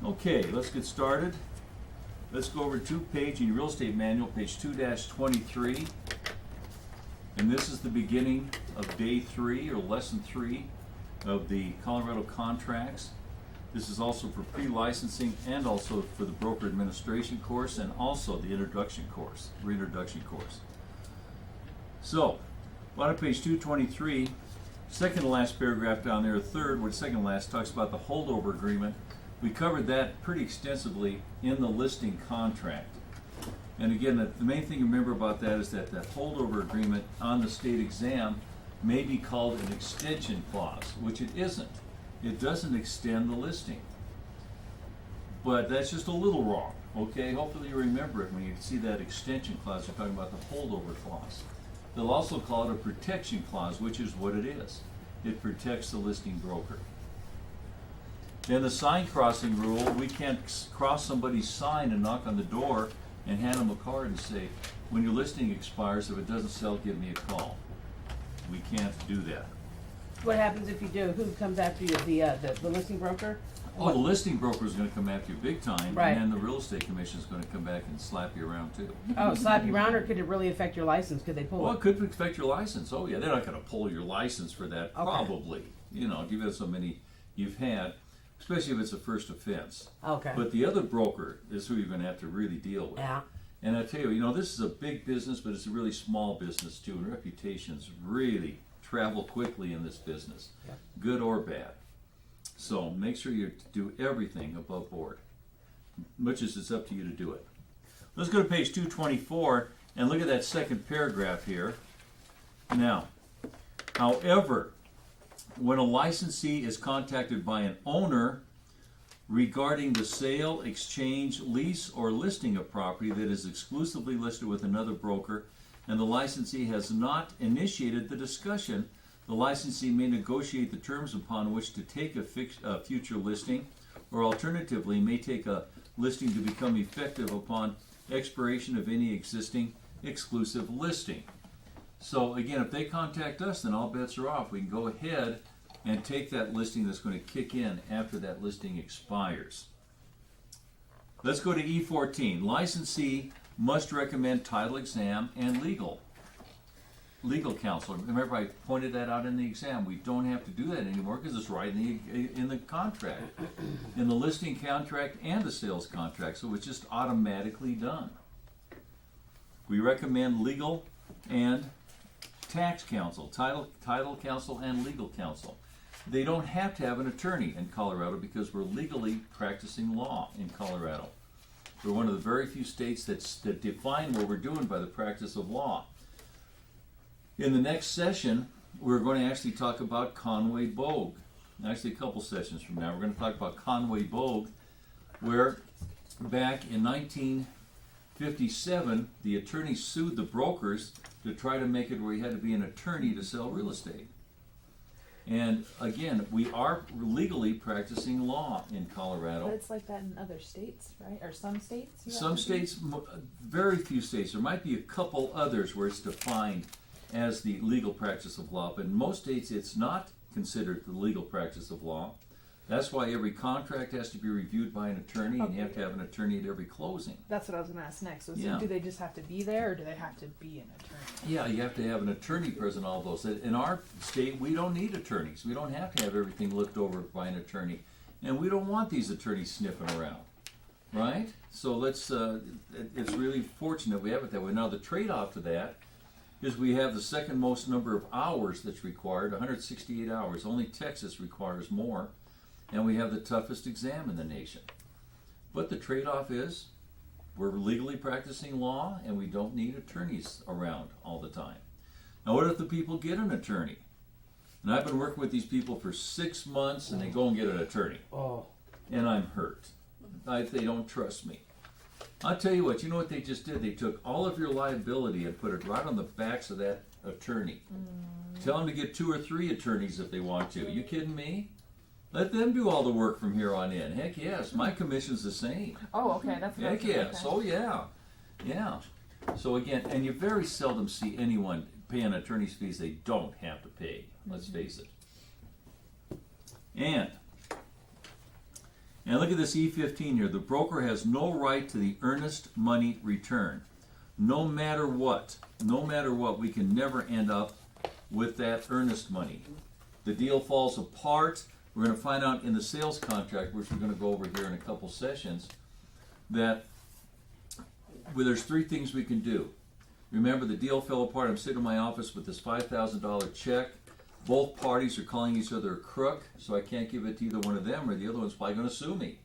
Okay, let's get started. Let's go over two-page in your real estate manual, page 2-23. And this is the beginning of day 3 or lesson 3 of the Colorado contracts. This is also for pre-licensing and also for the broker administration course and also the introduction course, reintroduction course. So, bottom of page 223, second to last paragraph down there, third, which second to last talks about the holdover agreement. We covered that pretty extensively in the listing contract. And again, the main thing to remember about that is that that holdover agreement on the state exam may be called an extension clause, which it isn't. It doesn't extend the listing. But that's just a little wrong, okay? Hopefully you remember it when you see that extension clause. You're talking about the holdover clause. They'll also call it a protection clause, which is what it is. It protects the listing broker. Then the sign crossing rule, we can't cross somebody's sign and knock on the door and hand them a card and say, when your listing expires, if it doesn't sell, give me a call. We can't do that. What happens if you do? Who comes after you? The listing broker? Oh, the listing broker is going to come after you big time, Right. and then the real estate commission is going to come back and slap you around too. Oh, slap you around, or could it really affect your license? Could they pull Well, it? it could affect your license. Oh yeah, they're not going to pull your license for that, Okay. probably. You know, if you've had so many you've had, especially if it's a first offense. Okay. But the other broker is who you're going to have to really deal with. Yeah. And I tell you, you know, this is a big business, but it's a really small business too, and reputations really travel quickly in this business, Yeah. good or bad. So make sure you do everything above board, much as it's up to you to do it. Let's go to page 224 and look at that second paragraph here. Now, however, when a licensee is contacted by an owner regarding the sale, exchange, lease, or listing of property that is exclusively listed with another broker, and the licensee has not initiated the discussion, the licensee may negotiate the terms upon which to take a future listing, or alternatively may take a listing to become effective upon expiration of any existing exclusive listing. So again, if they contact us, then all bets are off. We can go ahead and take that listing that's going to kick in after that listing expires. Let's go to E14. Licensee must recommend title exam and legal counsel. Remember, I pointed that out in the exam. We don't have to do that anymore because it's right in the contract, in the listing contract and the sales contract. So it's just automatically done. We recommend legal and tax counsel, title counsel and legal counsel. They don't have to have an attorney in Colorado because we're legally practicing law in Colorado. We're one of the very few states that define what we're doing by the practice of law. In the next session, we're going to actually talk about Conway-Bogue. Actually, a couple sessions from now, we're going to talk about Conway-Bogue, where back in 1957, the attorneys sued the brokers to try to make it where you had to be an attorney to sell real estate. And again, we are legally practicing law in Colorado. But it's like that in other states, right? Or some states? You have Some to be? states, very few states. There might be a couple others where it's defined as the legal practice of law, but in most states it's not considered the legal practice of law. That's why every contract has to be reviewed by an attorney, and you have to have an attorney at every closing. That's what I was going to ask next. So Yeah. do they just have to be there, or do they have to be an attorney? Yeah, you have to have an attorney present, all those. In our state, we don't need attorneys. We don't have to have everything looked over by an attorney. And we don't want these attorneys sniffing around, right? So let's, it's really fortunate we have it that way. Now, the trade-off to that is we have the second most number of hours that's required, 168 hours. Only Texas requires more. And we have the toughest exam in the nation. But the trade-off is we're legally practicing law and we don't need attorneys around all the time. Now, what if the people get an attorney? And I've been working with these people for 6 months and they go and get an attorney. Oh. And I'm hurt. They don't trust me. I'll tell you what, you know what they just did? They took all of your liability and put it right on the backs of that attorney. Tell them to get 2 or 3 attorneys if they want to. You kidding me? Let them do all the work from here on in. Heck yes, my commission's the same. Oh, okay. That's what I Heck was- yes, okay. oh yeah, yeah. So again, and you very seldom see anyone paying attorney's fees they don't have to pay, let's face it. And look at this E15 here. The broker has no right to the earnest money return. No matter what, we can never end up with that earnest money. The deal falls apart. We're going to find out in the sales contract, which we're going to go over here in a couple sessions, that there's three things we can do. Remember, the deal fell apart. I'm sitting in my office with this $5,000 check. Both parties are calling each other a crook, so I can't give it to either one of them, or the other one's probably going to sue me.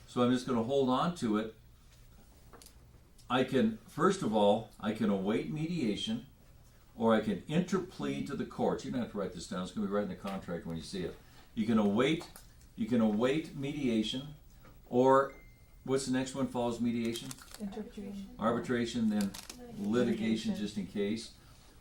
So I'm just going to hold on to it. I can, first of all, I can await mediation, or I can interplead to the courts. You don't have to write this down. It's going to be right in the contract when you see it. You can await mediation, or what's the next one follows mediation? Interpretation. Arbitration, then litigation, just in case.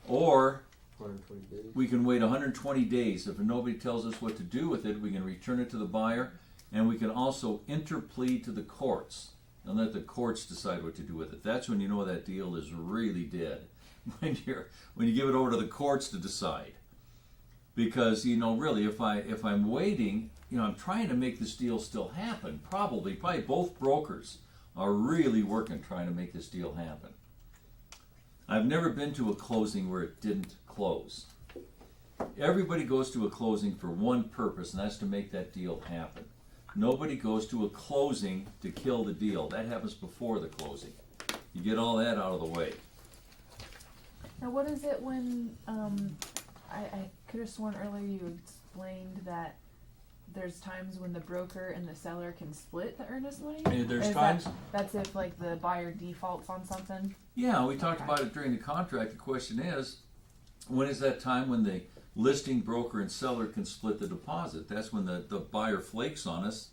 Or 120 days. we can wait 120 days. If nobody tells us what to do with it, we can return it to the buyer, and we can also interplead to the courts and let the courts decide what to do with it. That's when you know that deal is really dead. When you give it over to the courts to decide. Because, really, if I'm waiting, I'm trying to make this deal still happen. Probably both brokers are really working trying to make this deal happen. I've never been to a closing where it didn't close. Everybody goes to a closing for one purpose, and that's to make that deal happen. Nobody goes to a closing to kill the deal. That happens before the closing. You get all that out of the way. Now, what is it when, I could have sworn earlier you explained that there's times when the broker and the seller can split the earnest money? There's Or is times. That's if, like, the buyer defaults on something? Yeah, we talked Okay. about it during the contract. The question is, when is that time when the listing broker and seller can split the deposit? That's when the buyer flakes on us.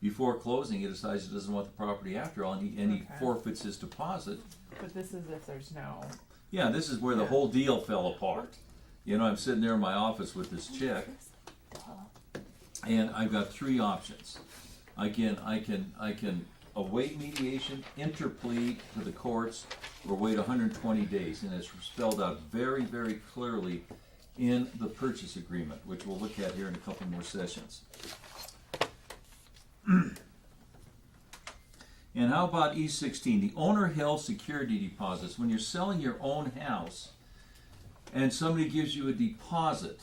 Before closing, he decides he doesn't want the property after all, and he Okay. forfeits his deposit. But this is if there's no... Yeah, this is where the Yeah. whole deal fell apart. I'm sitting there in my office with this check, and I've got three options. I can await mediation, interplead to the courts, or wait 120 days, and it's spelled out very, very clearly in the purchase agreement, which we'll look at here in a couple more sessions. And how about E16? The owner held security deposits. When you're selling your own house and somebody gives you a deposit,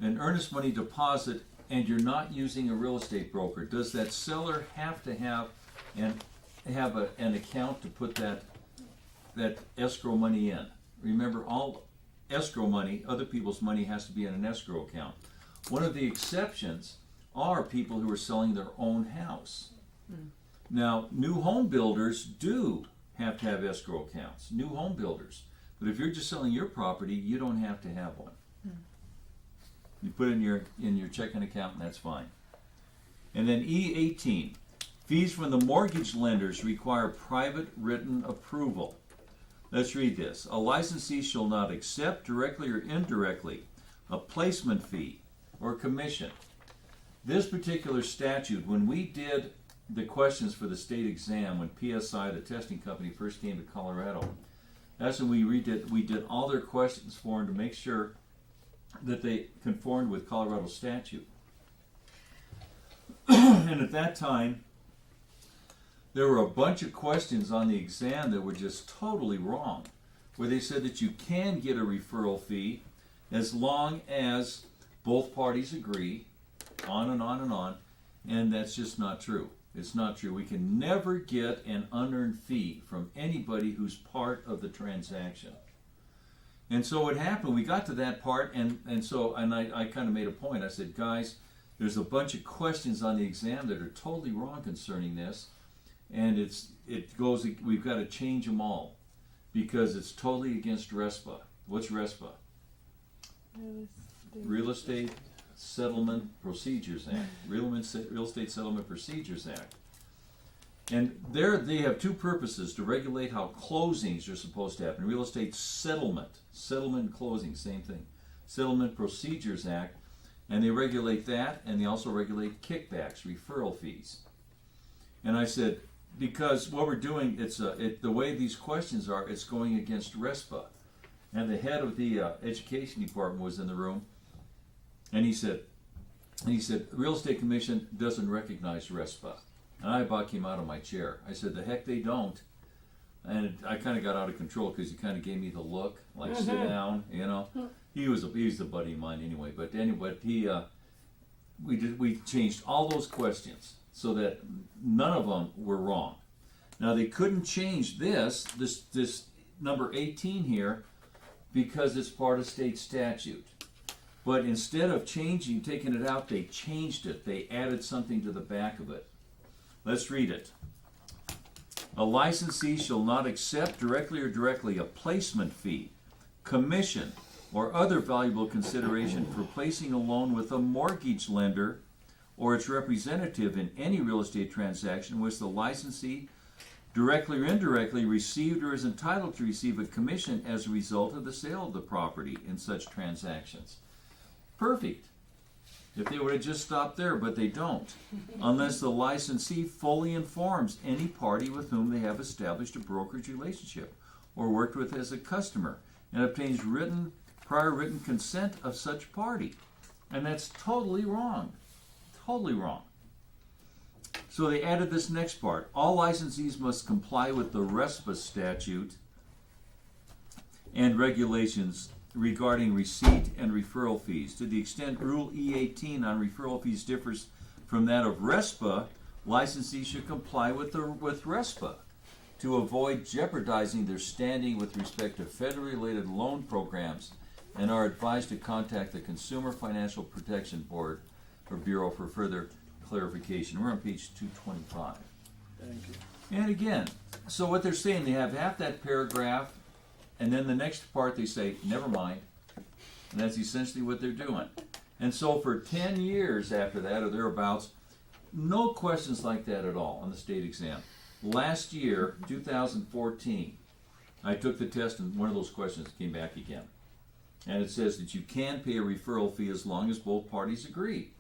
an earnest money deposit, and you're not using a real estate broker, does that seller have to have an account to put that escrow money in? Remember, all escrow money, other people's money, has to be in an escrow account. One of the exceptions are people who are selling their own house. Now, new home builders do have to have escrow accounts, new home builders. But if you're just selling your property, you don't have to have one. You put it in your checking account, and that's fine. And then E18, fees from the mortgage lenders require private written approval. Let's read this. A licensee shall not accept, directly or indirectly, a placement fee or commission. This particular statute, when we did the questions for the state exam, when PSI, the testing company, first came to Colorado, that's when we did all their questions for them to make sure that they conformed with Colorado statute. And at that time, there were a bunch of questions on the exam that were just totally wrong, where they said that you can get a referral fee as long as both parties agree, on and on and on, and that's just not true. It's not true. We can never get an unearned fee from anybody who's part of the transaction. And so what happened, we got to that part, and I kind of made a point. I said, guys, there's a bunch of questions on the exam that are totally wrong concerning this, and we've got to change them all because it's totally against RESPA. What's RESPA? Real Estate Settlement Procedures Act. Real Estate Settlement Procedures Act. And they have two purposes: to regulate how closings are supposed to happen. Real estate settlement and closing, same thing. Settlement Procedures Act, and they regulate that, and they also regulate kickbacks, referral fees. And I said, because what we're doing, the way these questions are, it's going against RESPA. And the head of the education department was in the room, and he said, And he said, Real Estate Commission doesn't recognize RESPA. And I about came out of my chair. I said, the heck they don't. And I kind of got out of control because he kind of gave me the look, like sit down, you know. He's a buddy of mine anyway. But anyway, we changed all those questions so that none of them were wrong. Now they couldn't change this number 18 here because it's part of state statute. But instead of taking it out, they changed it. They added something to the back of it. Let's read it. A licensee shall not accept directly a placement fee, commission, or other valuable consideration for placing a loan with a mortgage lender or its representative in any real estate transaction which the licensee directly or indirectly received or is entitled to receive a commission as a result of the sale of the property in such transactions. Perfect. If they would have just stopped there, but they don't. Unless the licensee fully informs any party with whom they have established a brokerage relationship or worked with as a customer and obtains prior written consent of such party. And that's totally wrong. Totally wrong. So they added this next part. All licensees must comply with the RESPA statute and regulations regarding receipt and referral fees. To the extent Rule E18 on referral fees differs from that of RESPA, licensees should comply with RESPA to avoid jeopardizing their standing with respect to federally-related loan programs, and are advised to contact the Consumer Financial Protection Board or Bureau for further clarification. We're on page 225. Thank you. And again, so what they're saying, they have half that paragraph, and then the next part they say, never mind. And that's essentially what they're doing. And so for 10 years after that, or thereabouts, no questions like that at all on the state exam. Last year, 2014, I took the test and one of those questions came back again. And it says that you can pay a referral fee as long as both parties agree.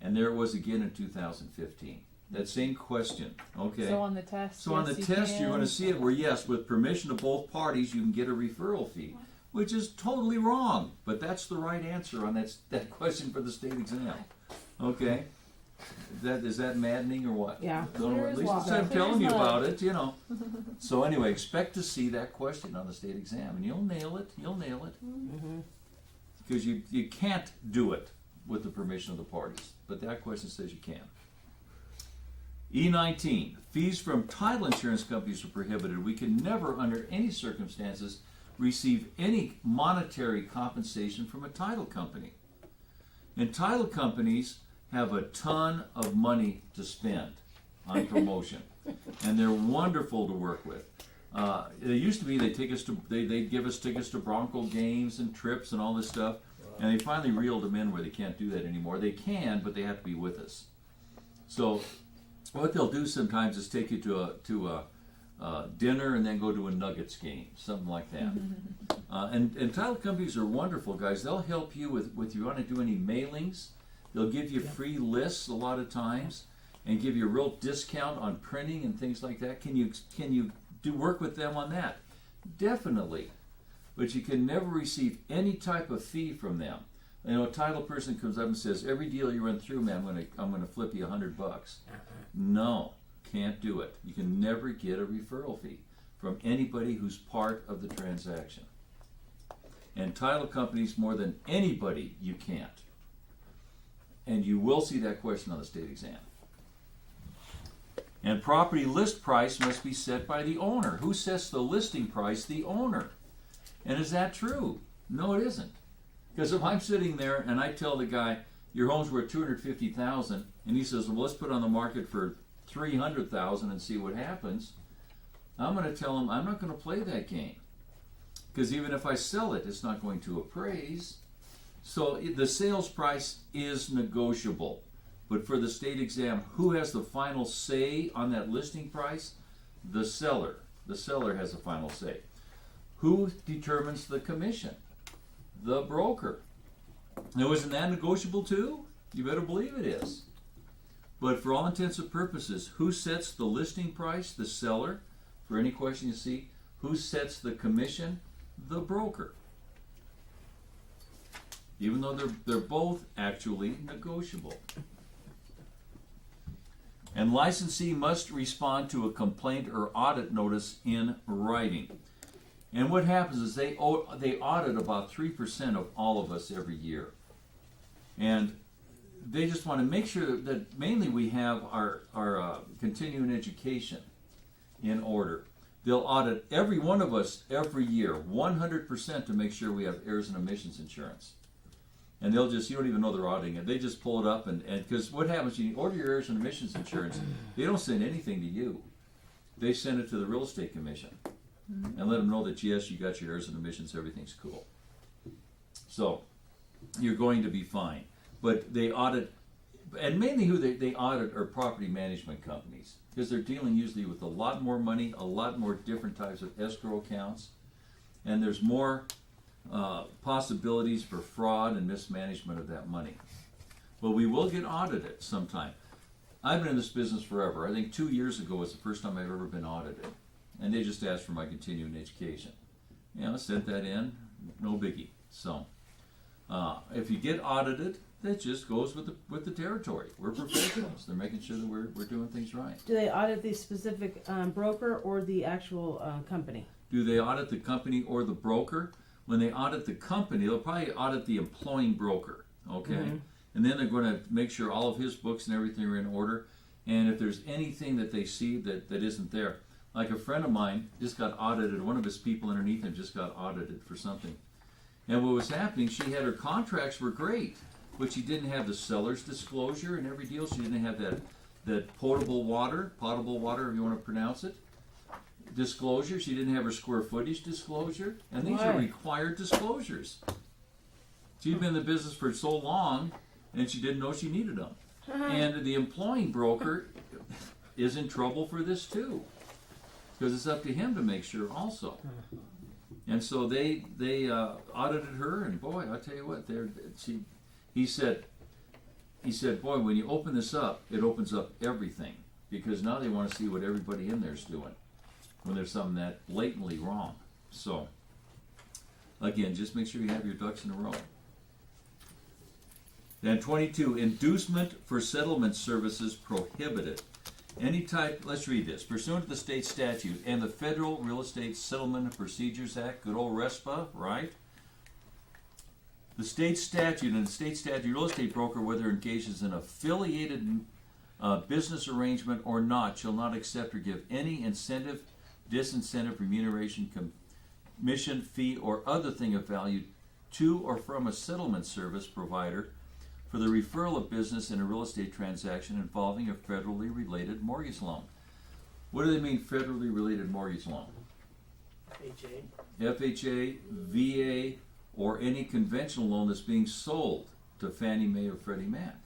And there it was again in 2015. That same question, okay? So on the test, So on the test, you're going to see it where, yes, with permission of both parties, you can get a referral fee, which is totally wrong. But that's the right answer on that question for the state exam. Okay? Is that maddening or what? Yeah. Don't know, Clear at as least water. I'm Clear telling as you mud. about it, you know. So anyway, expect to see that question on the state exam, and you'll nail it. You'll nail it. Because you can't do it with the permission of the parties. But that question says you can. E19, fees from title insurance companies are prohibited. We can never, under any circumstances, receive any monetary compensation from a title company. And title companies have a ton of money to spend on promotion. And they're wonderful to work with. It used to be they'd give us tickets to Bronco games and trips and all this stuff. And they finally reeled them in where they can't do that anymore. They can, but they have to be with us. So what they'll do sometimes is take you to a dinner and then go to a Nuggets game, something like that. And title companies are wonderful, guys. They'll help you with you want to do any mailings. They'll give you free lists a lot of times and give you a real discount on printing and things like that. Can you do work with them on that? Definitely. But you can never receive any type of fee from them. You know, a title person comes up and says, every deal you run through, man, I'm gonna flip you $100. No, can't do it. You can never get a referral fee from anybody who's part of the transaction. And title companies, more than anybody, you can't. And you will see that question on the state exam. And property list price must be set by the owner. Who sets the listing price? The owner. And is that true? No, it isn't. Because if I'm sitting there and I tell the guy, your home's worth $250,000, and he says, well, let's put it on the market for $300,000 and see what happens, I'm going to tell him I'm not going to play that game. Because even if I sell it, it's not going to appraise. So the sales price is negotiable. But for the state exam, who has the final say on that listing price? The seller. The seller has the final say. Who determines the commission? The broker. Now, isn't that negotiable too? You better believe it is. But for all intents and purposes, who sets the listing price? The seller. For any question you see, who sets the commission? The broker. even though they're both actually negotiable. And licensee must respond to a complaint or audit notice in writing. And what happens is they audit about 3% of all of us every year. And they just want to make sure that mainly we have our continuing education in order. They'll audit every one of us every year, 100%, to make sure we have errors and omissions insurance. And they'll just, you don't even know they're auditing it. They just pull it up and because what happens when you order your errors and omissions insurance, they don't send anything to you. They send it to the real estate commission and let them know that yes, you got your errors and omissions, everything's cool. So you're going to be fine. But they audit, and mainly who they audit are property management companies, because they're dealing usually with a lot more money, a lot more different types of escrow accounts, and there's more possibilities for fraud and mismanagement of that money. But we will get audited sometime. I've been in this business forever. I think 2 years ago was the first time I've ever been audited, and they just asked for my continuing education. I sent that in, no biggie. So if you get audited, that just goes with the territory. We're professionals. They're making sure that we're doing things right. Do they audit the specific broker or the actual company? Do they audit the company or the broker? When they audit the company, they'll probably audit the employing broker, okay? Mm-hmm. And then they're going to make sure all of his books and everything are in order. And if there's anything that they see that isn't there, like a friend of mine just got audited, one of his people underneath him just got audited for something. And what was happening, she had her contracts were great, but she didn't have the seller's disclosure in every deal. She didn't have that potable water, if you want to pronounce it, disclosure. She didn't have her square footage disclosure. And these are required disclosures. She'd been in the business for so long, and she didn't know she needed them. And the employing broker is in trouble for this too, because it's up to him to make sure also. And so they audited her, and boy, I'll tell you what, he said, boy, when you open this up, it opens up everything, because now they want to see what everybody in there's doing when there's something that blatantly wrong. So, again, just make sure you have your ducks in a row. Then 22, inducement for settlement services prohibited. Any type, let's read this. Pursuant to the state statute and the Federal Real Estate Settlement and Procedures Act, good old RESPA, right? The state statute and the state statute real estate broker, whether engages in affiliated business arrangement or not, shall not accept or give any incentive, disincentive, remuneration, commission, fee, or other thing of value to or from a settlement service provider for the referral of business in a real estate transaction involving a federally related mortgage loan. What do they mean, federally related mortgage loan? FHA, VA, or any conventional loan that's being sold to Fannie Mae or Freddie Mac.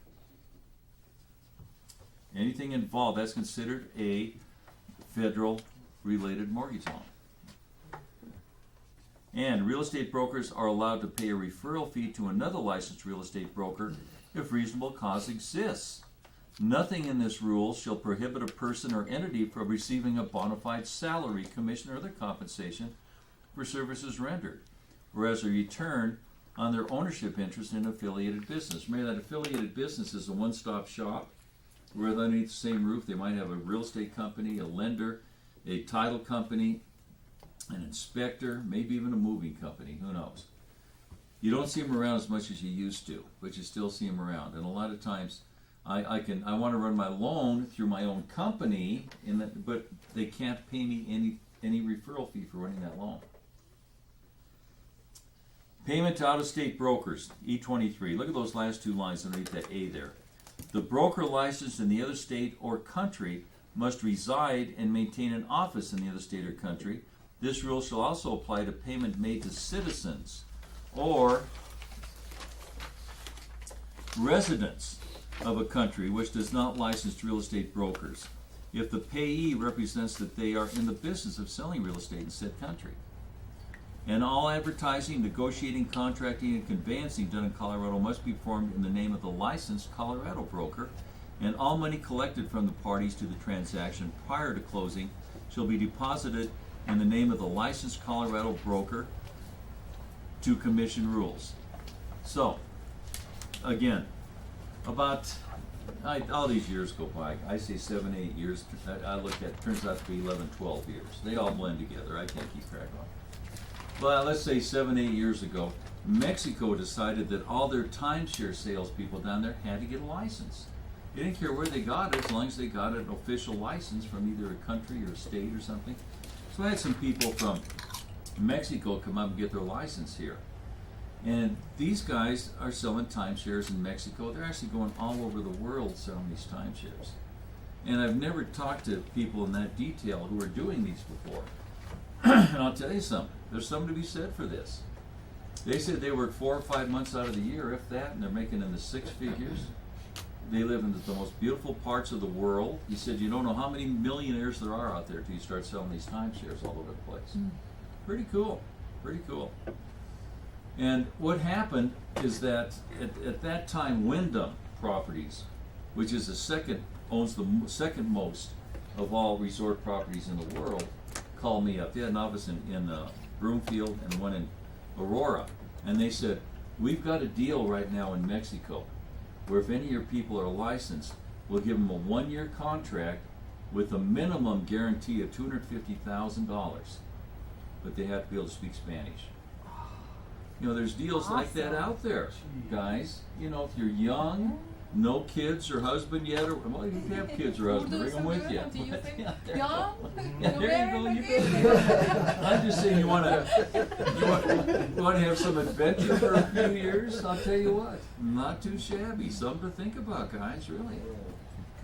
Anything involved, that's considered a federal related mortgage loan. And real estate brokers are allowed to pay a referral fee to another licensed real estate broker if reasonable cause exists. Nothing in this rule shall prohibit a person or entity from receiving a bona fide salary, commission, or other compensation for services rendered, whereas a return on their ownership interest in affiliated business. Remember that affiliated business is a one-stop shop where underneath the same roof they might have a real estate company, a lender, a title company, an inspector, maybe even a moving company, who knows. You don't see them around as much as you used to, but you still see them around. And a lot of times I want to run my loan through my own company, but they can't pay me any referral fee for running that loan. Payment to out-of-state brokers, E23. Look at those last two lines underneath that A there. The broker licensed in the other state or country must reside and maintain an office in the other state or country. This rule shall also apply to payment made to citizens or residents of a country which does not license real estate brokers, if the payee represents that they are in the business of selling real estate in said country. And all advertising, negotiating, contracting, and conveyancing done in Colorado must be performed in the name of the licensed Colorado broker, and all money collected from the parties to the transaction prior to closing shall be deposited in the name of the licensed Colorado broker to commission rules. So, again, about, all these years go by, I say 7, 8 years, I looked at, turns out to be 11, 12 years. They all blend together, I can't keep track of them. But let's say 7, 8 years ago, Mexico decided that all their timeshare salespeople down there had to get a license. They didn't care where they got it, as long as they got an official license from either a country or a state or something. So I had some people from Mexico come up and get their license here. And these guys are selling timeshares in Mexico. They're actually going all over the world selling these timeshares. And I've never talked to people in that detail who are doing these before. And I'll tell you something, there's something to be said for this. They said they work 4 or 5 months out of the year, if that, and they're making in the 6 figures. They live in the most beautiful parts of the world. He said, you don't know how many millionaires there are out there till you start selling these timeshares all over the place. Pretty cool, pretty cool. And what happened is that at that time, Wyndham Properties, which is owns the second most of all resort properties in the world, called me up. They had an office in Broomfield and one in Aurora. And they said, we've got a deal right now in Mexico where if any of your people are licensed, we'll give them a 1-year contract with a minimum guarantee of $250,000. But they have to be able to speak Spanish. You know, there's deals like that out there, guys. You know, if you're young, no kids or husband yet, or well, you can have kids or husband, bring them with you. Yeah, there you go. Yeah, there you go. You can. I'm just saying, you want to have some adventure for a few years. I'll tell you what, not too shabby. Something to think about, guys. Really.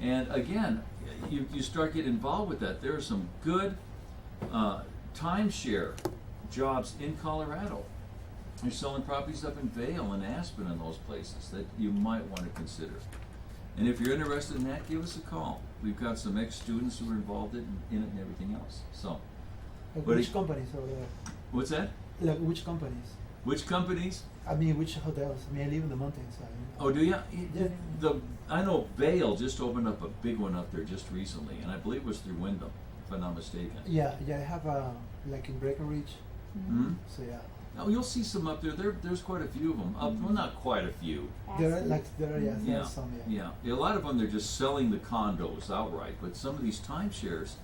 And again, you start getting involved with that. There are some good timeshare jobs in Colorado. They're selling properties up in Vail and Aspen and those places that you might want to consider. And if you're interested in that, give us a call. We've got some ex-students who are involved in it and everything else. So, Like but which companies over there? what's that? Like which companies? Which companies? I mean, which hotels? I mean, I live in the mountainside. Oh, do you? Yeah. I know Vail just opened up a big one up there just recently, and I believe it was through Wyndham, if I'm not mistaken. Yeah, I have like in Breckenridge. Hmm? So yeah, Oh, you'll see some up there. There's quite a few of them. Well, not quite a few. there are yes, there Yeah, are some. Yeah. yeah. A lot of them, they're just selling the condos outright, but some of these timeshares,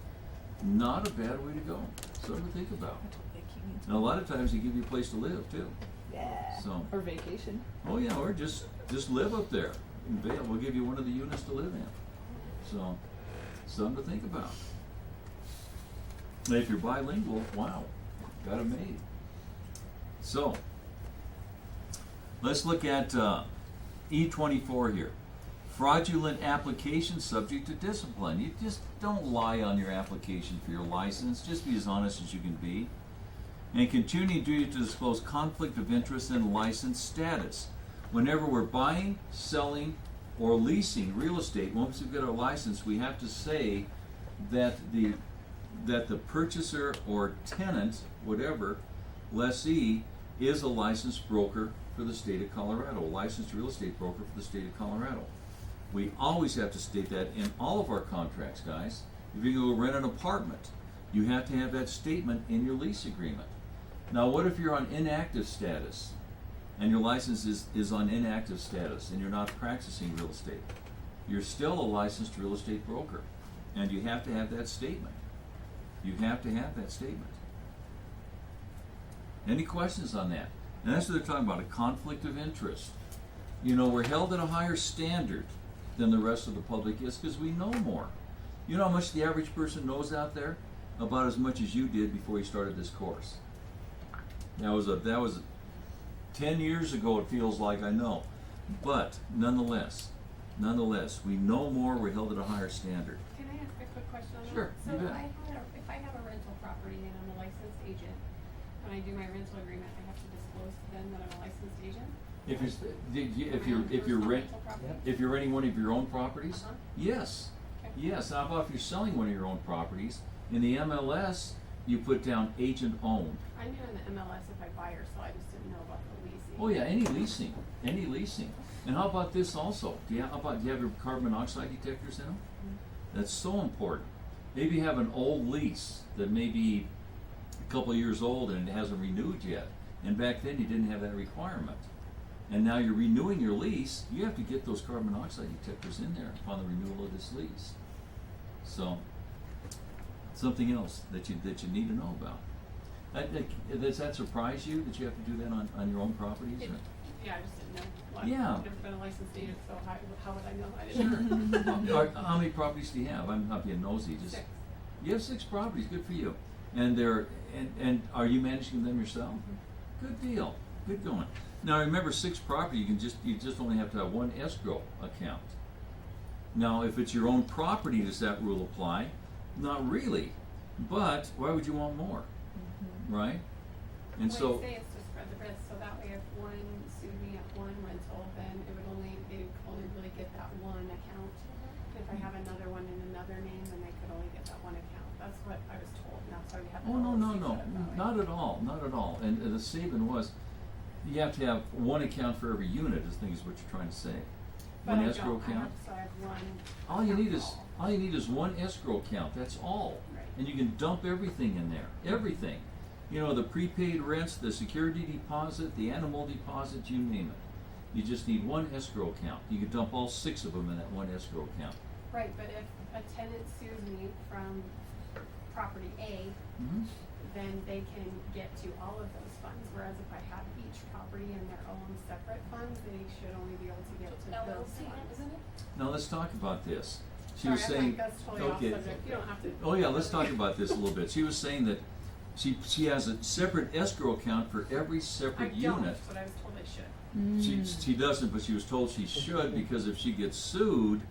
not a bad way to go. Something to think about. And a lot of times they give you a place to live too. Yeah. So, Or vacation. oh yeah, or just live up there in Vail. We'll give you one of the units to live in. So, something to think about. And if you're bilingual, wow, got it made. So, let's look at E24 here. Fraudulent application subject to discipline. You just don't lie on your application for your license. Just be as honest as you can be. And continuing duty to disclose conflict of interest and license status. Whenever we're buying, selling, or leasing real estate, once we get our license, we have to say that the purchaser or tenant, whatever, lessee, is a licensed broker for the state of Colorado, a licensed real estate broker for the state of Colorado. We always have to state that in all of our contracts, guys. If you go rent an apartment, you have to have that statement in your lease agreement. Now, what if you're on inactive status and your license is on inactive status and you're not practicing real estate? You're still a licensed real estate broker, and you have to have that statement. You have to have that statement. Any questions on that? And that's what they're talking about, a conflict of interest. You know, we're held at a higher standard than the rest of the public is because we know more. You know how much the average person knows out there? About as much as you did before you started this course. That was 10 years ago, it feels like, I know. But nonetheless, we know more, we're held at a higher standard. Can I ask a quick question on that? Sure, So you bet. if I have a rental property and I'm a licensed agent, when I do my rental agreement, I have to disclose to them that I'm a licensed agent? If you're renting one of your own properties, Uh-huh. yes. Okay. Yes, how about if you're selling one of your own properties? In the MLS, you put down agent owned. I knew in the MLS if I buy or sell, I just didn't know about the leasing. Oh yeah, any leasing. And how about this also? Do you have your carbon monoxide detectors in them? That's so important. Maybe you have an old lease that may be a couple of years old and it hasn't renewed yet. And back then you didn't have that requirement. and now you're renewing your lease, you have to get those carbon monoxide detectors in there upon the renewal of this lease. So, something else that you need to know about. Does that surprise you that you have to do that on your own properties? It- Or? Yeah, I just didn't know. Well, Yeah. I've never been a licensed agent, so how would I know? I didn't know. How many properties do you have? I'm not being nosy. Just 6. You have 6 properties. Good for you. And and are you managing them yourself? Good deal. Good going. Now remember, 6 property. You just only have to have 1 escrow account. Now, if it's your own property, does that rule apply? Not really. But why would you want more? Right? And Well, so. you say it's to spread the risk, so that way if one sued me at one rental, then they would only really get that one account. If I have another one in another name, then they could only get that one account. That's what I was told, and that's why we have. Oh, no, LLC set up that way. not at all, not at all. And the saving was, you have to have 1 account for every unit, I think is what you're trying to say. But 1 I escrow don't. account. So I have one. All you account need is, for all. all you need is 1 escrow account, that's all. Right. And you can dump everything in there, everything. You know, the prepaid rents, the security deposit, the animal deposit, you name it. You just need 1 escrow account. You can dump all 6 of them in that 1 escrow account. Right, but if a tenant sues me from property A, Mhm. then they can get to all of those funds, whereas if I have each property in their own separate funds, they should only be able to get to those funds. isn't it? Now let's talk about this. She Sorry, was I'm saying. like, that's totally off Okay. subject, you don't have to. Oh yeah, let's talk about this a little bit. She was saying that she has a separate escrow account for every I separate don't, unit. but I was told I should. She doesn't, but she was told she should, because if she gets sued,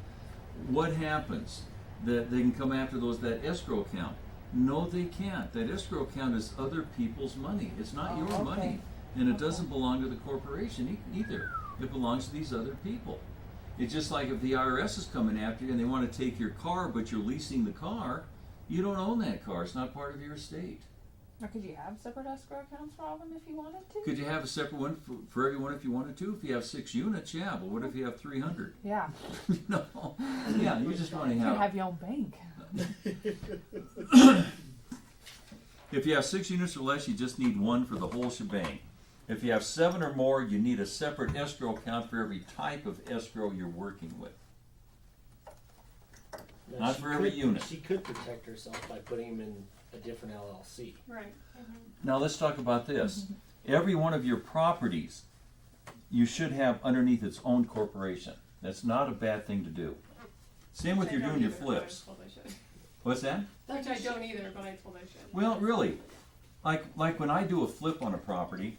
what happens? That they can come after that escrow account. No, they can't. That escrow account is other people's money. It's not your okay. money, and it doesn't belong to the corporation either. It belongs to these other people. It's just like if the IRS is coming after you and they want to take your car, but you're leasing the car, you don't own that car. It's not part of your estate. Or could you have separate escrow accounts for all of them if you wanted to? Could you have a separate one for everyone if you wanted to? If you have 6 units, yeah, but what if you have 300? Yeah. No. Yeah, you just want to You could have. have your own bank. If you have 6 units or less, you just need 1 for the whole shebang. If you have 7 or more, you need a separate escrow account for every type of escrow you're working with. Now, Not she for every could- unit. She could protect herself by putting him in a different LLC. Right. Now let's talk about this. Every one of your properties, you should have underneath its own corporation. That's not a bad thing to do. Same with Which I you're don't doing your either, but I was flips. told I should. What's that? Which I don't either, but I told I should. Well, really, like when I do a flip on a property,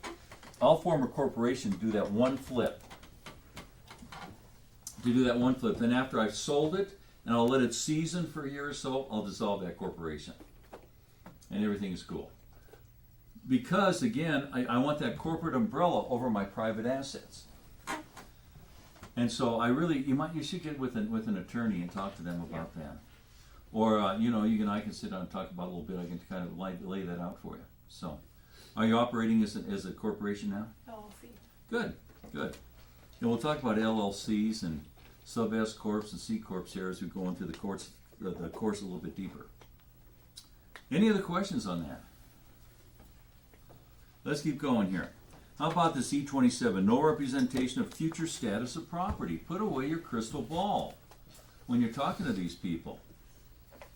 I'll form a corporation to do that one flip. Then after I've sold it, and I'll let it season for a year or so, I'll dissolve that corporation. And everything is cool. Because, again, I want that corporate umbrella over my private assets. And so you should get with an attorney and talk to them about that. Or, I can sit down and talk about it a little bit. I can kind of lay that out for you. So, are you operating as a corporation now? LLC. Good. And we'll talk about LLCs and sub S corps and C corps here as we go into the course a little bit deeper. Any other questions on that? Let's keep going here. How about this E27? No representation of future status of property. Put away your crystal ball when you're talking to these people.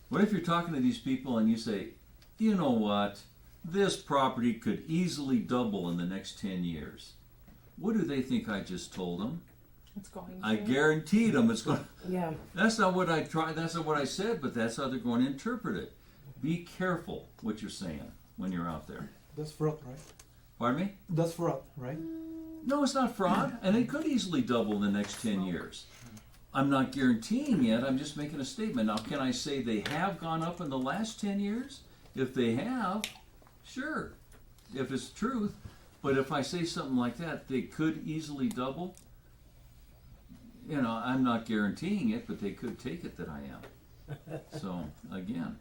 What if you're talking to these people and you say, you know what? This property could easily double in the next 10 years. What do they think I just told them? It's going I to. guaranteed them it's going. Yeah. That's not what I tried. That's not what I said. But that's how they're going to interpret it. Be careful what you're saying when you're out there. That's fraud, right? Pardon me? That's fraud, right? No, it's not fraud, and it could easily double in the next 10 years. I'm not guaranteeing it. I'm just making a statement. Now, can I say they have gone up in the last 10 years? If they have, sure. If it's truth. But if I say something like that, they could easily double. I'm not guaranteeing it, but they could take it that I am. So, again,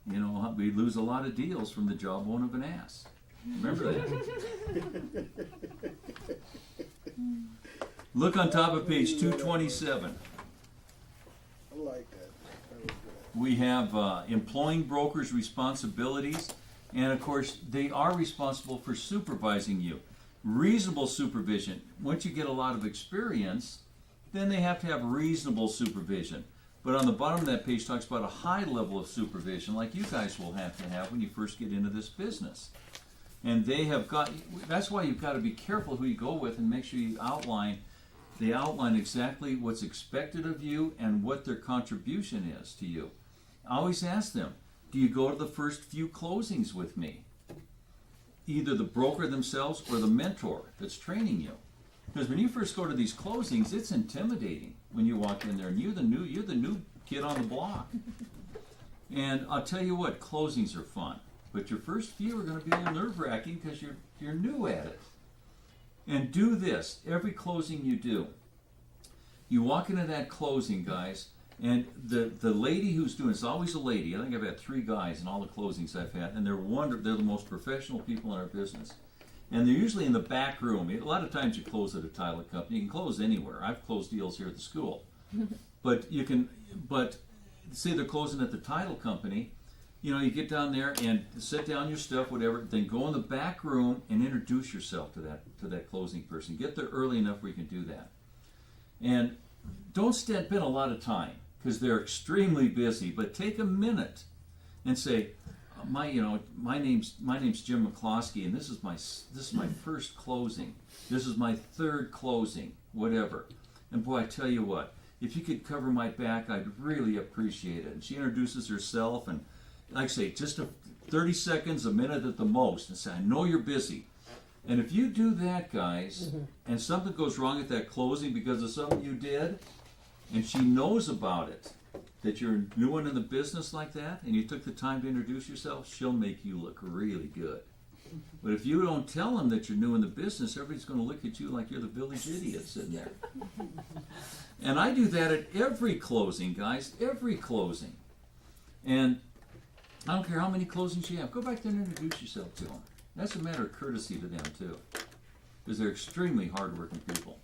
we lose a lot of deals from the jawbone of an ass. Remember that. Look on top of page 227. I like that. That was good. We have employing brokers' responsibilities, and of course, they are responsible for supervising you. Reasonable supervision. Once you get a lot of experience, then they have to have reasonable supervision. But on the bottom of that page talks about a high level of supervision, like you guys will have to have when you first get into this business. And they have got, that's why you've got to be careful who you go with and make sure you outline exactly what's expected of you and what their contribution is to you. I always ask them, do you go to the first few closings with me? Either the broker themselves or the mentor that's training you. Because when you first go to these closings, it's intimidating when you walk in there and you're the new kid on the block. And I'll tell you what, closings are fun. But your first few are going to be a little nerve-wracking because you're new at it. And do this every closing you do. You walk into that closing, guys, and the lady who's doing it's always a lady. I think I've had 3 guys in all the closings I've had, and they're the most professional people in our business. And they're usually in the back room. A lot of times you close at a title company. You can close anywhere. I've closed deals here at the school. But say they're closing at the title company, you get down there and set down your stuff, whatever, then go in the back room and introduce yourself to that closing person. Get there early enough where you can do that. And don't spend a lot of time because they're extremely busy, but take a minute and say, my name's Jim McCloskey, and this is my first closing. This is my 3rd closing, whatever. And boy, I tell you what, if you could cover my back, I'd really appreciate it. And she introduces herself, and like I say, just 30 seconds, a minute at the most, and say, I know you're busy. And if you do that, guys, and something goes wrong at that closing because of something you did, and she knows about it, that you're a new one in the business like that, and you took the time to introduce yourself, she'll make you look really good. But if you don't tell them that you're new in the business, everybody's going to look at you like you're the village idiot sitting there. And I do that at every closing, guys, every closing. And I don't care how many closings you have, go back there and introduce yourself to them. That's a matter of courtesy to them, too, because they're extremely hardworking people.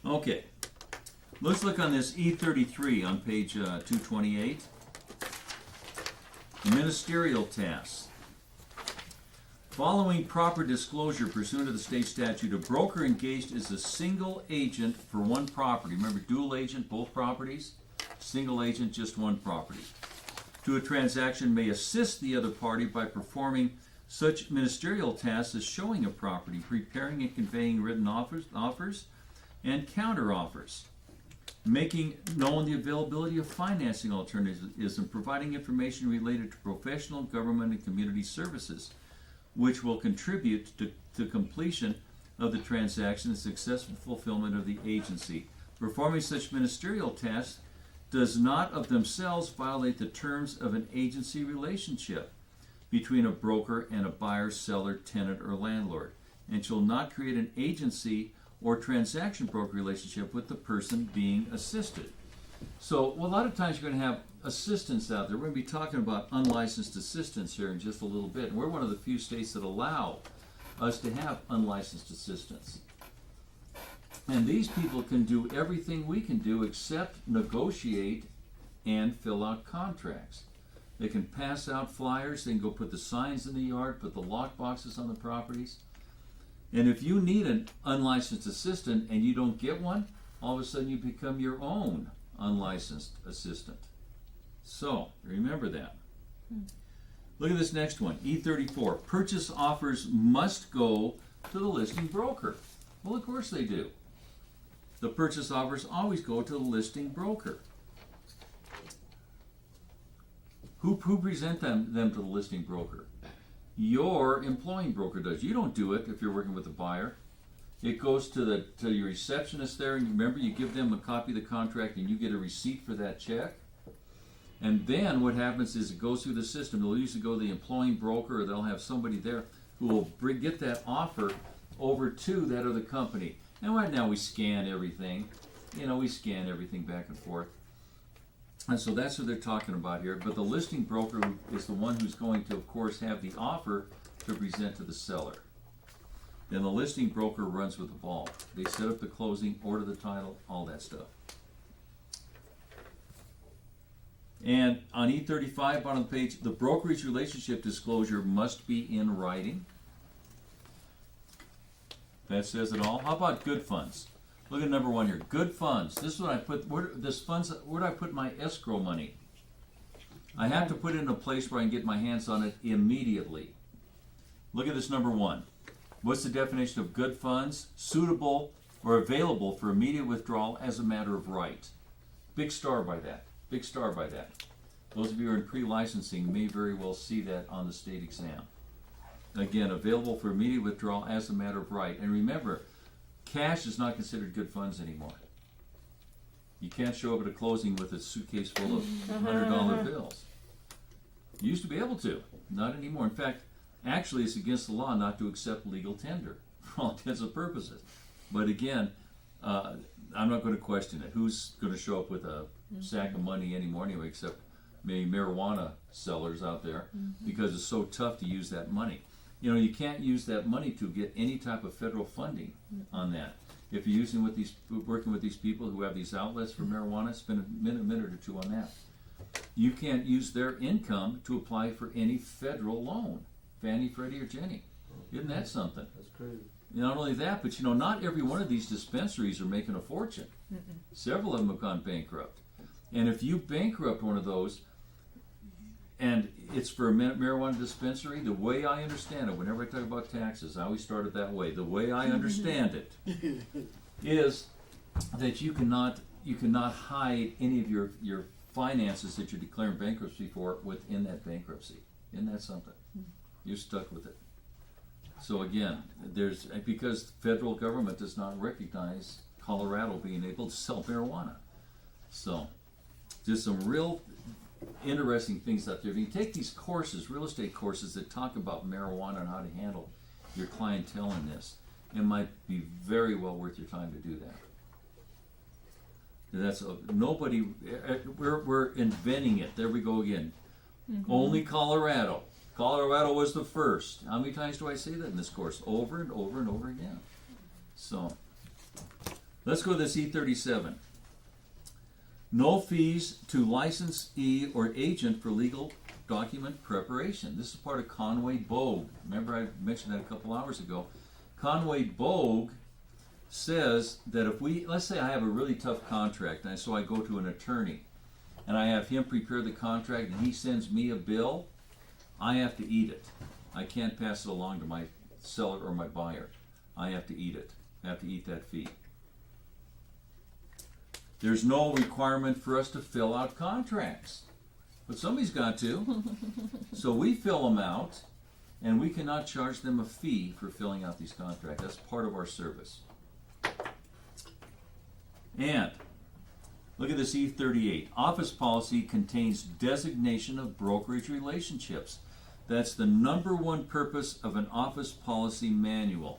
Okay. Let's look on this E33 on page 228. Ministerial tasks. Following proper disclosure pursuant to the state statute, a broker engaged is a single agent for one property. Remember, dual agent, both properties? Single agent, just one property. To a transaction may assist the other party by performing such ministerial tasks as showing a property, preparing and conveying written offers and counter-offers, making known the availability of financing alternatives, and providing information related to professional, government, and community services, which will contribute to completion of the transaction and successful fulfillment of the agency. Performing such ministerial tasks does not of themselves violate the terms of an agency relationship between a broker and a buyer, seller, tenant, or landlord, and shall not create an agency or transaction broker relationship with the person being assisted. So, a lot of times you're going to have assistants out there. We're going to be talking about unlicensed assistants here in just a little bit. And we're one of the few states that allow us to have unlicensed assistants. And these people can do everything we can do except negotiate and fill out contracts. They can pass out flyers, they can go put the signs in the yard, put the lock boxes on the properties. And if you need an unlicensed assistant and you don't get one, all of a sudden you become your own unlicensed assistant. So, remember that. Look at this next one, E34. Purchase offers must go to the listing broker. Well, of course they do. The purchase offers always go to the listing broker. Who present them to the listing broker? Your employing broker does. You don't do it if you're working with a buyer. It goes to your receptionist there, and remember, you give them a copy of the contract and you get a receipt for that check. And then what happens is it goes through the system. They'll usually go to the employing broker, or they'll have somebody there who will get that offer over to that other company. And right now we scan everything. We scan everything back and forth. And so that's what they're talking about here. But the listing broker is the one who's going to, of course, have the offer to present to the seller. Then the listing broker runs with the ball. They set up the closing, order the title, all that stuff. And on E35, bottom of the page, the brokerage relationship disclosure must be in writing. That says it all. How about good funds? Look at number 1 here. Good funds. This is what I put. Where do I put my escrow money? I have to put it in a place where I can get my hands on it immediately. Look at this number 1. What's the definition of good funds? Suitable or available for immediate withdrawal as a matter of right. Big star by that. Big star by that. Those of you who are in pre-licensing may very well see that on the state exam. Again, available for immediate withdrawal as a matter of right. And remember, cash is not considered good funds anymore. You can't show up at a closing with a suitcase full of $100 bills. You used to be able to, not anymore. In fact, actually it's against the law not to accept legal tender for all intents and purposes. But again, I'm not going to question it. Who's going to show up with a sack of money anymore anyway, except maybe marijuana sellers out there, because it's so tough to use that money. You know, you can't use that money to get any type of federal funding on that. If you're working with these people who have these outlets for marijuana, spend a minute or two on that. You can't use their income to apply for any federal loan, Fannie, Freddie, or Jenny. Isn't that something? That's crazy. Not only that, but not every one of these dispensaries are making a fortune. Several of them have gone bankrupt. And if you bankrupt one of those, and it's for a marijuana dispensary, the way I understand it, whenever I talk about taxes, I always start it that way. The way I understand it is that you cannot hide any of your finances that you're declaring bankruptcy for within that bankruptcy. Isn't that something? You're stuck with it. So again, because the federal government does not recognize Colorado being able to sell marijuana. So just some real interesting things out there. If you take these courses, real estate courses that talk about marijuana and how to handle your clientele in this, it might be very well worth your time to do that. We're inventing it. There we go again. Only Colorado. Colorado was the first. How many times do I say that in this course? Over and over and over again. So let's go to this E37. No fees to licensee or agent for legal document preparation. This is part of Conway-Bogue. Remember I mentioned that a couple hours ago. Conway-Bogue says that if let's say I have a really tough contract, and so I go to an attorney, and I have him prepare the contract, and he sends me a bill, I have to eat it. I can't pass it along to my seller or my buyer. I have to eat it. I have to eat that fee. There's no requirement for us to fill out contracts, but somebody's got to. So we fill them out, and we cannot charge them a fee for filling out these contracts. That's part of our service. And look at this E38. Office policy contains designation of brokerage relationships. That's the number one purpose of an office policy manual.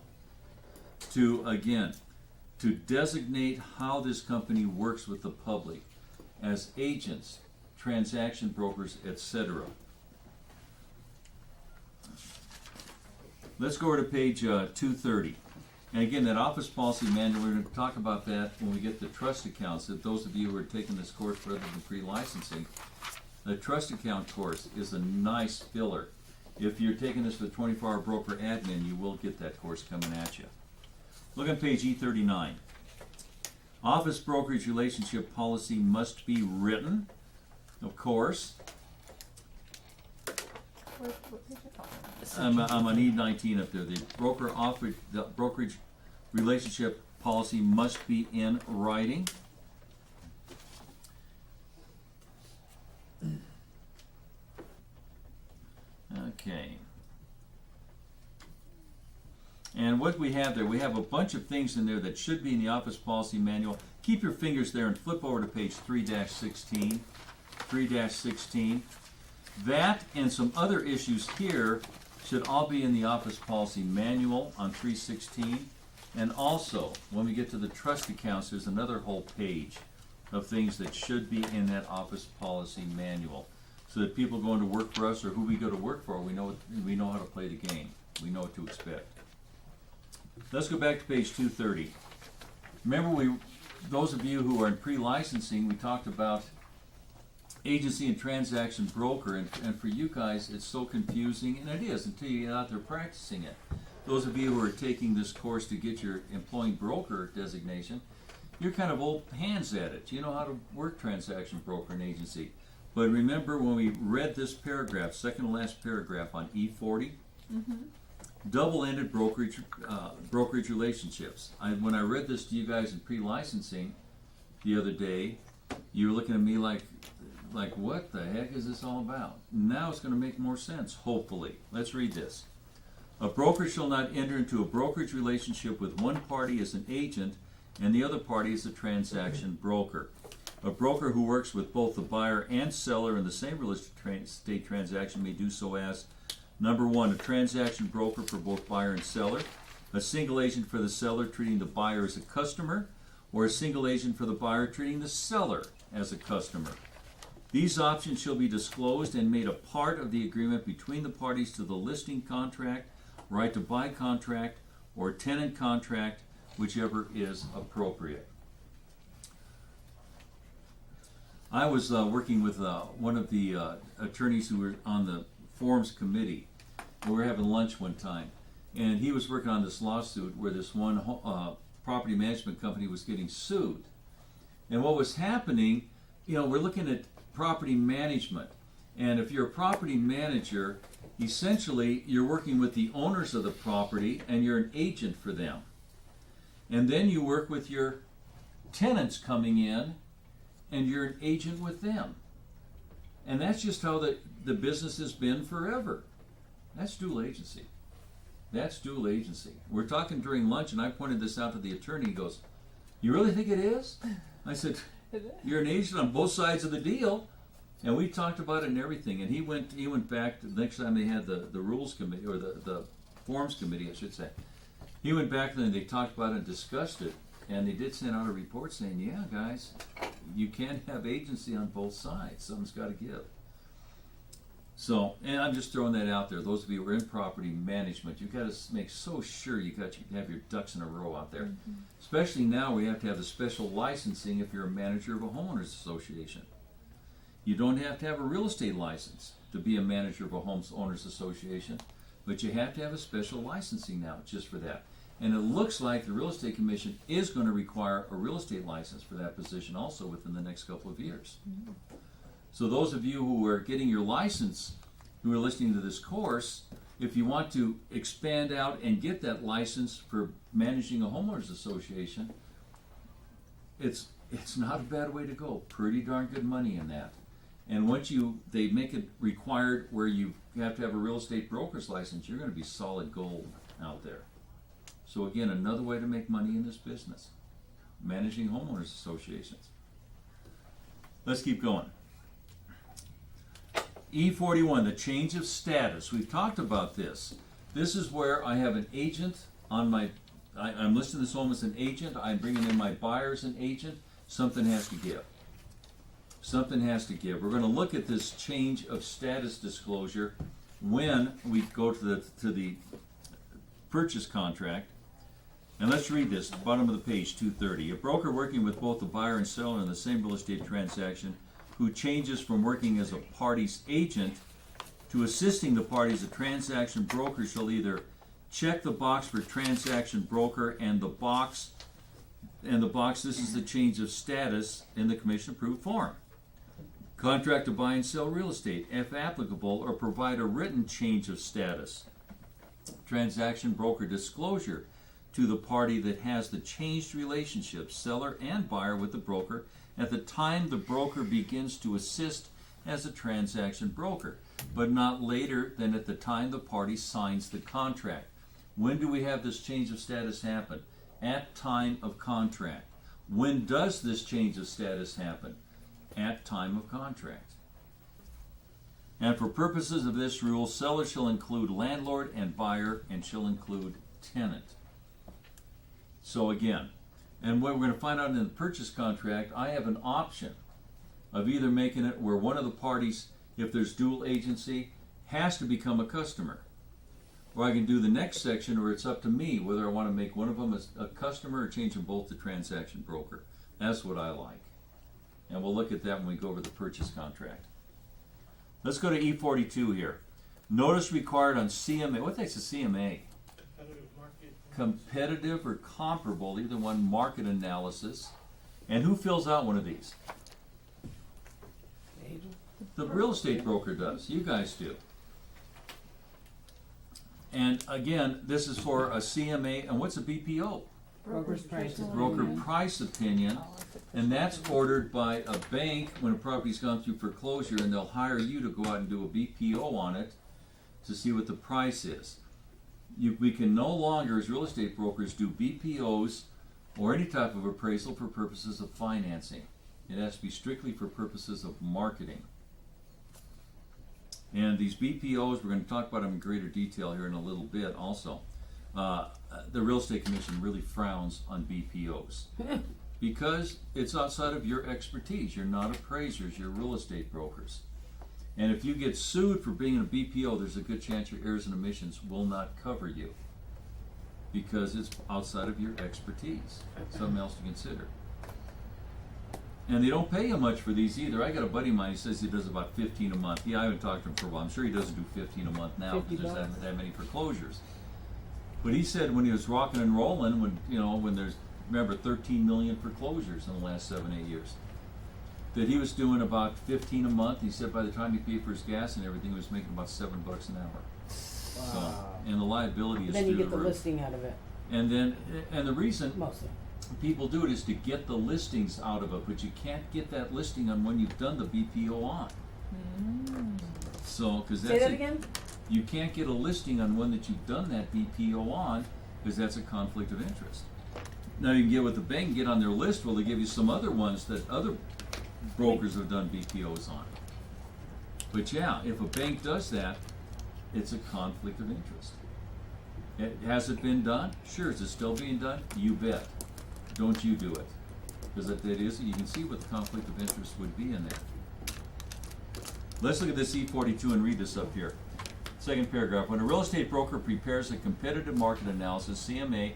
To designate how this company works with the public as agents, transaction brokers, etc. Let's go over to page 230. And again, that office policy manual, we're going to talk about that when we get to trust accounts. If those of you who are taking this course rather than pre-licensing, the trust account course is a nice filler. If you're taking this for the 24-hour broker admin, you will get that course coming at you. Look on page E39. Office brokerage relationship policy must be written, of course. What page are I'm on E19 up there. The brokerage relationship policy must be in writing. Okay. And what we have there, we have a bunch of things in there that should be in the office policy manual. Keep your fingers there and flip over to page 3-16. 3-16. That and some other issues here should all be in the office policy manual on 316. And also, when we get to the trust accounts, there's another whole page of things that should be in that office policy manual, so that people going to work for us or who we go to work for, we know how to play the game. We know what to expect. Let's go back to page 230. Remember, those of you who are in pre-licensing, we talked about agency and transaction broker, and for you guys, it's so confusing, and it is until you get out there practicing it. those of you who are taking this course to get your employing broker designation, you're kind of old hands at it. You know how to work transaction broker and agency. But remember when we read this paragraph, second to last paragraph on E40, double-ended brokerage relationships. When I read this to you guys in pre-licensing the other day, you were looking at me like what the heck is this all about? Now it's going to make more sense, hopefully. Let's read this. A broker shall not enter into a brokerage relationship with one party as an agent and the other party as a transaction broker. A broker who works with both the buyer and seller in the same real estate transaction may do so as, number one, a transaction broker for both buyer and seller, a single agent for the seller treating the buyer as a customer, or a single agent for the buyer treating the seller as a customer. These options shall be disclosed and made a part of the agreement between the parties to the listing contract, right to buy contract, or tenant contract, whichever is appropriate. I was working with one of the attorneys who were on the forms committee. We were having lunch one time, and he was working on this lawsuit where this one property management company was getting sued. And what was happening, we're looking at property management. And if you're a property manager, essentially you're working with the owners of the property and you're an agent for them. And then you work with your tenants coming in and you're an agent with them. And that's just how the business has been forever. That's dual agency. That's dual agency. We're talking during lunch and I pointed this out to the attorney. He goes, "You really think it is?" I said, "You're an agent on both sides of the deal." And we talked about it and everything. And he went back to the next time they had the rules committee, or the forms committee, I should say. He went back and they talked about it and discussed it. And they did send out a report saying, yeah, guys, you can't have agency on both sides. Something's got to give. So, and I'm just throwing that out there. Those of you who are in property management, you've got to make so sure you have your ducks in a row out there. Especially now, we have to have the special licensing if you're a manager of a homeowners association. You don't have to have a real estate license to be a manager of a homeowners association, but you have to have a special licensing now just for that. And it looks like the Real Estate Commission is going to require a real estate license for that position also within the next couple of years. So those of you who are getting your license, who are listening to this course, if you want to expand out and get that license for managing a homeowners association, it's not a bad way to go. Pretty darn good money in that. And once they make it required where you have to have a real estate broker's license, you're going to be solid gold out there. So again, another way to make money in this business, managing homeowners associations. Let's keep going. E41, the change of status. We've talked about this. This is where I have an agent on I'm listing this home as an agent. I'm bringing in my buyer as an agent. Something has to give. Something has to give. We're going to look at this change of status disclosure when we go to the purchase contract. And let's read this, bottom of the page, 230. A broker working with both the buyer and seller in the same real estate transaction who changes from working as a party's agent to assisting the party as a transaction broker shall either check the box for transaction broker and the box, this is the change of status in the commission-approved form. Contract to buy and sell real estate, if applicable, or provide a written change of status. Transaction broker disclosure to the party that has the changed relationship, seller and buyer, with the broker at the time the broker begins to assist as a transaction broker, but not later than at the time the party signs the contract. When do we have this change of status happen? At time of contract. When does this change of status happen? At time of contract. And for purposes of this rule, seller shall include landlord and buyer and shall include tenant. So again, and what we're going to find out in the purchase contract, I have an option of either making it where one of the parties, if there's dual agency, has to become a customer. Or I can do the next section where it's up to me whether I want to make one of them a customer or change them both to transaction broker. That's what I like. And we'll look at that when we go over the purchase contract. Let's go to E42 here. Notice required on CMA. What the heck's a CMA? competitive or comparable, either one market analysis. And who fills out one of these? The real estate broker does. You guys do. And again, this is for a CMA, and what's a BPO? Broker's price. Broker price opinion, and that's ordered by a bank when a property's gone through foreclosure, and they'll hire you to go out and do a BPO on it to see what the price is. We can no longer, as real estate brokers, do BPOs or any type of appraisal for purposes of financing. It has to be strictly for purposes of marketing. And these BPOs, we're going to talk about them in greater detail here in a little bit also. The Real Estate Commission really frowns on BPOs because it's outside of your expertise. You're not appraisers, you're real estate brokers. And if you get sued for being in a BPO, there's a good chance your errors and omissions will not cover you because it's outside of your expertise. Something else to consider. And they don't pay you much for these either. I got a buddy of mine, he says he does about 15 a month. Yeah, I haven't talked to him for a while. I'm sure he doesn't do 15 a month now because there's that many foreclosures. But he said when he was rocking and rolling, when there's, remember, 13 million foreclosures in the last 7-8 years, that he was doing about 15 a month. He said by the time he paid for his gas and everything, he was making about $7 an hour. So, and the liability is Then you through get the the roof. listing out of it, And the reason mostly. people do it is to get the listings out of it, but you can't get that listing on when you've done the BPO on. So, because that's Say that again? you can't get a listing on one that you've done that BPO on, because that's a conflict of interest. Now you can get with the bank and get on their list, well, they give you some other ones that other brokers have done BPOs on. But yeah, if a bank does that, it's a conflict of interest. Has it been done? Sure. Is it still being done? You bet. Don't you do it. Because that is, you can see what the conflict of interest would be in there. Let's look at this E42 and read this up here. Second paragraph. When a real estate broker prepares a competitive market analysis, CMA,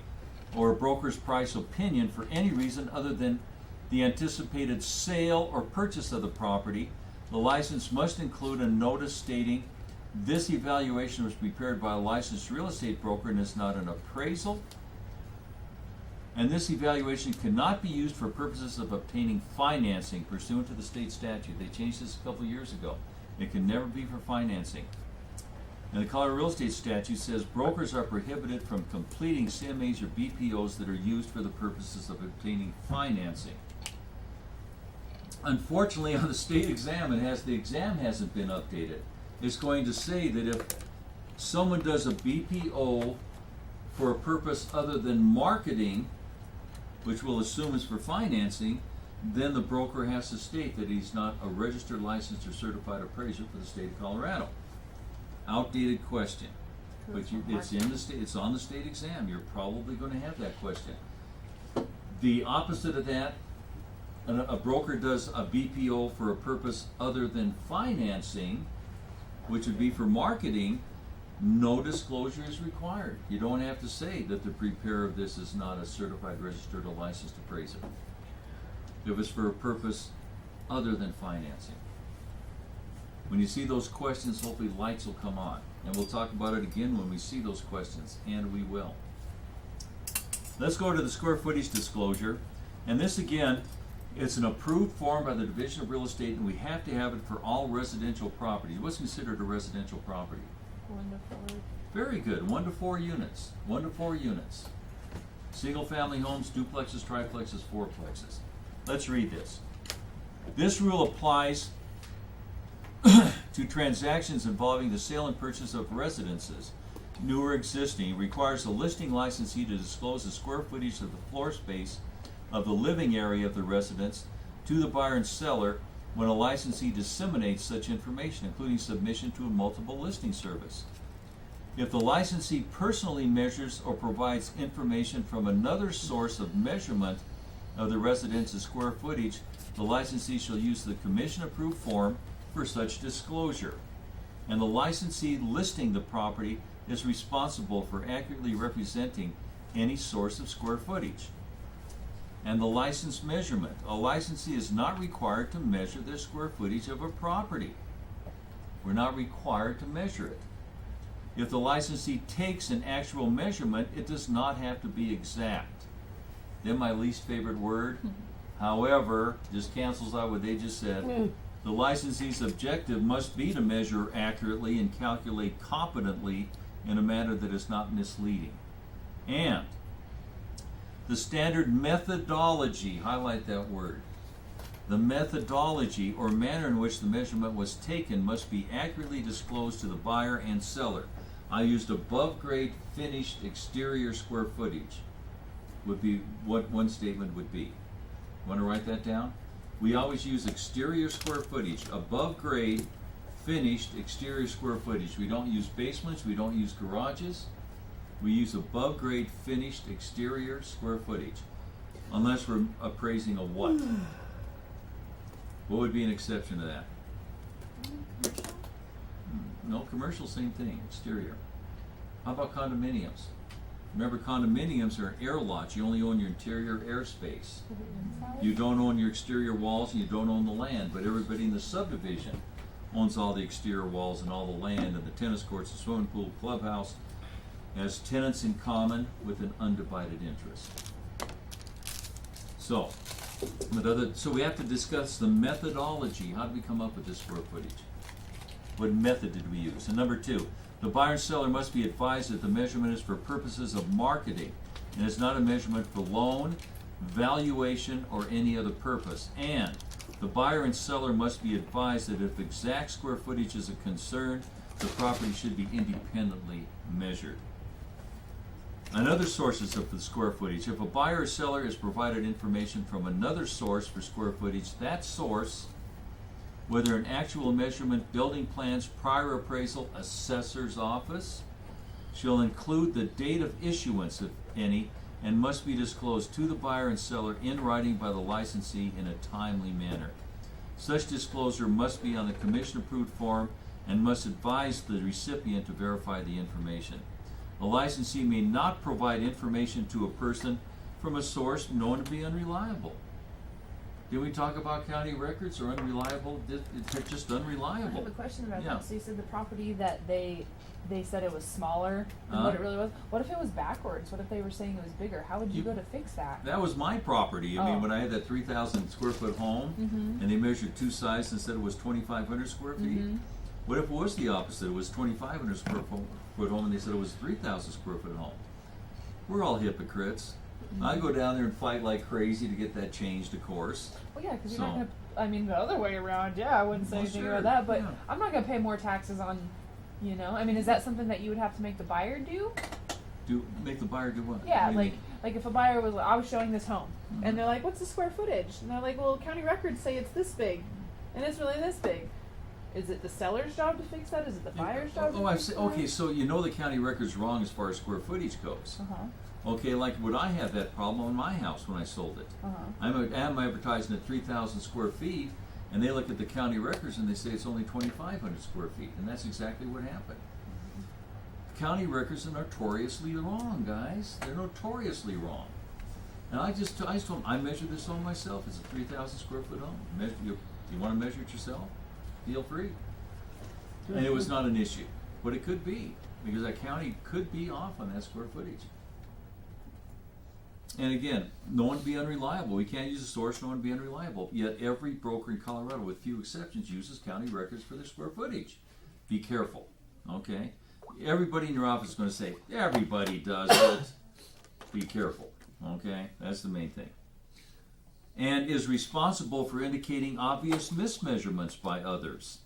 or a broker's price opinion for any reason other than the anticipated sale or purchase of the property, the license must include a notice stating this evaluation was prepared by a licensed real estate broker and is not an appraisal. And this evaluation cannot be used for purposes of obtaining financing pursuant to the state statute. They changed this a couple of years ago. It can never be for financing. And the Colorado Real Estate Statute says brokers are prohibited from completing CMAs or BPOs that are used for the purposes of obtaining financing. Unfortunately, on the state exam, the exam hasn't been updated. It's going to say that if someone does a BPO for a purpose other than marketing, which we'll assume is for financing, then the broker has to state that he's not a registered, licensed, or certified appraiser for the state of Colorado. Outdated question, but it's in the state. It's on the state exam. You're probably going to have that question. The opposite of that, a broker does a BPO for a purpose other than financing, which would be for marketing. No disclosure is required. You don't have to say that the preparer of this is not a certified, registered, or licensed appraiser. If it's for a purpose other than financing. When you see those questions, hopefully lights will come on. And we'll talk about it again when we see those questions, and we will. Let's go to the square footage disclosure. And this again, it's an approved form by the Division of Real Estate, and we have to have it for all residential properties. What's considered a residential property? 1 to 4. Very good. 1 to 4 units. 1 to 4 units. Single family homes, duplexes, triplexes, fourplexes. Let's read this. This rule applies to transactions involving the sale and purchase of residences, new or existing. It requires the listing licensee to disclose the square footage of the floor space of the living area of the residence to the buyer and seller when a licensee disseminates such information, including submission to a multiple listing service. If the licensee personally measures or provides information from another source of measurement of the residence's square footage, the licensee shall use the commission-approved form for such disclosure. And the licensee listing the property is responsible for accurately representing any source of square footage. And the license measurement. A licensee is not required to measure the square footage of a property. We're not required to measure it. If the licensee takes an actual measurement, it does not have to be exact. Then my least favorite word. However, just cancels out what they just said. The licensee's objective must be to measure accurately and calculate competently in a manner that is not misleading. And the standard methodology, highlight that word. The methodology or manner in which the measurement was taken must be accurately disclosed to the buyer and seller. I used above grade finished exterior square footage would be what one statement would be. Want to write that down? We always use exterior square footage, above grade finished exterior square footage. We don't use basements, we don't use garages. We use above grade finished exterior square footage. Unless we're appraising a what? What would be an exception to that? No, commercial, same thing, exterior. How about condominiums? Remember, condominiums are air lots. You only own your interior airspace. You don't own your exterior walls and you don't own the land, but everybody in the subdivision owns all the exterior walls and all the land and the tennis courts, the swimming pool, clubhouse, as tenants in common with an undivided interest. So we have to discuss the methodology. How did we come up with this square footage? What method did we use? And number two, the buyer and seller must be advised that the measurement is for purposes of marketing and is not a measurement for loan, valuation, or any other purpose. And the buyer and seller must be advised that if exact square footage is a concern, the property should be independently measured. Another sources of the square footage. If a buyer or seller is provided information from another source for square footage, that source, whether an actual measurement, building plans, prior appraisal, assessor's office, shall include the date of issuance, if any, and must be disclosed to the buyer and seller in writing by the licensee in a timely manner. Such disclosure must be on the commission-approved form and must advise the recipient to verify the information. A licensee may not provide information to a person from a source known to be unreliable. Did we talk about county records or unreliable? They're just I unreliable. have a question about Yeah. that. So you said the property that they said it was smaller than what it really was. What if it was backwards? What if they were saying it was bigger? How would you go to fix that? That was my property. I mean, Oh. when I had that 3,000 square foot home, and they measured two sides and said it was 2,500 square feet. What if it was the opposite? It was 2,500 square foot home, and they said it was 3,000 square foot home. We're all hypocrites. I go down there and fight like crazy to get that changed, of course. Well, yeah, because you're So- not gonna. I mean, the other way around, yeah, I wouldn't say Well, anything sure, about that. But yeah. I'm not gonna pay more taxes on. You know, I mean, is that something that you would have to make the buyer do? Do make the buyer do what? Yeah, What do you mean? like if a buyer was, I was showing this home, Mhm. and they're like, "What's the square footage?" And they're like, "Well, county records say it's this big, and it's really this big." Is it the seller's job to fix that? Is it the buyer's job? Oh, I've seen, okay, so you know the county record's wrong as far as square footage goes. Uh huh. Okay, like would I have that problem in my house when I sold it? Uh huh. I'm advertising at 3,000 square feet, and they look at the county records and they say it's only 2,500 square feet, and that's exactly what happened. County records are notoriously wrong, guys. They're notoriously wrong. And I just told them, I measured this home myself. It's a 3,000 square foot home. You want to measure it yourself? Feel free. And it was not an issue, but it could be, because that county could be off on that square footage. And again, no one be unreliable. We can't use a source, no one be unreliable. Yet every broker in Colorado, with few exceptions, uses county records for their square footage. Be careful, okay? Everybody in your office is going to say, everybody does it. Be careful, okay? That's the main thing. And is responsible for indicating obvious mismeasurements by others.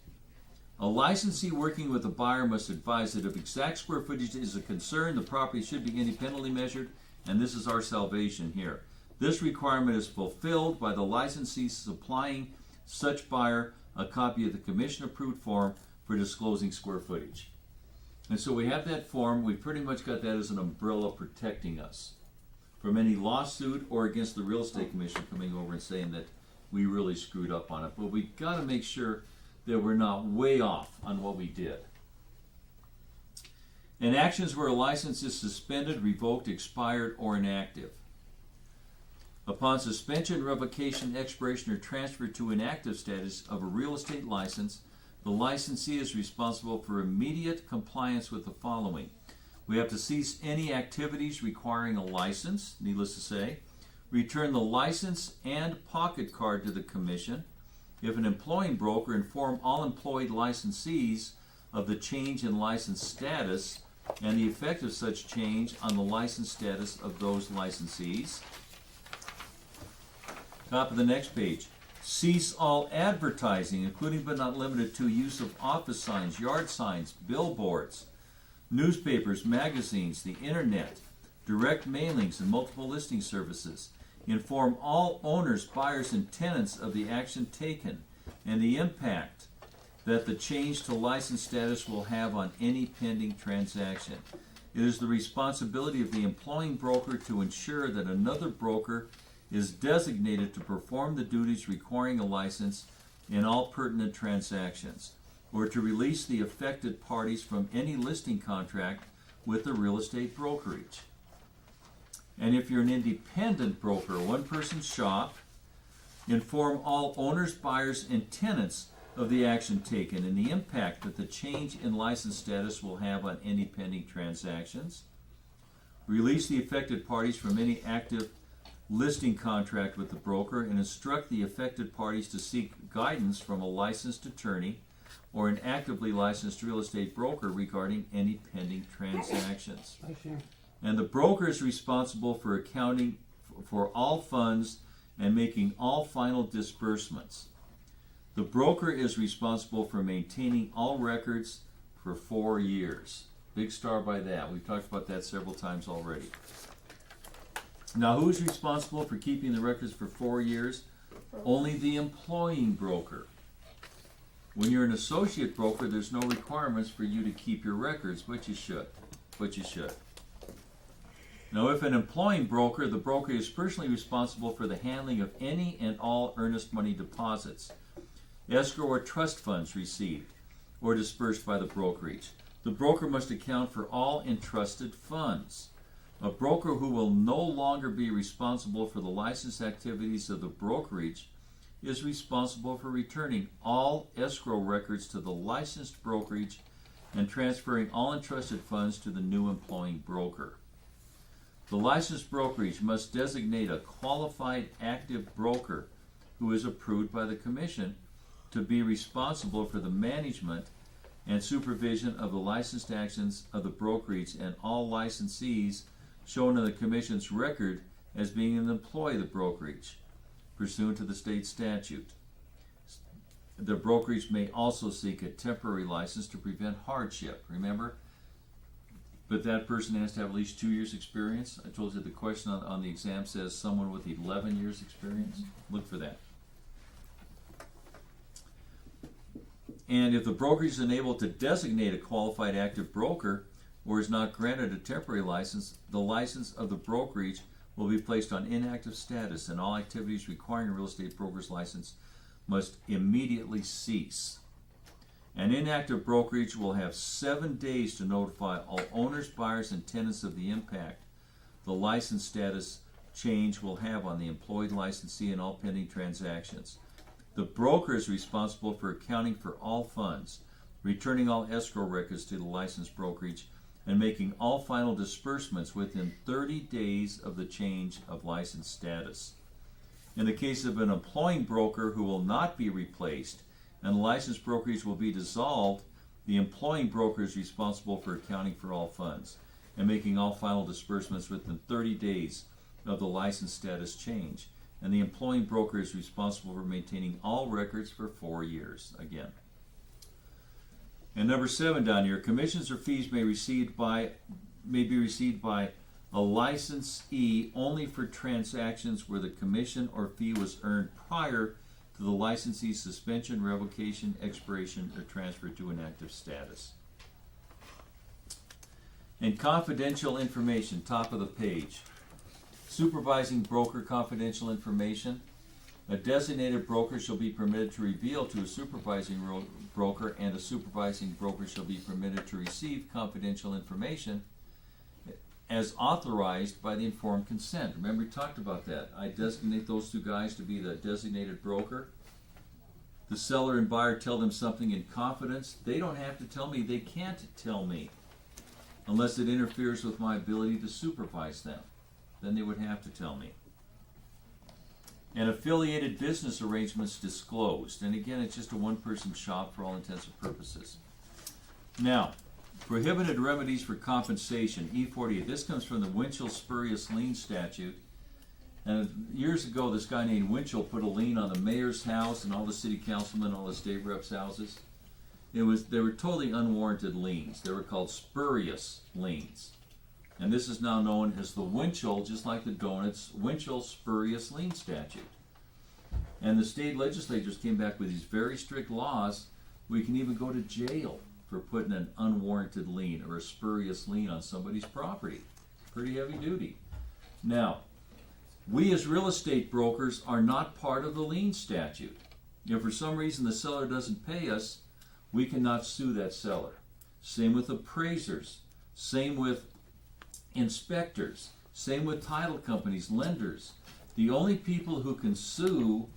A licensee working with a buyer must advise that if exact square footage is a concern, the property should be independently measured, and this is our salvation here. This requirement is fulfilled by the licensee supplying such buyer a copy of the commission-approved form for disclosing square footage. And so we have that form. We pretty much got that as an umbrella protecting us from any lawsuit or against the real estate commission coming over and saying that we really screwed up on it. But we got to make sure that we're not way off on what we did. And actions where a license is suspended, revoked, expired, or inactive. Upon suspension, revocation, expiration, or transfer to inactive status of a real estate license, the licensee is responsible for immediate compliance with the following. We have to cease any activities requiring a license, needless to say, return the license and pocket card to the Commission. If an employing broker, inform all employed licensees of the change in license status and the effect of such change on the license status of those licensees. Top of the next page. Cease all advertising, including but not limited to use of office signs, yard signs, billboards, newspapers, magazines, the internet, direct mailings, and multiple listing services. Inform all owners, buyers, and tenants of the action taken and the impact that the change to license status will have on any pending transaction. It is the responsibility of the employing broker to ensure that another broker is designated to perform the duties requiring a license in all pertinent transactions, or to release the affected parties from any listing contract with the real estate brokerage. And if you're an independent broker, a one-person shop, inform all owners, buyers, and tenants of the action taken and the impact that the change in license status will have on any pending transactions. Release the affected parties from any active listing contract with the broker and instruct the affected parties to seek guidance from a licensed attorney or an actively licensed real estate broker regarding any pending transactions. And the broker is responsible for accounting for all funds and making all final disbursements. The broker is responsible for maintaining all records for 4 years. Big star by that. We've talked about that several times already. Now, who's responsible for keeping the records for 4 years? Only the employing broker. When you're an associate broker, there's no requirements for you to keep your records, but you should. Now, if an employing broker, the broker is personally responsible for the handling of any and all earnest money deposits, escrow or trust funds received or dispersed by the brokerage. The broker must account for all entrusted funds. A broker who will no longer be responsible for the license activities of the brokerage is responsible for returning all escrow records to the licensed brokerage and transferring all entrusted funds to the new employing broker. The licensed brokerage must designate a qualified active broker who is approved by the Commission to be responsible for the management and supervision of the licensed actions of the brokerage and all licensees shown in the Commission's record as being an employee of the brokerage, pursuant to the state statute. The brokerage may also seek a temporary license to prevent hardship, remember? But that person has to have at least 2 years' experience. I told you the question on the exam says someone with 11 years' experience. Look for that. And if the brokerage is unable to designate a qualified active broker or is not granted a temporary license, the license of the brokerage will be placed on inactive status, and all activities requiring a real estate broker's license must immediately cease. An inactive brokerage will have 7 days to notify all owners, buyers, and tenants of the impact the license status change will have on the employed licensee and all pending transactions. The broker is responsible for accounting for all funds, returning all escrow records to the licensed brokerage, and making all final disbursements within 30 days of the change of license status. In the case of an employing broker who will not be replaced and the licensed brokerage will be dissolved, the employing broker is responsible for accounting for all funds and making all final disbursements within 30 days of the license status change. And the employing broker is responsible for maintaining all records for 4 years, again. And number 7 down here, commissions or fees may be received by a licensee only for transactions where the commission or fee was earned prior to the licensee's suspension, revocation, expiration, or transfer to inactive status. And confidential information, top of the page. Supervising broker confidential information. A designated broker shall be permitted to reveal to a supervising broker, and a supervising broker shall be permitted to receive confidential information as authorized by the informed consent. Remember, we talked about that. I designate those 2 guys to be the designated broker. the seller and buyer tell them something in confidence, they don't have to tell me, they can't tell me, unless it interferes with my ability to supervise them. Then they would have to tell me. And affiliated business arrangements disclosed. And again, it's just a one-person shop for all intents and purposes. Now, prohibited remedies for compensation, E48. This comes from the Winchell Spurious Lien Statute. And years ago, this guy named Winchell put a lien on the mayor's house and all the city councilmen, all the state reps' houses. They were totally unwarranted liens. They were called spurious liens. And this is now known as the Winchell, just like the donuts, Winchell Spurious Lien Statute. And the state legislatures came back with these very strict laws. We can even go to jail for putting an unwarranted lien or a spurious lien on somebody's property. Pretty heavy duty. Now, we as real estate brokers are not part of the lien statute. If for some reason the seller doesn't pay us, we cannot sue that seller. Same with appraisers. Same with inspectors. Same with title companies, lenders. The only people who can sue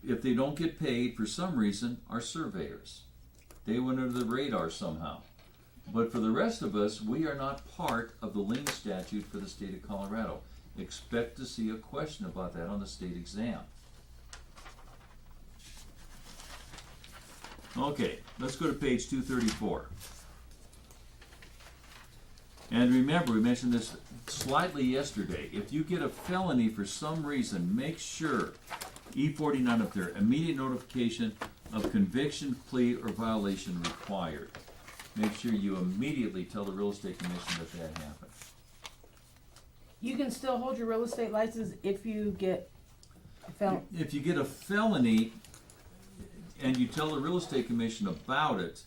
if they don't get paid for some reason are surveyors. They went under the radar somehow. But for the rest of us, we are not part of the lien statute for the state of Colorado. Expect to see a question about that on the state exam. Okay, let's go to page 234. And remember, we mentioned this slightly yesterday. If you get a felony for some reason, make sure, E49 up there, immediate notification of conviction, plea, or violation required. Make sure you immediately tell the real estate commission that happened. You can still hold your real estate license if you get a felony. If you get a felony and you tell the real estate commission about it,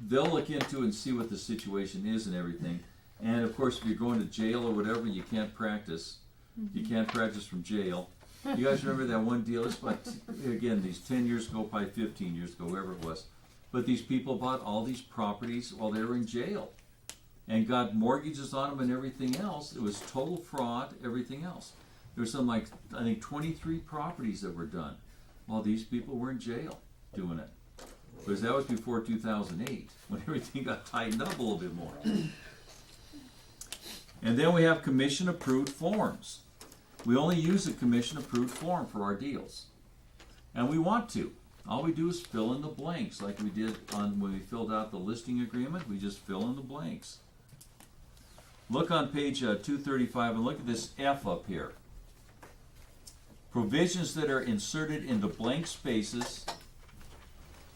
they'll look into it and see what the situation is and everything. And of course, if you're going to jail or whatever, you can't practice. You can't practice from jail. You guys remember that one deal? It's like, again, these 10 years ago, probably 15 years ago, wherever it was. But these people bought all these properties while they were in jail and got mortgages on them and everything else. It was total fraud, everything else. There was some, like, I think 23 properties that were done while these people were in jail doing it. Because that was before 2008, when everything got tightened up a little bit more. And then we have commission-approved forms. We only use a commission-approved form for our deals. And we want to. All we do is fill in the blanks, like we did when we filled out the listing agreement. We just fill in the blanks. Look on page 235 and look at this F up here. Provisions that are inserted into blank spaces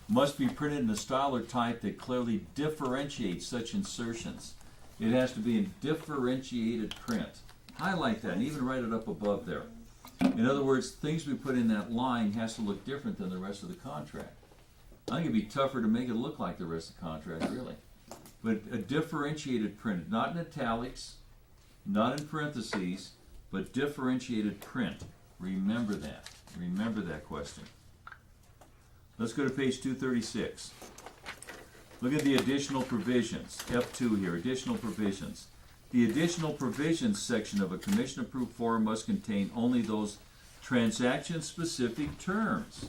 must be printed in a style or type that clearly differentiates such insertions. It has to be in differentiated print. Highlight that and even write it up above there. In other words, things we put in that line has to look different than the rest of the contract. I think it'd be tougher to make it look like the rest of the contract, really. But a differentiated print, not in italics, not in parentheses, but differentiated print. Remember that. Remember that question. Let's go to page 236. Look at the additional provisions. F2 here, additional provisions. The additional provisions section of a commission-approved form must contain only those transaction-specific terms.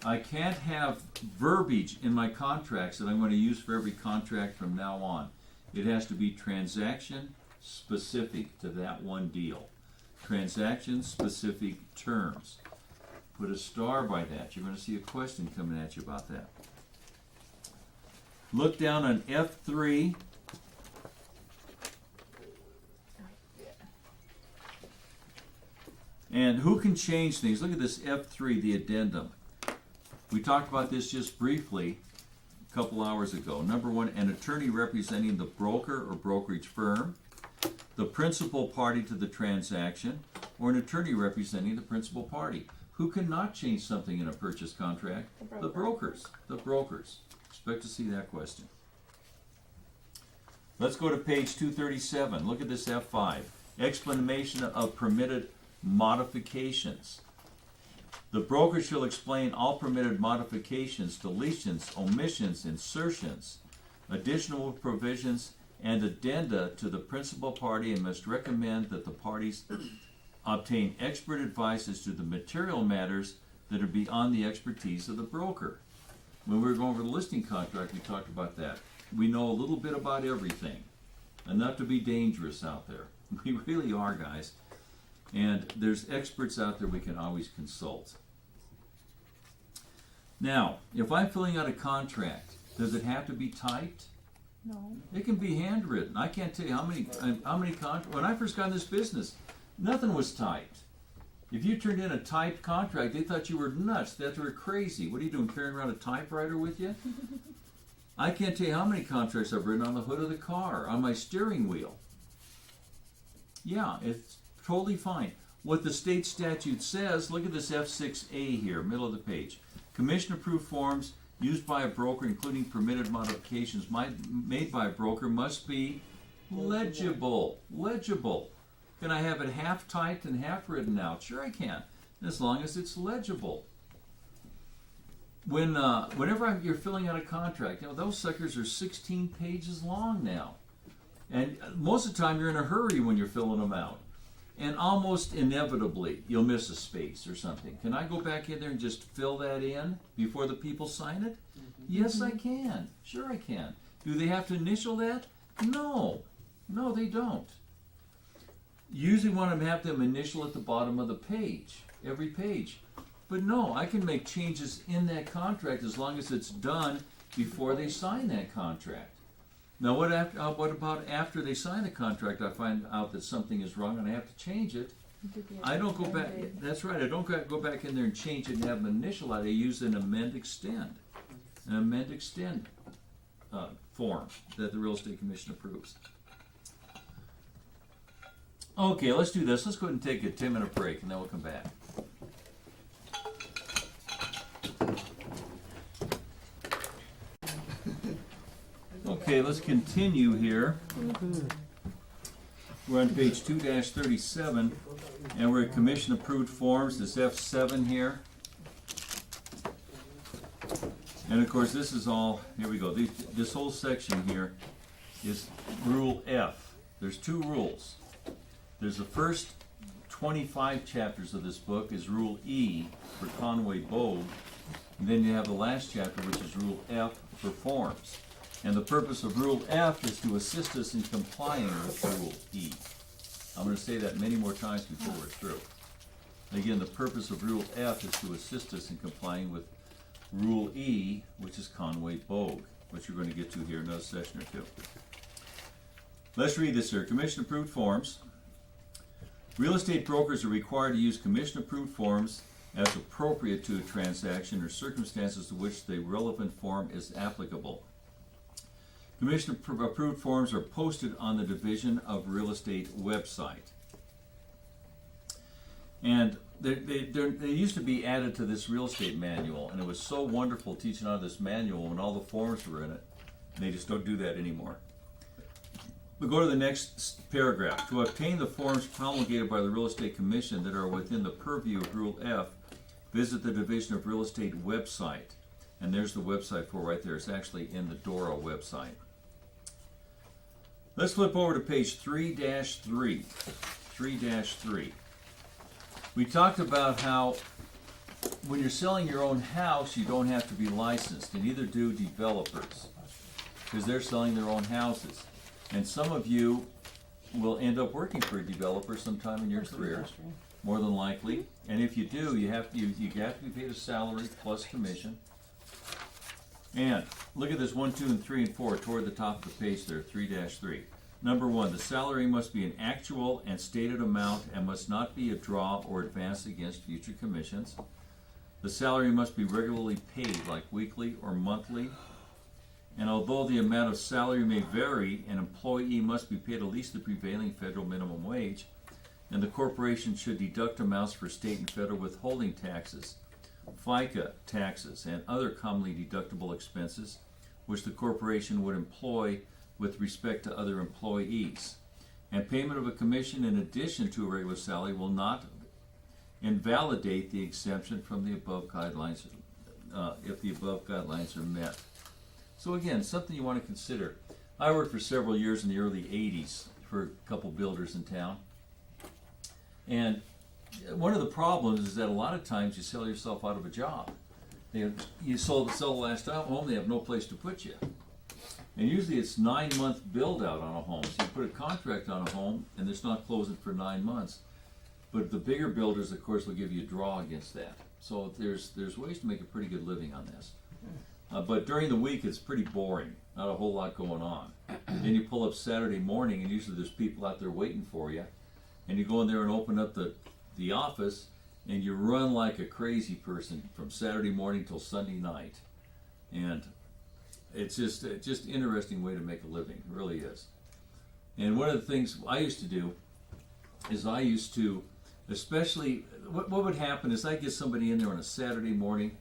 I can't have verbiage in my contracts that I'm going to use for every contract from now on. It has to be transaction-specific to that one deal. Transaction-specific terms. Put a star by that. You're going to see a question coming at you about that. Look down on F3. And who can change things? Look at this F3, the addendum. We talked about this just briefly a couple hours ago. Number one, an attorney representing the broker or brokerage firm, the principal party to the transaction, or an attorney representing the principal party. Who cannot change something in a purchase contract? The brokers. The brokers. Expect to see that question. Let's go to page 237. Look at this F5. Explanation of permitted modifications. The broker shall explain all permitted modifications, deletions, omissions, insertions, additional provisions, and addenda to the principal party and must recommend that the parties obtain expert advice as to the material matters that are beyond the expertise of the broker. When we were going over the listing contract, we talked about that. We know a little bit about everything, enough to be dangerous out there. We really are, guys. And there's experts out there we can always consult. Now, if I'm filling out a contract, does it have to be typed? No. It can be handwritten. I can't tell you how many when I first got in this business, nothing was typed. If you turned in a typed contract, they thought you were nuts, that you were crazy. What are you doing, carrying around a typewriter with you? I can't tell you how many contracts I've written on the hood of the car, on my steering wheel. Yeah, it's totally fine. What the state statute says, look at this F6A here, middle of the page. Commission-approved forms used by a broker, including permitted modifications made by a broker, must be legible. Legible. Can I have it half typed and half written out? Sure I can, as long as it's legible. Whenever you're filling out a contract, those suckers are 16 pages long now. And most of the time you're in a hurry when you're filling them out. And almost inevitably, you'll miss a space or something. Can I go back in there and just fill that in before the people sign it? Yes, I can. Sure I can. Do they have to initial that? No. No, they don't. Usually want to have them initial at the bottom of the page, every page. But no, I can make changes in that contract as long as it's done before they sign that contract. Now, what about after they sign the contract? I find out that something is wrong and I have to change it. I don't go back. That's right. I don't go back in there and change it and have them initial it. I use an amend extend form that the Real Estate Commission approves. Okay, let's do this. Let's go ahead and take a 10-minute break, and then we'll come back. Okay, let's continue here. We're on page 2-37, and we're at commission-approved forms. This F7 here. And of course, this is all, here we go. This whole section here is Rule F. There's two rules. There's the first 25 chapters of this book is Rule E for Conway-Bogue, and then you have the last chapter, which is Rule F for forms. And the purpose of Rule F is to assist us in complying with Rule E. I'm going to say that many more times before we're through. Again, the purpose of Rule F is to assist us in complying with Rule E, which is Conway-Bogue, which we're going to get to here in another session or two. Let's read this here. Commission-approved forms. Real estate brokers are required to use commission-approved forms as appropriate to a transaction or circumstances to which the relevant form is applicable. Commission-approved forms are posted on the Division of Real Estate website. And they used to be added to this real estate manual, and it was so wonderful teaching out of this manual when all the forms were in it. They just don't do that anymore. We go to the next paragraph. To obtain the forms promulgated by the Real Estate Commission that are within the purview of Rule F, visit the Division of Real Estate website. And there's the website for right there. It's actually in the DORA website. Let's flip over to page 3-3. 3-3. We talked about how when you're selling your own house, you don't have to be licensed, and neither do developers, because they're selling their own houses. And some of you will end up working for a developer sometime in your career, more than likely. And if you do, you have to be paid a salary plus commission. And look at this 1, 2, and 3, and 4 toward the top of the page there, 3-3. Number 1, the salary must be an actual and stated amount and must not be a draw or advance against future commissions. The salary must be regularly paid, like weekly or monthly. And although the amount of salary may vary, an employee must be paid at least the prevailing federal minimum wage, and the corporation should deduct amounts for state and federal withholding taxes, FICA taxes, and other commonly deductible expenses which the corporation would employ with respect to other employees. And payment of a commission in addition to a regular salary will not invalidate the exemption from the above guidelines if the above guidelines are met. So again, something you want to consider. I worked for several years in the early 80s for a couple builders in town. And one of the problems is that a lot of times you sell yourself out of a job. You sell the last home, they have no place to put you. And usually it's 9-month build out on a home. So you put a contract on a home and it's not closing for 9 months. But the bigger builders, of course, will give you a draw against that. So there's ways to make a pretty good living on this. But during the week it's pretty boring. Not a whole lot going on. Then you pull up Saturday morning and usually there's people out there waiting for you. And you go in there and open up the office and you run like a crazy person from Saturday morning till Sunday night. And it's just interesting way to make a living. It really is. And one of the things I used to do is especially, what would happen is I'd get somebody in there on a Saturday morning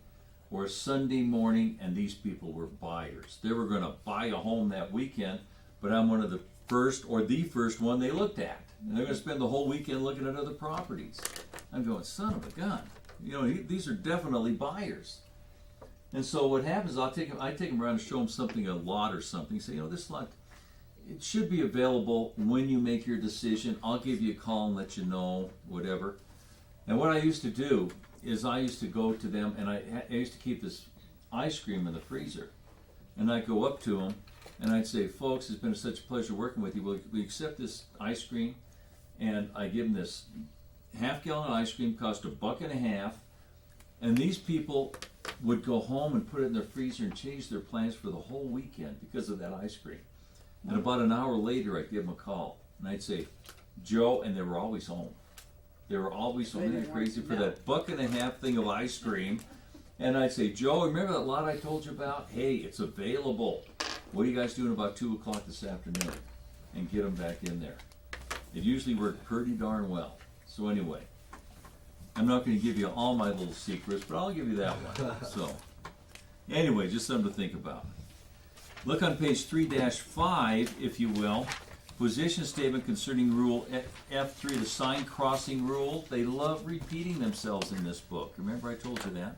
or a Sunday morning, and these people were buyers. They were going to buy a home that weekend, but I'm one of the first or the first one they looked at. And they're going to spend the whole weekend looking at other properties. I'm going, son of a gun. These are definitely buyers. And so what happens is I take them around and show them something, a lot or something. Say, this lot, it should be available when you make your decision. I'll give you a call and let you know, whatever. And what I used to do is I used to go to them, and I used to keep this ice cream in the freezer. And I'd go up to them, and I'd say, folks, it's been such a pleasure working with you. Will we accept this ice cream? And I give them this half-gallon ice cream, cost $1.50. And these people would go home and put it in their freezer and change their plans for the whole weekend because of that ice cream. And about an hour later, I'd give them a call. And I'd say, Joe, and they were always home. They were always home. They're crazy for that $1.50 thing of ice cream. And I'd say, Joe, remember that lot I told you about? Hey, it's available. What are you guys doing about 2 o'clock this afternoon? And get them back in there. It usually worked pretty darn well. So anyway, I'm not going to give you all my little secrets, but I'll give you that one. So anyway, just something to think about. Look on page 3-5, if you will. Position statement concerning rule F3, the sign crossing rule. They love repeating themselves in this book. Remember I told you that?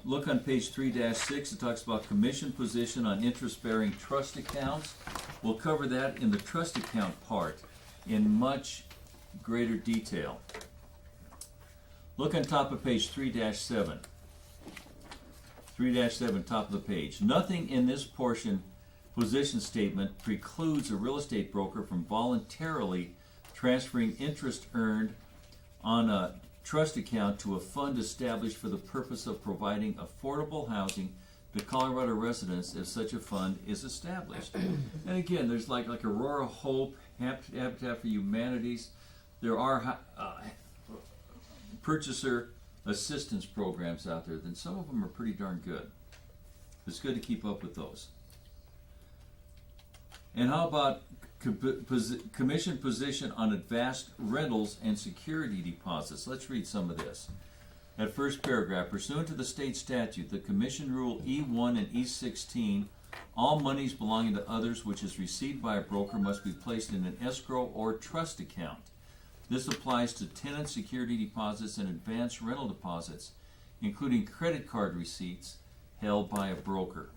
Look on page 3-6. It talks about commission position on interest-bearing trust accounts. We'll cover that in the trust account part in much greater detail. Look on top of page 3-7. 3-7, top of the page. Nothing in this portion position statement precludes a real estate broker from voluntarily transferring interest earned on a trust account to a fund established for the purpose of providing affordable housing to Colorado residents if such a fund is established. And again, there's like Aurora Hope, Habitat for Humanities. There are purchaser assistance programs out there, then some of them are pretty darn good. It's good to keep up with those. And how about commission position on advanced rentals and security deposits? Let's read some of this. At first paragraph, pursuant to the state statute, the commission rule E1 and E16, all monies belonging to others which is received by a broker must be placed in an escrow or trust account. This applies to tenant security deposits and advanced rental deposits, including credit card receipts held by a broker.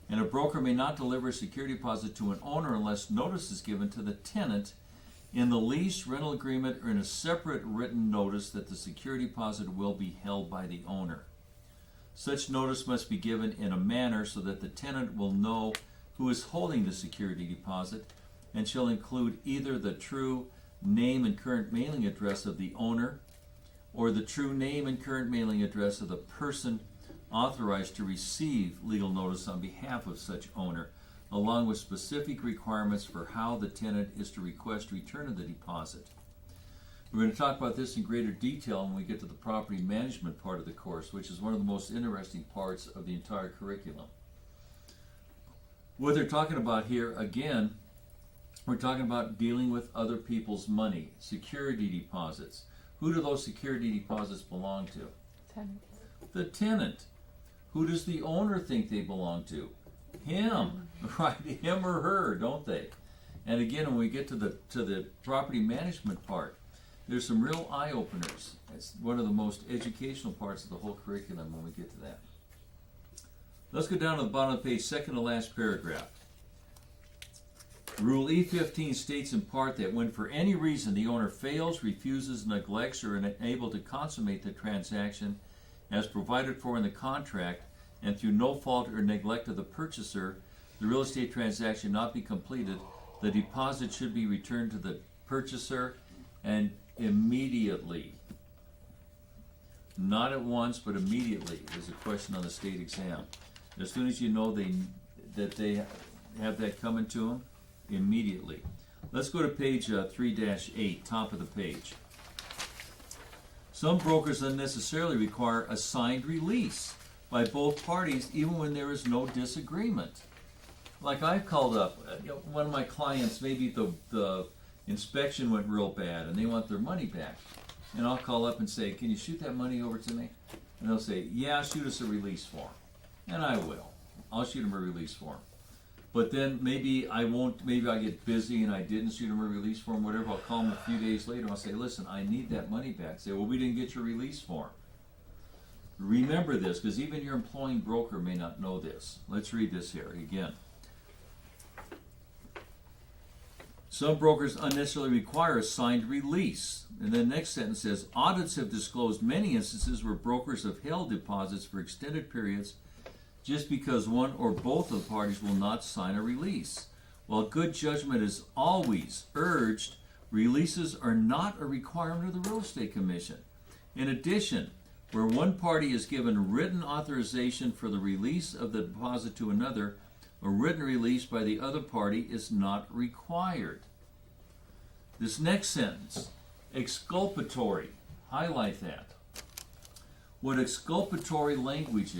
And a broker may not deliver a security deposit to an owner unless notice is given to the tenant in the lease, rental agreement, or in a separate written notice that the security deposit will be held by the owner. Such notice must be given in a manner so that the tenant will know who is holding the security deposit and shall include either the true name and current mailing address of the owner or the true name and current mailing address of the person authorized to receive legal notice on behalf of such owner, along with specific requirements for how the tenant is to request return of the deposit. We're going to talk about this in greater detail when we get to the property management part of the course, which is one of the most interesting parts of the entire curriculum. What they're talking about here, again, we're talking about dealing with other people's money, security deposits. Who do those security deposits belong to? Tenant. The tenant. Who does the owner think they belong to? Him, right? Him or her, don't they? And again, when we get to the property management part, there's some real eye openers. It's one of the most educational parts of the whole curriculum when we get to that. Let's go down to the bottom of the page, second to last paragraph. Rule E15 states in part that when for any reason the owner fails, refuses, neglects, or is unable to consummate the transaction as provided for in the contract, and through no fault or neglect of the purchaser, the real estate transaction not be completed, the deposit should be returned to the purchaser and immediately. Not at once, but immediately is a question on the state exam. As soon as you know that they have that coming to them, immediately. Let's go to page 3-8, top of the page. Some brokers unnecessarily require a signed release by both parties even when there is no disagreement. Like I've called up one of my clients, maybe the inspection went real bad and they want their money back. And I'll call up and say, can you shoot that money over to me? And they'll say, yeah, shoot us a release form. And I will. I'll shoot them a release form. But then maybe I won't, maybe I get busy and I didn't shoot them a release form, whatever. I'll call them a few days later and I'll say, listen, I need that money back. Say, well, we didn't get your release form. Remember this, because even your employing broker may not know this. Let's read this here again. Some brokers unnecessarily require a signed release. And then the next sentence says, audits have disclosed many instances where brokers have held deposits for extended periods just because one or both of the parties will not sign a release. While good judgment is always urged, releases are not a requirement of the Real Estate Commission. In addition, where one party is given written authorization for the release of the deposit to another, a written release by the other party is not required. This next sentence, exculpatory, highlight that. What exculpatory language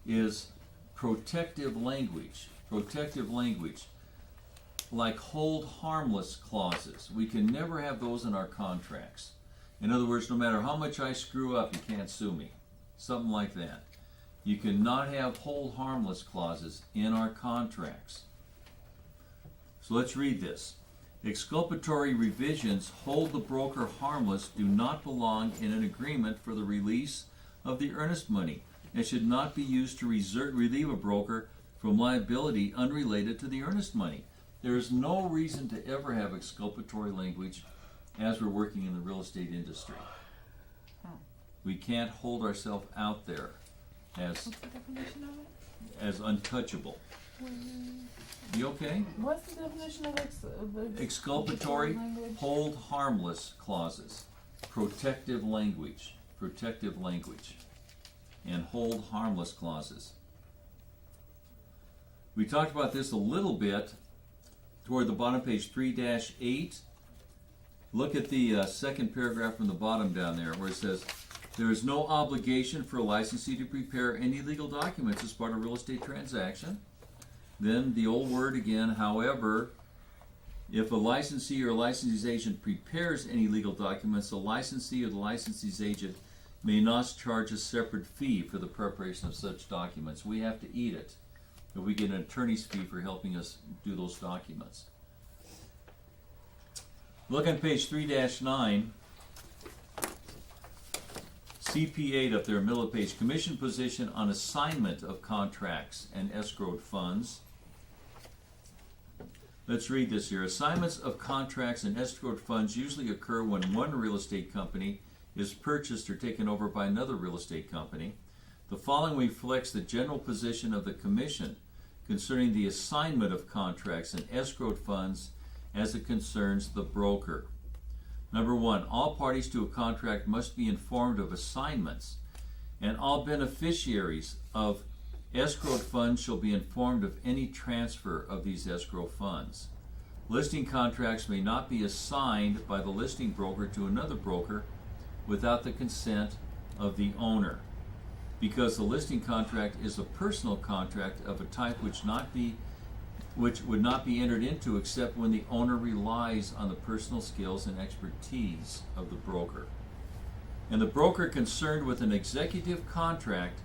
is protective language. Protective language, like hold harmless clauses. We can never have those in our contracts. In other words, no matter how much I screw up, you can't sue me. Something like that. You cannot have hold harmless clauses in our contracts. So let's read this. Exculpatory revisions hold the broker harmless, do not belong in an agreement for the release of the earnest money, and should not be used to relieve a broker from liability unrelated to the earnest money. There is no reason to ever have exculpatory language as we're working in the real estate industry. We can't hold ourselves out there as What's the definition of it? as untouchable. You okay? What's the definition of Exculpatory, language? hold harmless clauses, protective language, and hold harmless clauses. We talked about this a little bit toward the bottom, page 3-8. Look at the second paragraph from the bottom down there where it says, there is no obligation for a licensee to prepare any legal documents as part of a real estate transaction. Then the old word again, however, if a licensee or a licensee's agent prepares any legal documents, the licensee or the licensee's agent may not charge a separate fee for the preparation of such documents. We have to eat it, but we get an attorney's fee for helping us do those documents. Look on page 3-9. CP8 up there, middle of page, commission position on assignment of contracts and escrowed funds. Let's read this here. Assignments of contracts and escrowed funds usually occur when one real estate company is purchased or taken over by another real estate company. The following reflects the general position of the commission concerning the assignment of contracts and escrowed funds as it concerns the broker. Number 1, all parties to a contract must be informed of assignments, and all beneficiaries of escrowed funds shall be informed of any transfer of these escrow funds. Listing contracts may not be assigned by the listing broker to another broker without the consent of the owner, because the listing contract is a personal contract of a type which would not be entered into except when the owner relies on the personal skills and expertise of the broker. And the broker concerned with an executive contract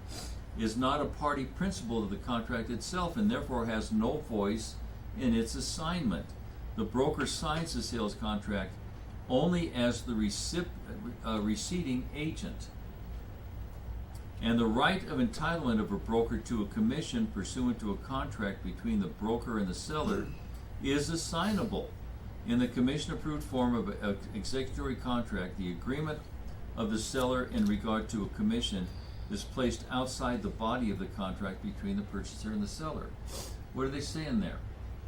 is not a party principal to the contract itself and therefore has no voice in its assignment. The broker signs the sales contract only as the receiving agent. And the right of entitlement of a broker to a commission pursuant to a contract between the broker and the seller is assignable. In the commission-approved form of an executory contract, the agreement of the seller in regard to a commission is placed outside the body of the contract between the purchaser and the seller. What are they saying there?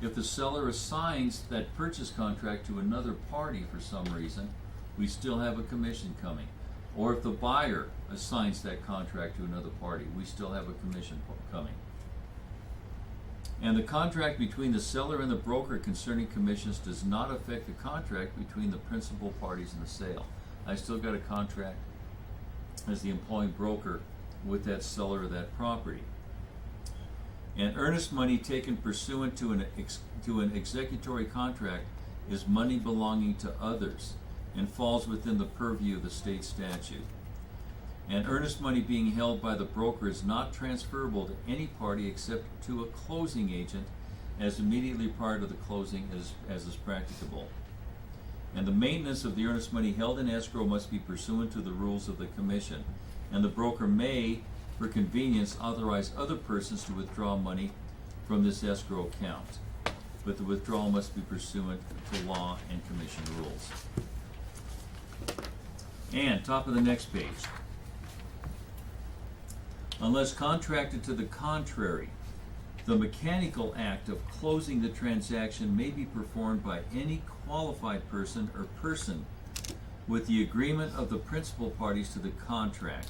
If the seller assigns that purchase contract to another party for some reason, we still have a commission coming. Or if the buyer assigns that contract to another party, we still have a commission coming. And the contract between the seller and the broker concerning commissions does not affect the contract between the principal parties in the sale. I still got a contract as the employing broker with that seller of that property. And earnest money taken pursuant to an executory contract is money belonging to others and falls within the purview of the state statute. And earnest money being held by the broker is not transferable to any party except to a closing agent as immediately prior to the closing as is practicable. And the maintenance of the earnest money held in escrow must be pursuant to the rules of the commission. And the broker may, for convenience, authorize other persons to withdraw money from this escrow account. But the withdrawal must be pursuant to law and commission rules. And top of the next page. Unless contracted to the contrary, the mechanical act of closing the transaction may be performed by any qualified person or person with the agreement of the principal parties to the contract.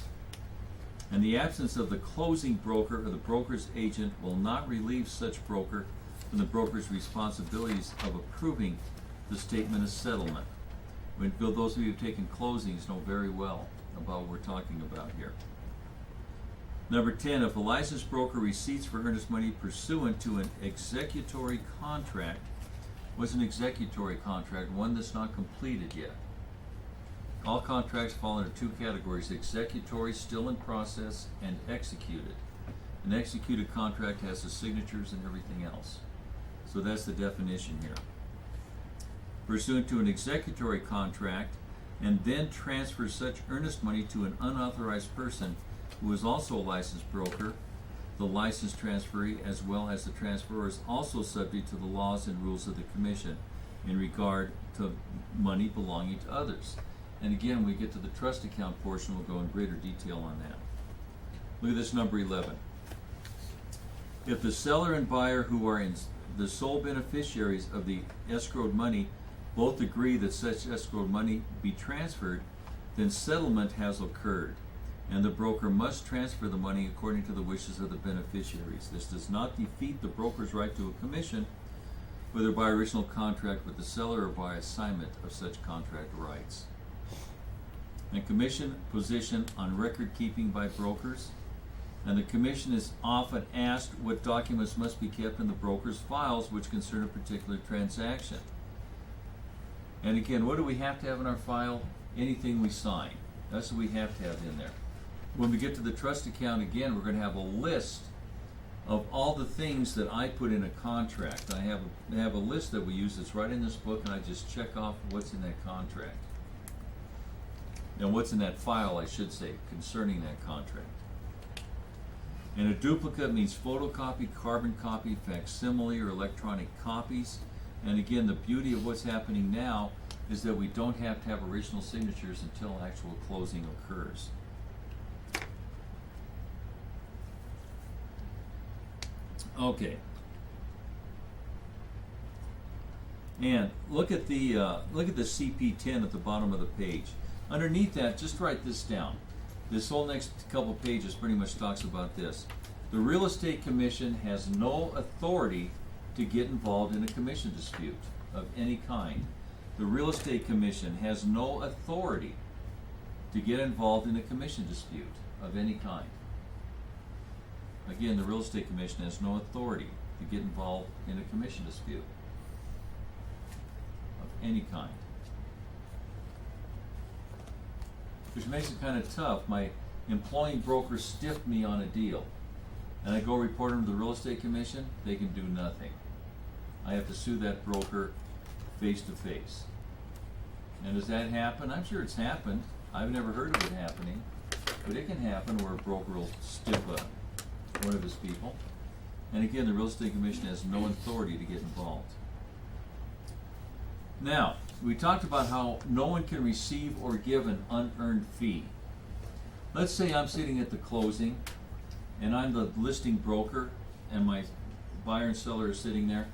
And the absence of the closing broker or the broker's agent will not relieve such broker from the broker's responsibilities of approving the statement of settlement. When those of you who've taken closings know very well about what we're talking about here. Number 10, if a licensed broker receipts for earnest money pursuant to an executory contract, what's an executory contract? One that's not completed yet. All contracts fall into two categories: executory, still in process, and executed. An executed contract has the signatures and everything else. So that's the definition here. Pursuant to an executory contract, and then transfer such earnest money to an unauthorized person who is also a licensed broker, the licensed transferee as well as the transferor is also subject to the laws and rules of the commission in regard to money belonging to others. And again, when we get to the trust account portion, we'll go in greater detail on that. Look at this number 11. If the seller and buyer who are in the sole beneficiaries of the escrowed money both agree that such escrowed money be transferred, then settlement has occurred, and the broker must transfer the money according to the wishes of the beneficiaries. This does not defeat the broker's right to a commission, whether by original contract with the seller or by assignment of such contract rights. And commission position on record keeping by brokers. And the commission is often asked what documents must be kept in the broker's files which concern a particular transaction. And again, what do we have to have in our file? Anything we sign. That's what we have to have in there. When we get to the trust account again, we're going to have a list of all the things that I put in a contract. I have a list that we use that's right in this book, and I just check off what's in that contract. And what's in that file, I should say, concerning that contract. And a duplicate means photocopy, carbon copy, facsimile, or electronic copies. And again, the beauty of what's happening now is that we don't have to have original signatures until actual closing occurs. Okay. And look at the CP10 at the bottom of the page. Underneath that, just write this down. This whole next couple pages pretty much talks about this. The Real Estate Commission has no authority to get involved in a commission dispute of any kind. The Real Estate Commission has no authority to get involved in a commission dispute of any kind. Again, the Real Estate Commission has no authority to get involved in a commission dispute of any kind. Which makes it kind of tough. My employing broker stiffed me on a deal, and I go report him to the Real Estate Commission, they can do nothing. I have to sue that broker face to face. And does that happen? I'm sure it's happened. I've never heard of it happening, but it can happen where a broker will stiff one of his people. And again, the Real Estate Commission has no authority to get involved. Now, we talked about how no one can receive or give an unearned fee. Let's say I'm sitting at the closing and I'm the listing broker and my buyer and seller are sitting there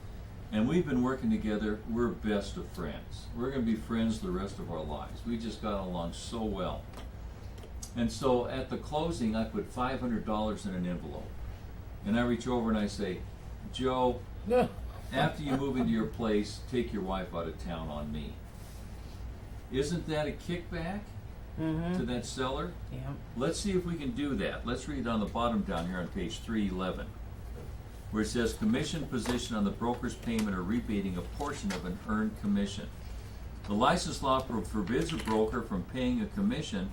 and we've been working together. We're best of friends. We're going to be friends the rest of our lives. We just got along so well. And so at the closing, I put $500 in an envelope. And I reach over and I say, Joe, after you move into your place, take your wife out of town on me. Isn't that a kickback to that seller? Yeah. Let's see if we can do that. Let's read on the bottom down here on page 311, where it says commission position on the broker's payment or rebating a portion of an earned commission. The license law forbids a broker from paying a commission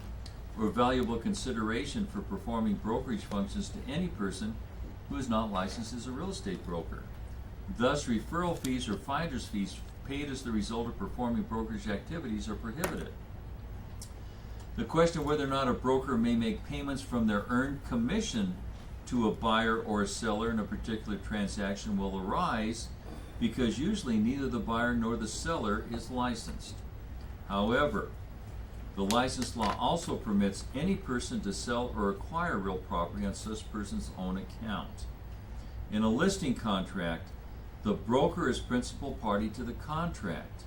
or valuable consideration for performing brokerage functions to any person who is not licensed as a real estate broker. Thus, referral fees or finder's fees paid as the result of performing brokerage activities are prohibited. The question of whether or not a broker may make payments from their earned commission to a buyer or a seller in a particular transaction will arise because usually neither the buyer nor the seller is licensed. However, the license law also permits any person to sell or acquire real property on such person's own account. In a listing contract, the broker is principal party to the contract.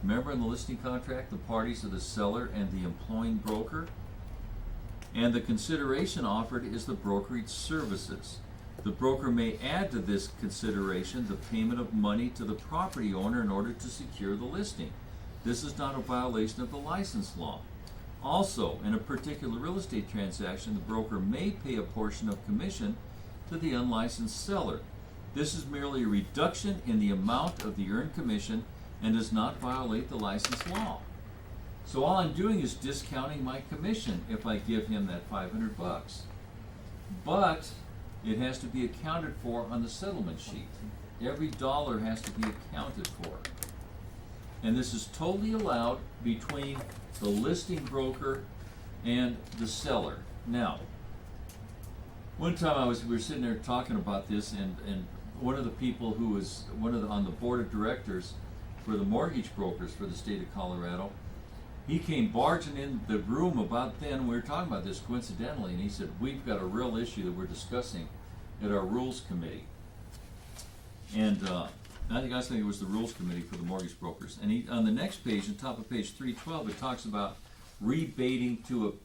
Remember in the listing contract, the parties are the seller and the employing broker? And the consideration offered is the brokerage services. The broker may add to this consideration the payment of money to the property owner in order to secure the listing. This is not a violation of the license law. Also, in a particular real estate transaction, the broker may pay a portion of commission to the unlicensed seller. This is merely a reduction in the amount of the earned commission and does not violate the license law. So all I'm doing is discounting my commission if I give him that $500. But it has to be accounted for on the settlement sheet. Every dollar has to be accounted for. And this is totally allowed between the listing broker and the seller. Now, one time we were sitting there talking about this, and one of the people who was on the board of directors for the mortgage brokers for the state of Colorado, he came barging in the room about then. We were talking about this coincidentally, and he said, we've got a real issue that we're discussing at our rules committee. And I think it was the rules committee for the mortgage brokers. And he, on the next page, on top of page 312, it talks about rebating to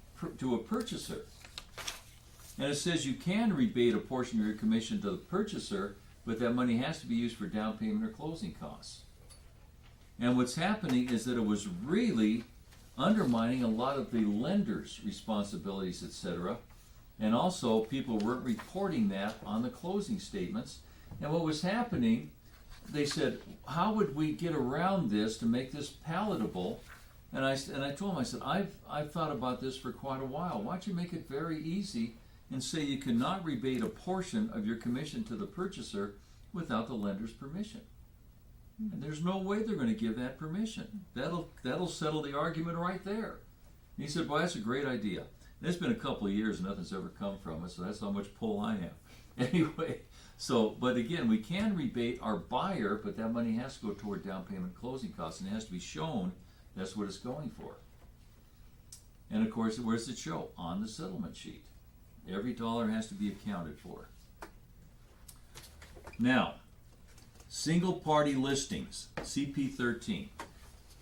a purchaser. And it says you can rebate a portion of your commission to the purchaser, but that money has to be used for down payment or closing costs. And what's happening is that it was really undermining a lot of the lender's responsibilities, etc. And also, people weren't reporting that on the closing statements. And what was happening, they said, how would we get around this to make this palatable? And I told them, I said, I've thought about this for quite a while. Why don't you make it very easy and say you cannot rebate a portion of your commission to the purchaser without the lender's permission? And there's no way they're going to give that permission. That'll settle the argument right there. And he said, well, that's a great idea. And it's been a couple of years and nothing's ever come from it, so that's how much pull I have. Anyway, but again, we can rebate our buyer, but that money has to go toward down payment closing costs, and it has to be shown that's what it's going for. And of course, where does it show? On the settlement sheet. Every dollar has to be accounted for. Now, single party listings, CP13,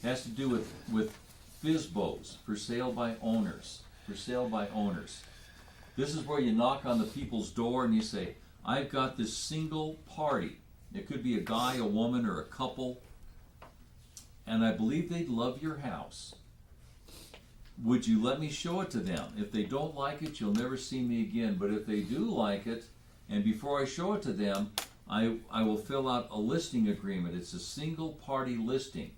has to do with FSBOs, for sale by owners. For sale by owners. This is where you knock on the people's door and you say, I've got this single party. It could be a guy, a woman, or a couple, and I believe they'd love your house. Would you let me show it to them? If they don't like it, you'll never see me again. But if they do like it, and before I show it to them, I will fill out a listing agreement. It's a single party listing.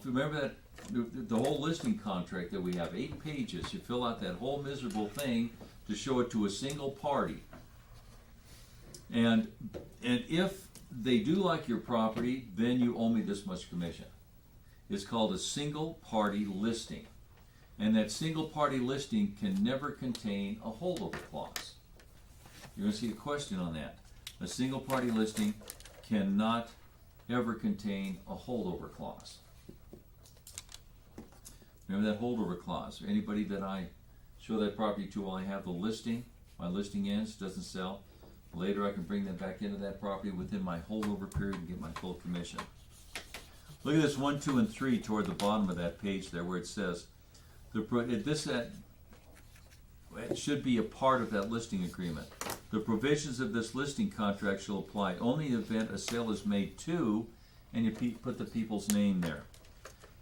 Remember that the whole listing contract that we have, 8 pages. You fill out that whole miserable thing to show it to a single party. And if they do like your property, then you owe me this much commission. It's called a single party listing. And that single party listing can never contain a holdover clause. You're going to see a question on that. A single party listing cannot ever contain a holdover clause. Remember that holdover clause? Anybody that I show that property to while I have the listing, my listing ends, doesn't sell, later I can bring them back into that property within my holdover period and get my full commission. Look at this 1, 2, and 3 toward the bottom of that page there where it says, it should be a part of that listing agreement. The provisions of this listing contract shall apply only in the event a sale is made to, and you put the people's name there.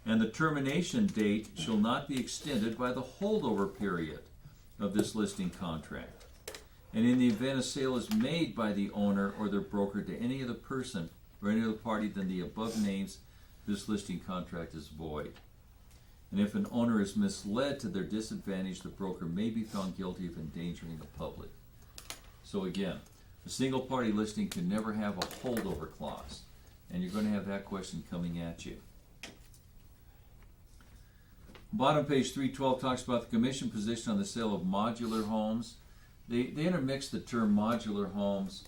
And the termination date shall not be extended by the holdover period of this listing contract. And in the event a sale is made by the owner or their broker to any other person or any other party than the above names, this listing contract is void. And if an owner is misled to their disadvantage, the broker may be found guilty of endangering the public. So again, a single party listing can never have a holdover clause, and you're going to have that question coming at you. Bottom page 312 talks about the commission position on the sale of modular homes. They intermix the term modular homes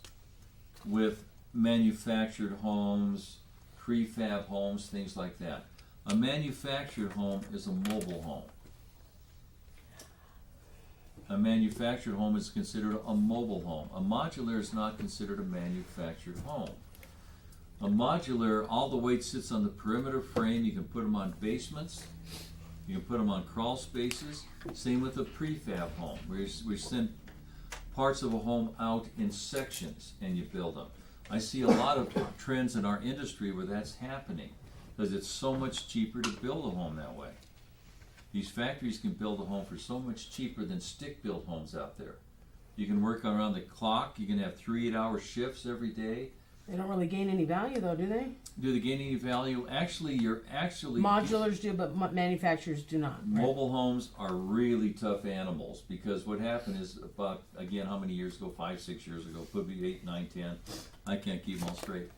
with manufactured homes, prefab homes, things like that. A manufactured home is a mobile home. A manufactured home is considered a mobile home. A modular is not considered a manufactured home. A modular, all the weight sits on the perimeter frame. You can put them on basements. You can put them on crawl spaces. Same with a prefab home, where we send parts of a home out in sections and you build them. I see a lot of trends in our industry where that's happening because it's so much cheaper to build a home that way. These factories can build a home for so much cheaper than stick-built homes out there. You can work around the clock. You can have 3 8-hour shifts every day. They don't really gain any value though, do they? Do they gain any value? Actually, Modulars do, but manufacturers do not. Right? Mobile homes are really tough animals because what happened is about, again, how many years ago? 5, 6 years ago. Could be 8, 9, 10. I can't keep them all straight.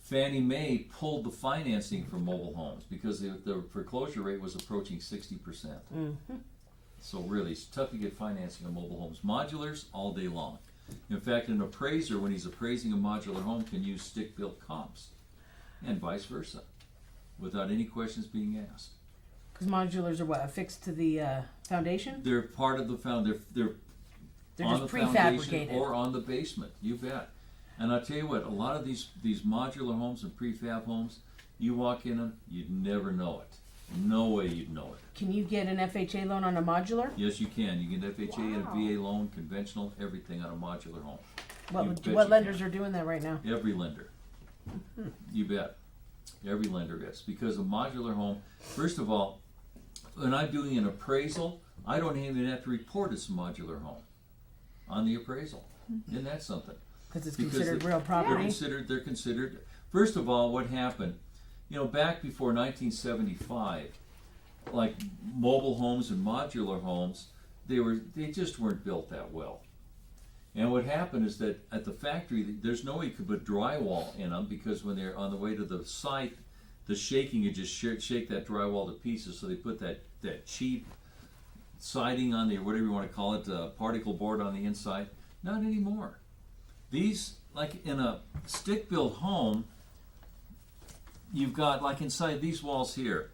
Fannie Mae pulled the financing for mobile homes because the foreclosure rate was approaching 60%. Mm-hmm. So really, it's tough to get financing on mobile homes. Modulars, all day long. In fact, an appraiser, when he's appraising a modular home, can use stick-built comps, and vice versa, without any questions being asked. Because modulars are what, affixed to the foundation? They're part of the they're on just the foundation prefabricated. or on the basement. You bet. And I'll tell you what, a lot of these modular homes and prefab homes, you walk in them, you'd never know it. No way you'd know it. Can you get an FHA loan on a modular? Yes, you can. You can FHA and a VA loan, conventional, everything on a modular home. What lenders are doing that right now? Every lender. You bet. Every lender is. Because a modular home, first of all, when I'm doing an appraisal, I don't even have to report it's a modular home on the appraisal. Isn't that something? Because it's considered real property. They're considered, first of all, what happened, back before 1975, like mobile homes and modular homes, they just weren't built that well. And what happened is that at the factory, there's no way you could put drywall in them because when they're on the way to the site, the shaking would just shake that drywall to pieces. So they put that cheap siding on the, or whatever you want to call it, particle board on the inside. Not anymore. These, like in a stick-built home, you've got, like inside these walls here,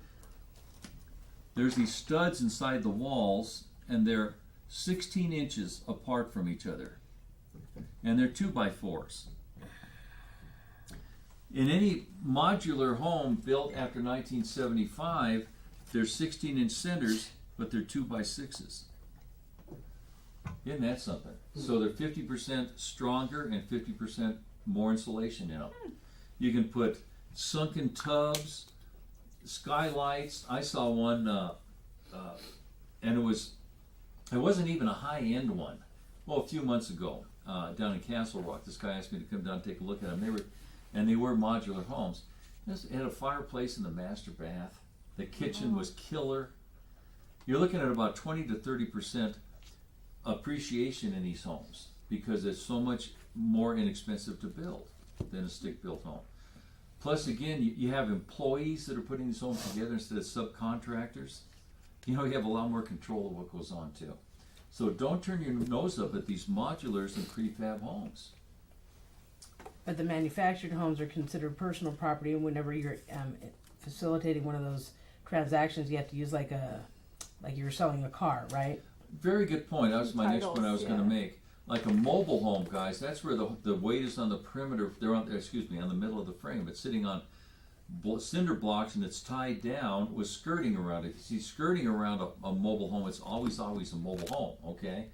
there's these studs inside the walls, and they're 16 inches apart from each other. And they're 2x4s. In any modular home built after 1975, they're 16-inch centers, but they're 2x6s. Isn't that something? So they're 50% stronger and 50% more insulation in them. You can put sunken tubs, skylights. I saw one, and it wasn't even a high-end one. Well, a few months ago, down in Castle Rock, this guy asked me to come down and take a look at them. They were modular homes. It had a fireplace in the master bath. The kitchen was killer. You're looking at about 20 to 30% appreciation in these homes because it's so much more inexpensive to build than a stick-built home. Plus, again, you have employees that are putting these homes together instead of subcontractors. You have a lot more control of what goes on too. So don't turn your nose up at these modulars and prefab homes. But the manufactured homes are considered personal property, and whenever you're facilitating one of those transactions, you have to use like you're selling a car, right? Very good point. That was my next point I was Titles, going to yeah. make. Like a mobile home, guys, that's where the weight is on the perimeter. They're on, excuse me, on the middle of the frame. It's sitting on cinder blocks and it's tied down with skirting around it. You see, skirting around a mobile home, it's always a mobile home. Okay,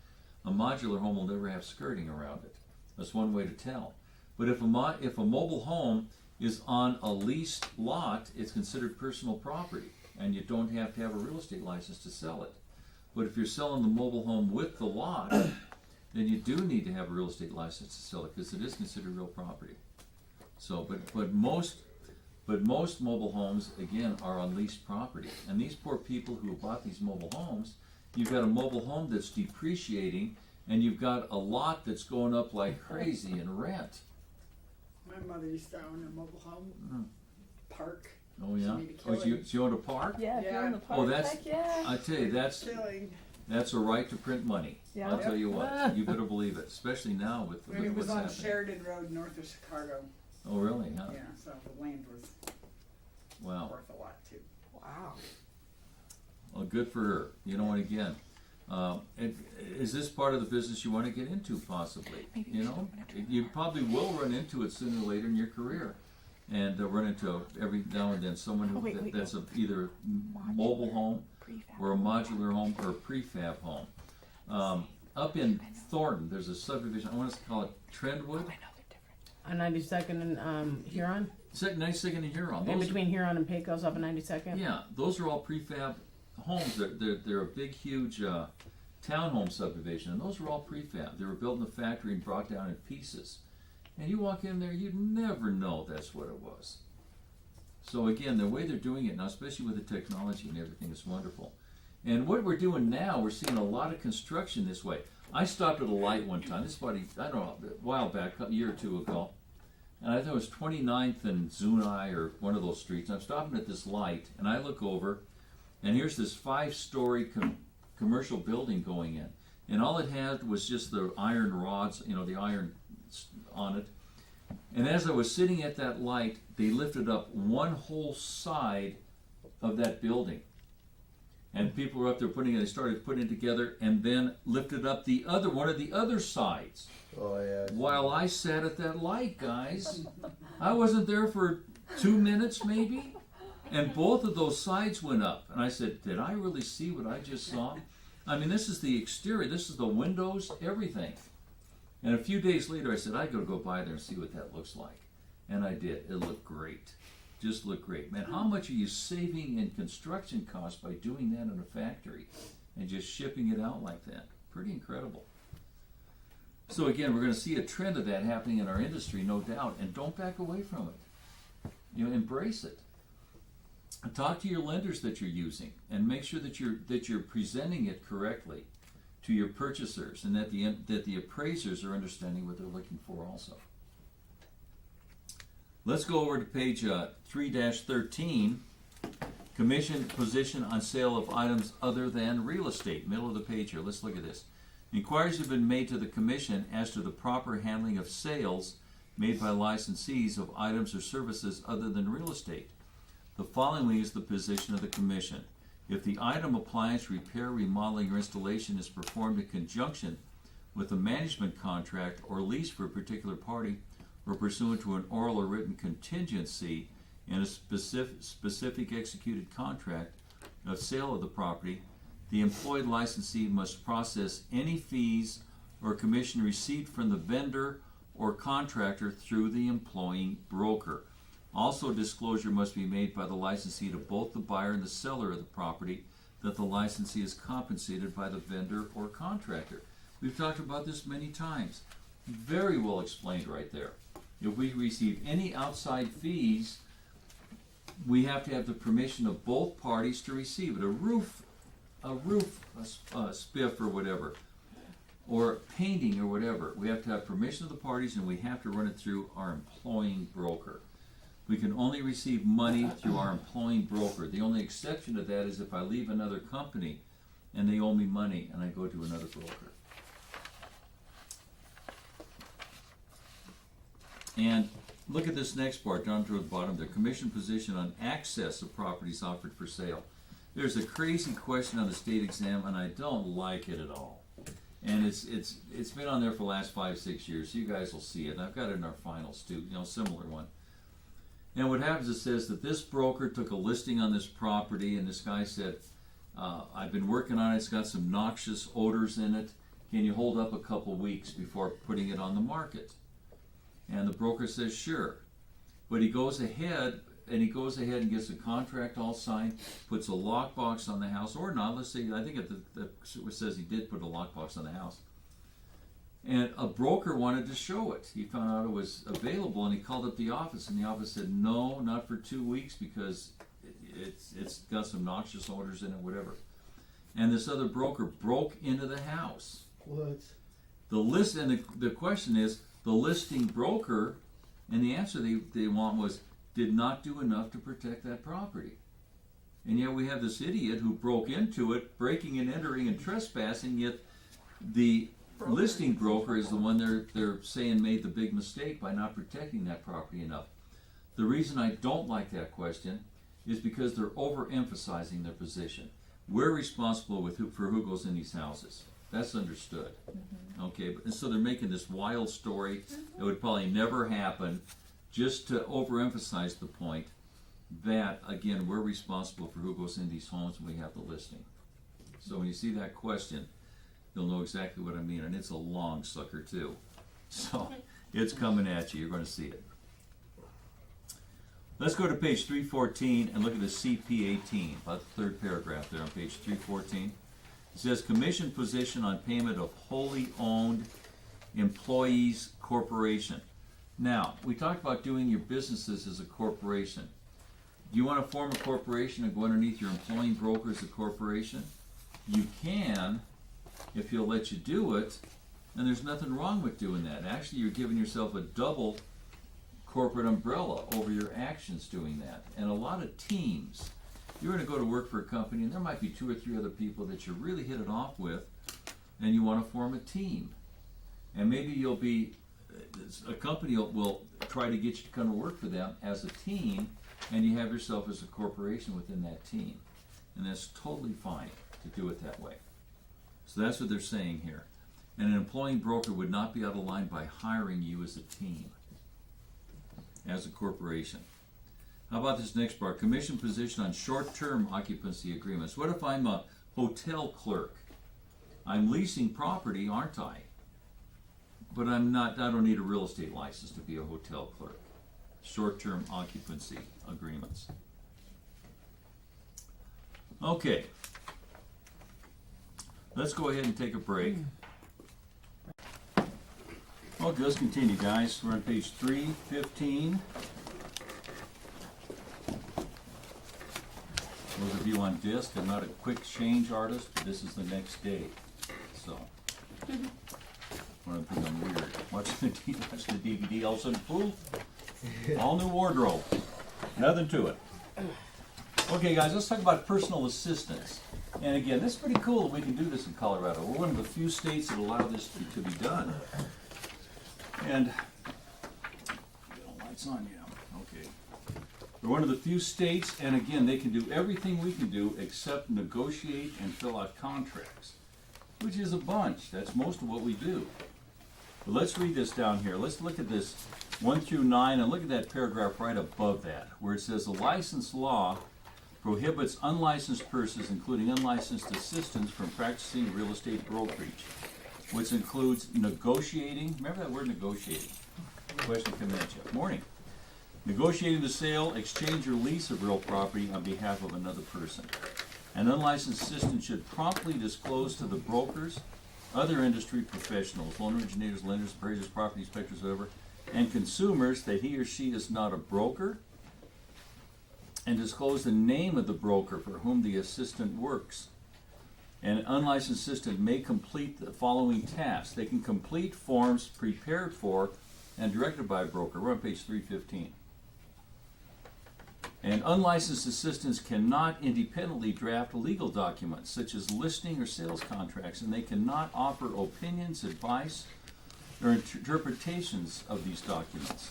a modular home will never have skirting around it. That's one way to tell. But if a mobile home is on a leased lot, it's considered personal property, and you don't have to have a real estate license to sell it. But if you're selling the mobile home with the lot, then you do need to have a real estate license to sell it because it is considered real property. So, but most mobile homes again are on leased property, and these poor people who bought these mobile homes, you've got a mobile home that's depreciating, and you've got a lot that's going up like crazy in rent. My mother used to own a mobile home park. Oh yeah. She made a Oh, killing. she owned a park. Yeah, if you're in the Yeah. park, Oh, that's- heck yeah. I tell you, that's a right to print money. Yeah. I'll tell you what, you better believe it, especially now with When it was what's on happening. Sheridan Road, north of Chicago. Oh really? Huh? Yeah, so the land was Wow. worth a lot too. Wow. Well, good for her. You know, and again, and is this part of the business you want to get into? Possibly. You know, you probably will run into it sooner or later in your career, and run into every now and then someone who that's either mobile home or a modular home or a prefab home. Up in Thornton, there's a subdivision. I want to call it Trendwood. On 92nd and Huron, Nice second in Huron. in Those- between Huron and Pecos off of 92nd. Yeah, those are all prefab homes. They're a big, huge townhome subdivision, and those were all prefab. They were built in the factory and brought down in pieces. And you walk in there, you'd never know that's what it was. So again, the way they're doing it now, especially with the technology and everything, is wonderful. And what we're doing now, we're seeing a lot of construction this way. I stopped at a light one time. This is about I don't know, a while back, a year or two ago. And I think it was 29th and Zuni or one of those streets. I'm stopping at this light, and I look over, and here's this 5-story commercial building going in. And all it had was just the iron rods, you know, the iron on it. And as I was sitting at that light, they lifted up one whole side of that building. And people were up there they started putting it together, and then lifted up one of the other sides. Oh, yeah. While I sat at that light, guys. I wasn't there for 2 minutes maybe, and both of those sides went up. And I said, did I really see what I just saw? I mean, this is the exterior, this is the windows, everything. And a few days later I said, I gotta go by there and see what that looks like. And I did. It looked great. Just looked great. Man, how much are you saving in construction costs by doing that in a factory and just shipping it out like that? Pretty incredible. So again, we're going to see a trend of that happening in our industry, no doubt, and don't back away from it. You know, embrace it. And talk to your lenders that you're using, and make sure that you're presenting it correctly to your purchasers, and that the appraisers are understanding what they're looking for also. Let's go over to page 3-13. Commission position on sale of items other than real estate. Middle of the page here. Let's look at this. Inquiries have been made to the Commission as to the proper handling of sales made by licensees of items or services other than real estate. The following is the position of the Commission. If the item, appliance, repair, remodeling, or installation is performed in conjunction with a management contract or lease for a particular party, or pursuant to an oral or written contingency in a specific executed contract of sale of the property, the employed licensee must process any fees or commission received from the vendor or contractor through the employing broker. Also, disclosure must be made by the licensee to both the buyer and the seller of the property that the licensee is compensated by the vendor or contractor. We've talked about this many times. Very well explained right there. If we receive any outside fees, we have to have the permission of both parties to receive it. A roof spiff or whatever, or painting or whatever. We have to have permission of the parties, and we have to run it through our employing broker. We can only receive money through our employing broker. The only exception to that is if I leave another company and they owe me money and I go to another broker. And look at this next part, down toward the bottom there, commission position on access of properties offered for sale. There's a crazy question on the state exam, and I don't like it at all. And it's been on there for the last 5-6 years, so you guys will see it. And I've got it in our finals too, similar one. And what happens, it says that this broker took a listing on this property, and this guy said, I've been working on it, it's got some noxious odors in it. Can you hold up a couple weeks before putting it on the market? And the broker says, sure. But he goes ahead and gets a contract all signed, puts a lockbox on the house, or not, let's say, I think it says he did put a lockbox on the house. And a broker wanted to show it. He found out it was available, and he called up the office, and the office said, no, not for 2 weeks, because it's got some noxious odors in it, whatever. And this other broker broke into the house. What? The question is, the listing broker, and the answer they want was, did not do enough to protect that property. And yet we have this idiot who broke into it, breaking and entering and trespassing, yet the listing broker is the one they're saying made the big mistake by not protecting that property enough. The reason I don't like that question is because they're overemphasizing their position. We're responsible for who goes in these houses. That's understood. Okay, but so they're making this wild story that would probably never happen, just to overemphasize the point that, again, we're responsible for who goes in these homes when we have the listing. So when you see that question, you'll know exactly what I mean, and it's a long sucker too. So it's coming at you, you're going to see it. Let's go to page 314 and look at the CP18, about the third paragraph there on page 314. It says, commission position on payment of wholly owned employees corporation. Now, we talked about doing your businesses as a corporation. Do you want to form a corporation and go underneath your employing broker as a corporation? You can, if he'll let you do it, and there's nothing wrong with doing that. Actually, you're giving yourself a double corporate umbrella over your actions doing that. And a lot of teams, you're going to go to work for a company, and there might be 2 or 3 other people that you really hit it off with, and you want to form a team. And maybe you'll be, a company will try to get you to come to work for them as a team, and you have yourself as a corporation within that team. And that's totally fine to do it that way. So that's what they're saying here. And an employing broker would not be out of line by hiring you as a team, as a corporation. How about this next part? Commission position on short-term occupancy agreements. What if I'm a hotel clerk? I'm leasing property, aren't I? But I don't need a real estate license to be a hotel clerk. Short-term occupancy agreements. Okay. Let's go ahead and take a break. Okay, let's continue, guys. We're on page 315. Those of you on disc, I'm not a quick change artist, but this is the next day. So, when I think I'm weird. Watch the DVD, all of a sudden, poof, all new wardrobe. Nothing to it. Okay, guys, let's talk about personal assistance. And again, this is pretty cool that we can do this in Colorado. We're one of the few states that allow this to be done. And, lights on, yeah, okay. We're one of the few states, and again, they can do everything we can do except negotiate and fill out contracts, which is a bunch. That's most of what we do. But let's read this down here. Let's look at this 1 through 9, and look at that paragraph right above that, where it says, the license law prohibits unlicensed persons, including unlicensed assistants, from practicing real estate brokerage, which includes negotiating. Remember that word, negotiating. Question coming at you. Morning. Negotiating the sale, exchange, or lease of real property on behalf of another person. An unlicensed assistant should promptly disclose to the brokers, other industry professionals, loan originators, lenders, appraisers, property inspectors, whatever, and consumers that he or she is not a broker, and disclose the name of the broker for whom the assistant works. An unlicensed assistant may complete the following tasks. They can complete forms prepared for and directed by a broker. We're on page 315. And unlicensed assistants cannot independently draft legal documents, such as listing or sales contracts, and they cannot offer opinions, advice, or interpretations of these documents.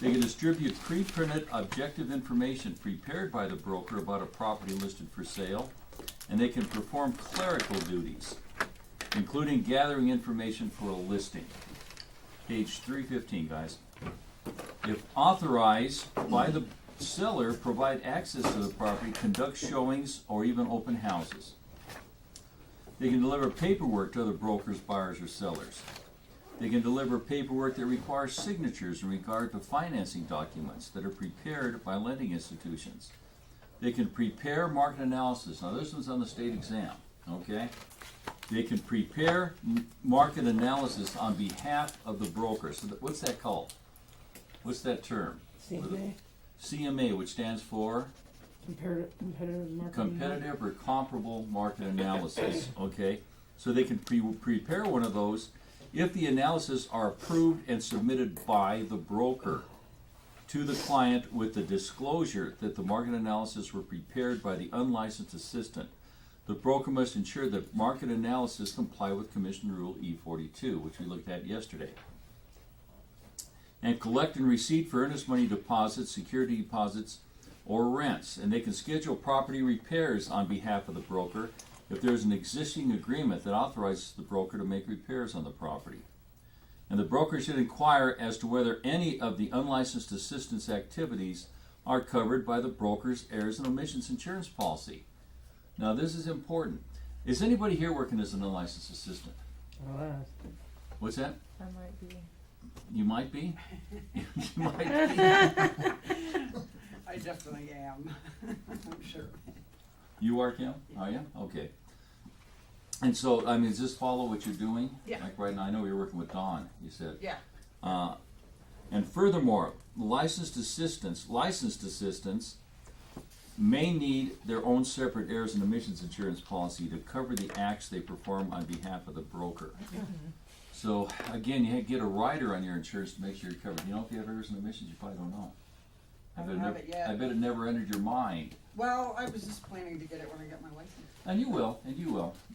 They can distribute pre-printed objective information prepared by the broker about a property listed for sale, and they can perform clerical duties, including gathering information for a listing. Page 315, guys. If authorized by the seller, provide access to the property, conduct showings, or even open houses. They can deliver paperwork to other brokers, buyers, or sellers. They can deliver paperwork that requires signatures in regard to financing documents that are prepared by lending institutions. They can prepare market analysis. Now this one's on the state exam, okay? They can prepare market analysis on behalf of the broker. So what's that called? What's that term? CMA, CMA, which stands for competitive market. competitive or comparable market analysis, okay? So they can prepare one of those if the analysis are approved and submitted by the broker to the client with the disclosure that the market analysis were prepared by the unlicensed assistant. The broker must ensure that market analysis comply with Commission Rule E42, which we looked at yesterday. And collect and receipt for earnest money deposits, security deposits, or rents. And they can schedule property repairs on behalf of the broker if there's an existing agreement that authorizes the broker to make repairs on the property. And the broker should inquire as to whether any of the unlicensed assistant's activities are covered by the broker's errors and omissions insurance policy. Now this is important. Is anybody here working as an unlicensed assistant? What's that? I might be. You might be? You might be. I definitely am. I'm sure. You are, Kim? Are you? Okay. And so, I mean, does this follow what you're doing? Yeah. Like right now, I know you're working with Dawn, you said. Yeah. And furthermore, licensed assistants may need their own separate errors and omissions insurance policy to cover the acts they perform on behalf of the broker. So again, you get a rider on your insurance to make sure you're covered. You know, if you have errors and omissions, you probably don't know. I don't have it yet. I bet it never entered your mind. Well, I was just planning to get it when I get my license. And you will.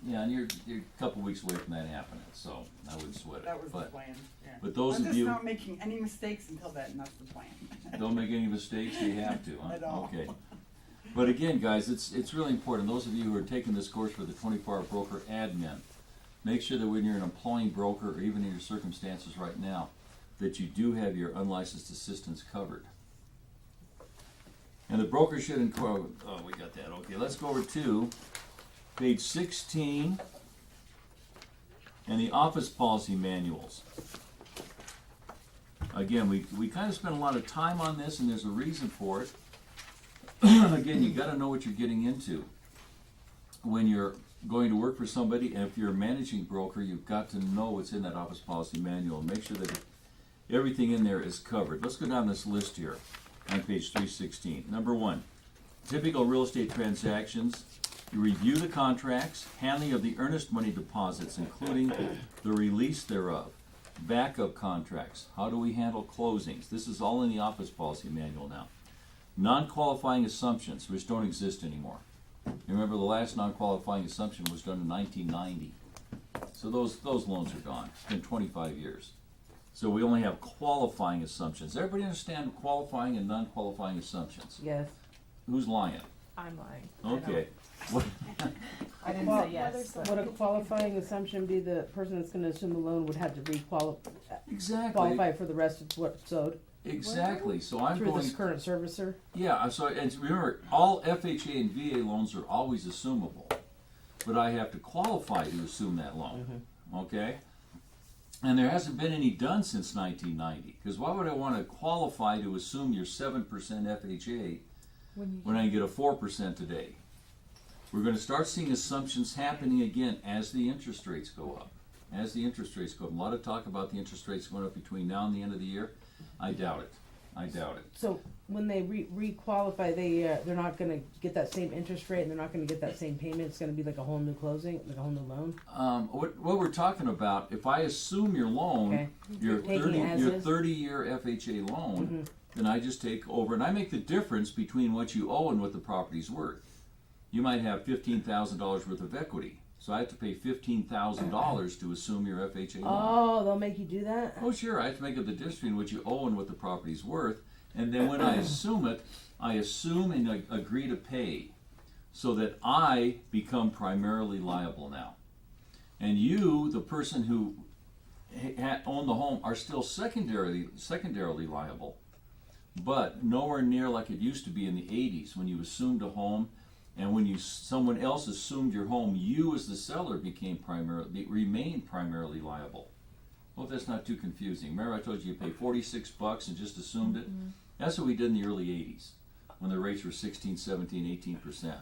Yeah, and you're a couple weeks away from that happening, so I wouldn't sweat it. That was the But plan, yeah. but those I'm of just you- not making any mistakes until then, that's the plan. don't make any mistakes, you have to, huh? I don't. Okay. But again, guys, it's really important. Those of you who are taking this course for the 24-hour broker admin, make sure that when you're an employing broker, or even in your circumstances right now, that you do have your unlicensed assistants covered. And the broker should inquire. Oh, we got that. Okay, let's go over to page 16 and the office policy manuals. Again, we kind of spent a lot of time on this, and there's a reason for it. Again, you got to know what you're getting into when you're going to work for somebody, and if you're a managing broker, you've got to know what's in that office policy manual and make sure that everything in there is covered. Let's go down this list here on page 316. Number 1, typical real estate transactions. You review the contracts, handling of the earnest money deposits, including the release thereof, backup contracts. How do we handle closings? This is all in the office policy manual now. Non-qualifying assumptions, which don't exist anymore. You remember the last non-qualifying assumption was done in 1990. So those loans are gone. It's been 25 years. So we only have qualifying assumptions. Everybody understand qualifying and non-qualifying assumptions? Yes. Who's lying? I'm lying. Okay. What, I didn't Well, say yes. But Would a qualifying assumption be the person that's gonna assume the loan would have to exactly. qualify for the rest of what's owed Exactly. So I'm through going. this current servicer? Yeah. So and remember, all FHA and VA loans are always assumable, but I have to qualify to assume that loan. Okay. And there hasn't been any done since 1990. Because why would I want to qualify to assume your 7% FHA when I can get a 4% today? We're going to start seeing assumptions happening again as the interest rates go up. As the interest rates go up. A lot of talk about the interest rates going up between now and the end of the year. I doubt it. I doubt it. So when they re-qualify, they're not gonna get that same interest rate, and they're not gonna get that same payment. It's gonna be like a whole new closing, like a whole new loan. What we're talking about, if I assume your loan, Okay. your Taking it as is? 30-year FHA loan, then I just take over and I make the difference between what you owe and what the property's worth. You might have $15,000 worth of equity. So I have to pay $15,000 to assume your FHA loan. Oh, they'll make you do that? Oh, sure, I have to make up the difference between what you owe and what the property's worth. And then when I assume it, I assume and agree to pay so that I become primarily liable now. And you, the person who owned the home, are still secondarily liable, but nowhere near like it used to be in the 80s when you assumed a home, and when someone else assumed your home, you as the seller remained primarily liable. Hope that's not too confusing. Remember I told you pay $46 and just assumed it? That's what we did in the early 80s when the rates were 16, 17, 18%. Okay.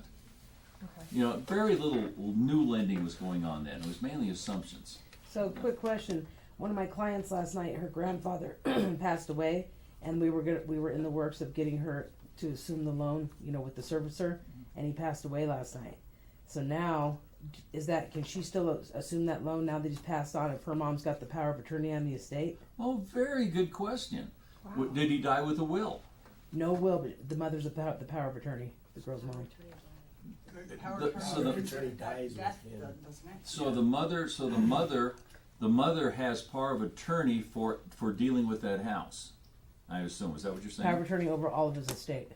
You know, very little new lending was going on then. It was mainly assumptions. So, quick question. One of my clients last night, her grandfather passed away, and we were in the works of getting her to assume the loan, you know, with the servicer, and he passed away last night. So now, can she still assume that loan now that he's passed on if her mom's got the power of attorney on the estate? Oh, very good question. Wow. Did he die with a will? No will, but the mother's the power of attorney, the girl's mom. So the- Attorney dies with him. So the mother has power of attorney for dealing with that house. I assume. Is that what you're saying? Power of attorney over all of his estate,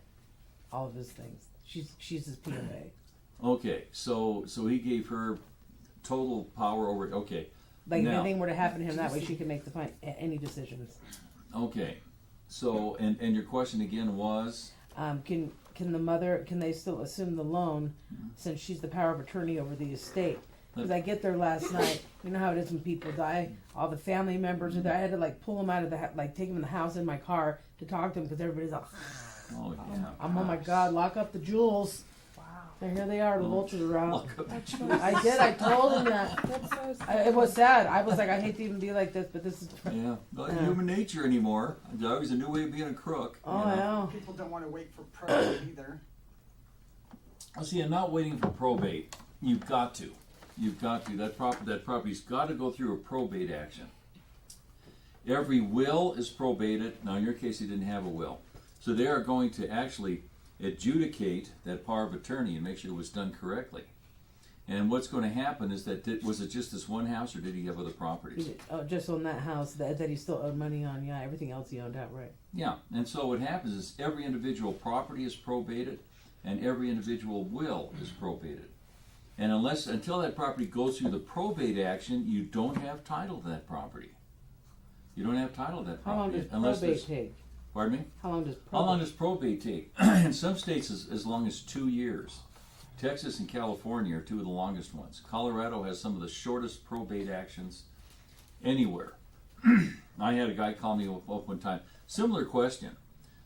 all of his things. She's his POA. Okay, so he gave her total power over. Okay, Like if Now- anything were to happen to him that way, she could make any decisions. okay. So and your question again was? Can the mother, can they still assume the loan since she's the power of attorney over the estate? Because I get there last night, you know how it is when people die, all the family members are there. I had to like pull them out of take them in the house in my car to talk to them because everybody's like, Oh yeah. oh my God, lock up the jewels. Wow. And here they are, the vultures are out. Look up. That's so I did, I told him that. That's so sad. It was sad. I was like, I hate to even be like this, but this is, Yeah, not Yeah. human nature anymore. A dog is a new way of being a crook. oh, you I know. know. People don't wanna wait for probate either. See, I'm not waiting for probate. You've got to. That property's got to go through a probate action. Every will is probated. Now, in your case, he didn't have a will. So they are going to actually adjudicate that power of attorney and make sure it was done correctly. And what's going to happen is that, was it just this one house or did he have other properties? Just on that house that he still owed money on, yeah, everything else he owned outright. Yeah, and so what happens is every individual property is probated and every individual will is probated. And until that property goes through the probate action, you don't have title to that property. You don't have title to that How long property. does probate take? Pardon me? How long does How long probate? does probate take? In some states, as long as 2 years. Texas and California are two of the longest ones. Colorado has some of the shortest probate actions anywhere. I had a guy call me up one time. Similar question.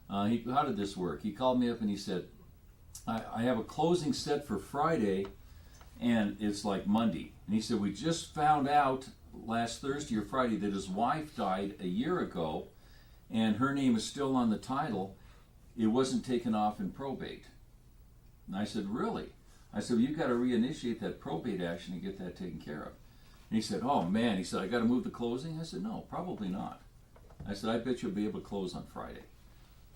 How did this work? He called me up and he said, I have a closing set for Friday, and it's like Monday. And he said, we just found out last Thursday or Friday that his wife died a year ago, and her name is still on the title. It wasn't taken off in probate. And I said, really? I said, well, you've got to reinitiate that probate action and get that taken care of. And he said, oh man, he said, I got to move the closing? I said, no, probably not. I said, I bet you'll be able to close on Friday.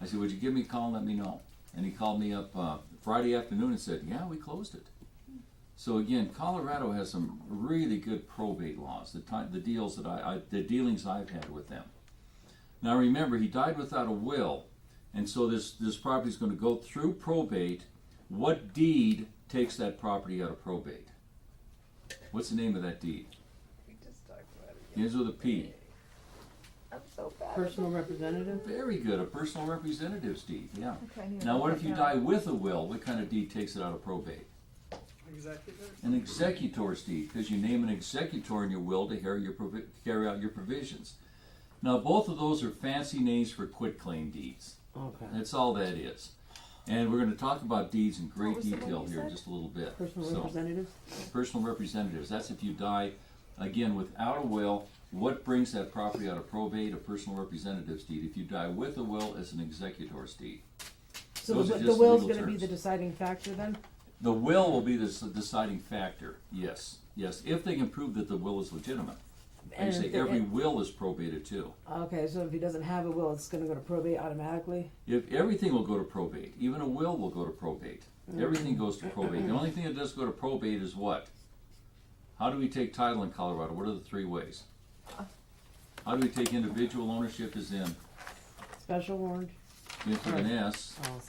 I said, would you give me a call and let me know? And he called me up Friday afternoon and said, yeah, we closed it. So again, Colorado has some really good probate laws, the dealings I've had with them. Now remember, he died without a will, and so this property is going to go through probate. What deed takes that property out of probate? What's the name of that deed? We just talked about it. Begins with a P. I'm so bad. Personal representative? Very good, a personal representative's deed, yeah. Okay, I need to Now write what that if you down. die with a will? What kind of deed takes it out of probate? Executor? An executor's deed, because you name an executor in your will to carry out your provisions. Now both of those are fancy names for quitclaim deeds. Okay. That's all that is. And we're going to talk about deeds in What great was the one detail you here in said? just a little bit. Personal So, representatives? personal representatives, that's if you die, again, without a will. What brings that property out of probate? A personal representative's deed. If you die with a will, it's an executor's deed. So Those are the just will's legal going to be terms. the deciding factor then? The will be the deciding factor, yes. Yes, if they can prove that the will is legitimate. I And say if the- every will is probated too. Okay, so if he doesn't have a will, it's going to go to probate automatically? If everything will go to probate, even a will go to probate. Everything goes to probate. The only thing that does go to probate is what? How do we take title in Colorado? What are the 3 ways? How do we take individual ownership as in Special warrant. with an S? Oh,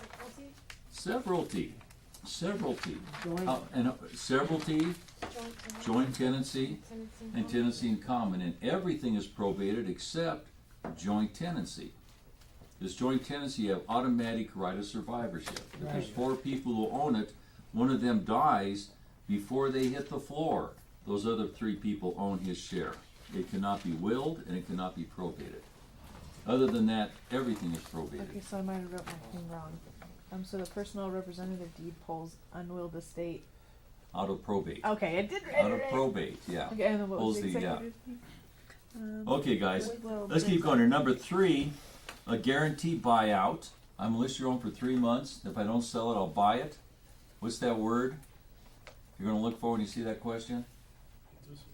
Severalty. Severalty. joint. Severalty, joint tenancy, and tenancy in common. And everything is probated except joint tenancy. This joint tenancy, you have automatic right of survivorship. If there's Right. 4 people who own it, one of them dies before they hit the floor. Those other 3 people own his share. It cannot be willed and it cannot be probated. Other than that, everything is probated. Okay, so I might have wrote my thing wrong. So the personal representative deed pulls unwilled estate. Out of probate. Okay, I did write Out it of right. probate, yeah. Okay, and then what was Pulls the the, executive? Okay, guys, Well, let's keep going here. Number 3, a guarantee buyout. I'm gonna list your own for 3 months. If I don't sell it, I'll buy it. What's that word you're gonna look for when you see that question?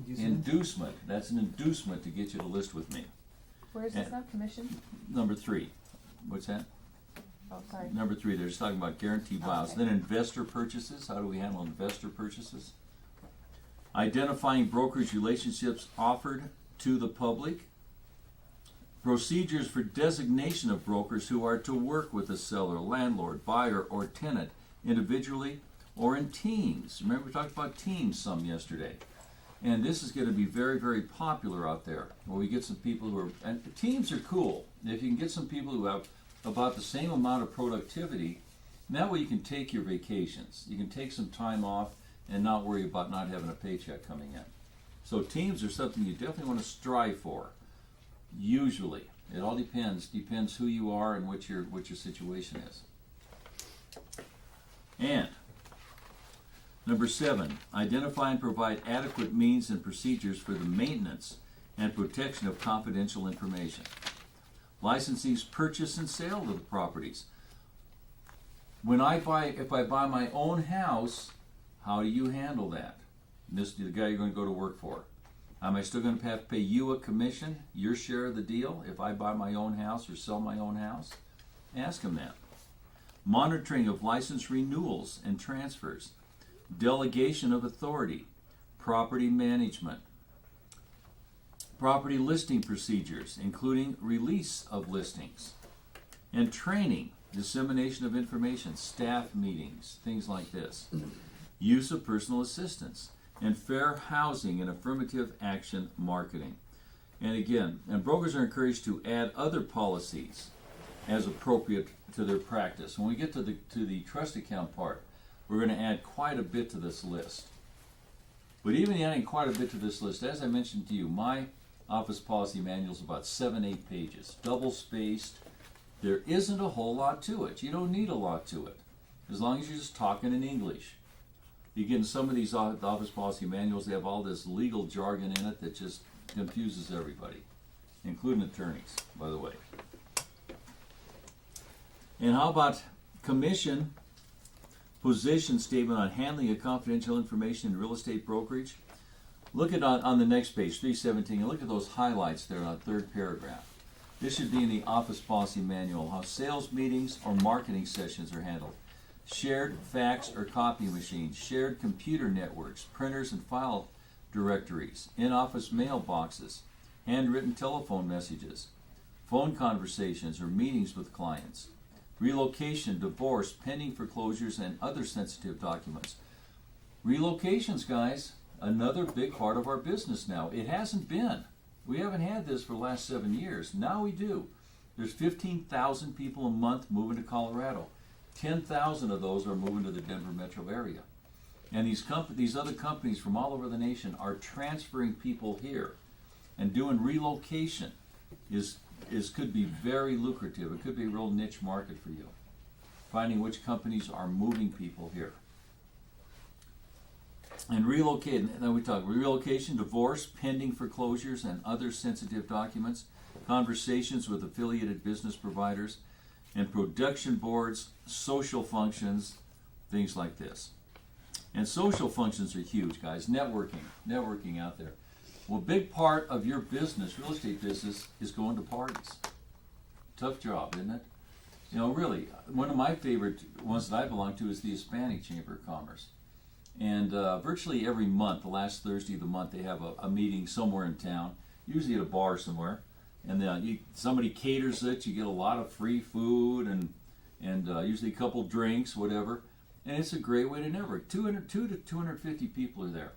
Inducement. That's an inducement to get you to list with me. Where is this now? Commission? Number 3. What's that? Oh, sorry. Number 3, they're just talking about guarantee buyouts. Okay. Then investor purchases. How do we handle investor purchases? Identifying brokerage relationships offered to the public. Procedures for designation of brokers who are to work with a seller, landlord, buyer, or tenant individually or in teams. Remember, we talked about teams some yesterday. And this is going to be very, very popular out there, where we get some people who are, and teams are cool. If you can get some people who have about the same amount of productivity, that way you can take your vacations. You can take some time off and not worry about not having a paycheck coming in. So teams are something you definitely want to strive for. Usually, it all depends who you are and what your situation is. And number 7, identify and provide adequate means and procedures for the maintenance and protection of confidential information. Licensees purchase and sale of the properties. If I buy my own house, how do you handle that? This the guy you're going to go to work for. Am I still going to have to pay you a commission, your share of the deal, if I buy my own house or sell my own house? Ask him that. Monitoring of license renewals and transfers. Delegation of authority. Property management. Property listing procedures, including release of listings. And training, dissemination of information, staff meetings, things like this. Use of personal assistance. And fair housing and affirmative action marketing. And again, brokers are encouraged to add other policies as appropriate to their practice. When we get to the trust account part, we're going to add quite a bit to this list. But even adding quite a bit to this list, as I mentioned to you, my office policy manual is about 7-8 pages, double spaced. There isn't a whole lot to it. You don't need a lot to it, as long as you're just talking in English. You get in some of these office policy manuals, they have all this legal jargon in it that just confuses everybody, including attorneys, by the way. And how about commission position statement on handling of confidential information in real estate brokerage? Look at on the next page, 317, and look at those highlights there on the 3rd paragraph. This should be in the office policy manual, how sales meetings or marketing sessions are handled. Shared fax or copy machines, shared computer networks, printers and file directories, in-office mailboxes, handwritten telephone messages, phone conversations or meetings with clients, relocation, divorce, pending foreclosures, and other sensitive documents. Relocations, guys, another big part of our business now. It hasn't been. We haven't had this for the last 7 years. Now we do. There's 15,000 people a month moving to Colorado. 10,000 of those are moving to the Denver metro area. And these other companies from all over the nation are transferring people here. And doing relocation could be very lucrative. It could be a real niche market for you. Finding which companies are moving people here. And relocation, divorce, pending foreclosures, and other sensitive documents, conversations with affiliated business providers, and production boards, social functions, things like this. And social functions are huge, guys. Networking out there. Well, a big part of your business, real estate business, is going to parties. Tough job, isn't it? You know, really, one of my favorite ones that I belong to is the Hispanic Chamber of Commerce. And virtually every month, the last Thursday of the month, they have a meeting somewhere in town, usually at a bar somewhere. And somebody caters it. You get a lot of free food and usually a couple drinks, whatever. And it's a great way to network. 2 to 250 people are there.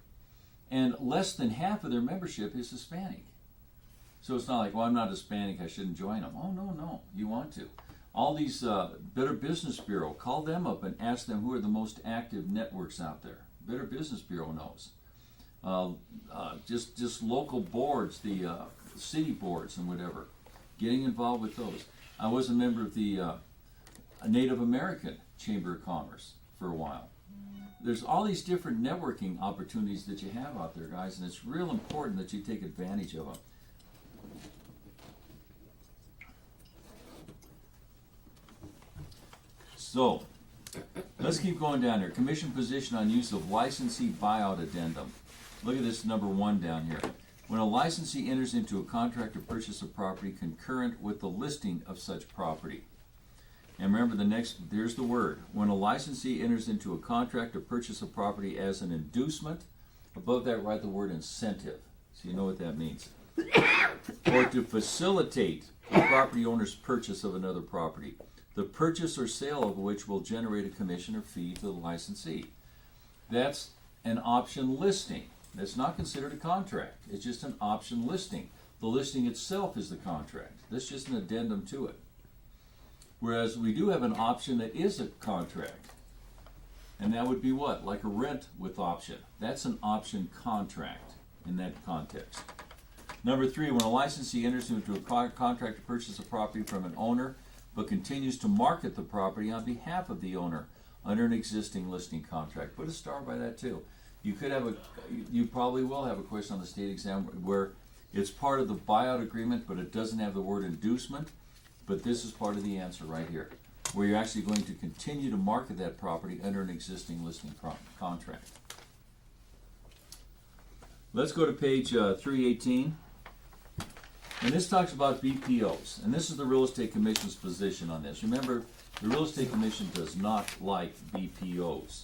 And less than half of their membership is Hispanic. So it's not like, well, I'm not Hispanic, I shouldn't join them. Oh, no, you want to. All these Better Business Bureau, call them up and ask them who are the most active networks out there. Better Business Bureau knows. Just local boards, the city boards and whatever. Getting involved with those. I was a member of the Native American Chamber of Commerce for a while. There's all these different networking opportunities that you have out there, guys, and it's real important that you take advantage of them. So, let's keep going down here. Commission position on use of licensee buyout addendum. Look at this number 1 down here. When a licensee enters into a contract to purchase a property concurrent with the listing of such property. And remember there's the word. When a licensee enters into a contract to purchase a property as an inducement, above that write the word incentive, so you know what that means. Or to facilitate the property owner's purchase of another property, the purchase or sale of which will generate a commission or fee to the licensee. That's an option listing. That's not considered a contract. It's just an option listing. The listing itself is the contract. That's just an addendum to it. Whereas we do have an option that is a contract. And that would be what? Like a rent with option. That's an option contract in that context. Number 3, when a licensee enters into a contract to purchase a property from an owner, but continues to market the property on behalf of the owner under an existing listing contract. Put a star by that too. You probably will have a question on the state exam where it's part of the buyout agreement, but it doesn't have the word inducement. But this is part of the answer right here, where you're actually going to continue to market that property under an existing listing contract. Let's go to page 318. And this talks about BPOs. And this is the Real Estate Commission's position on this. Remember, the Real Estate Commission does not like BPOs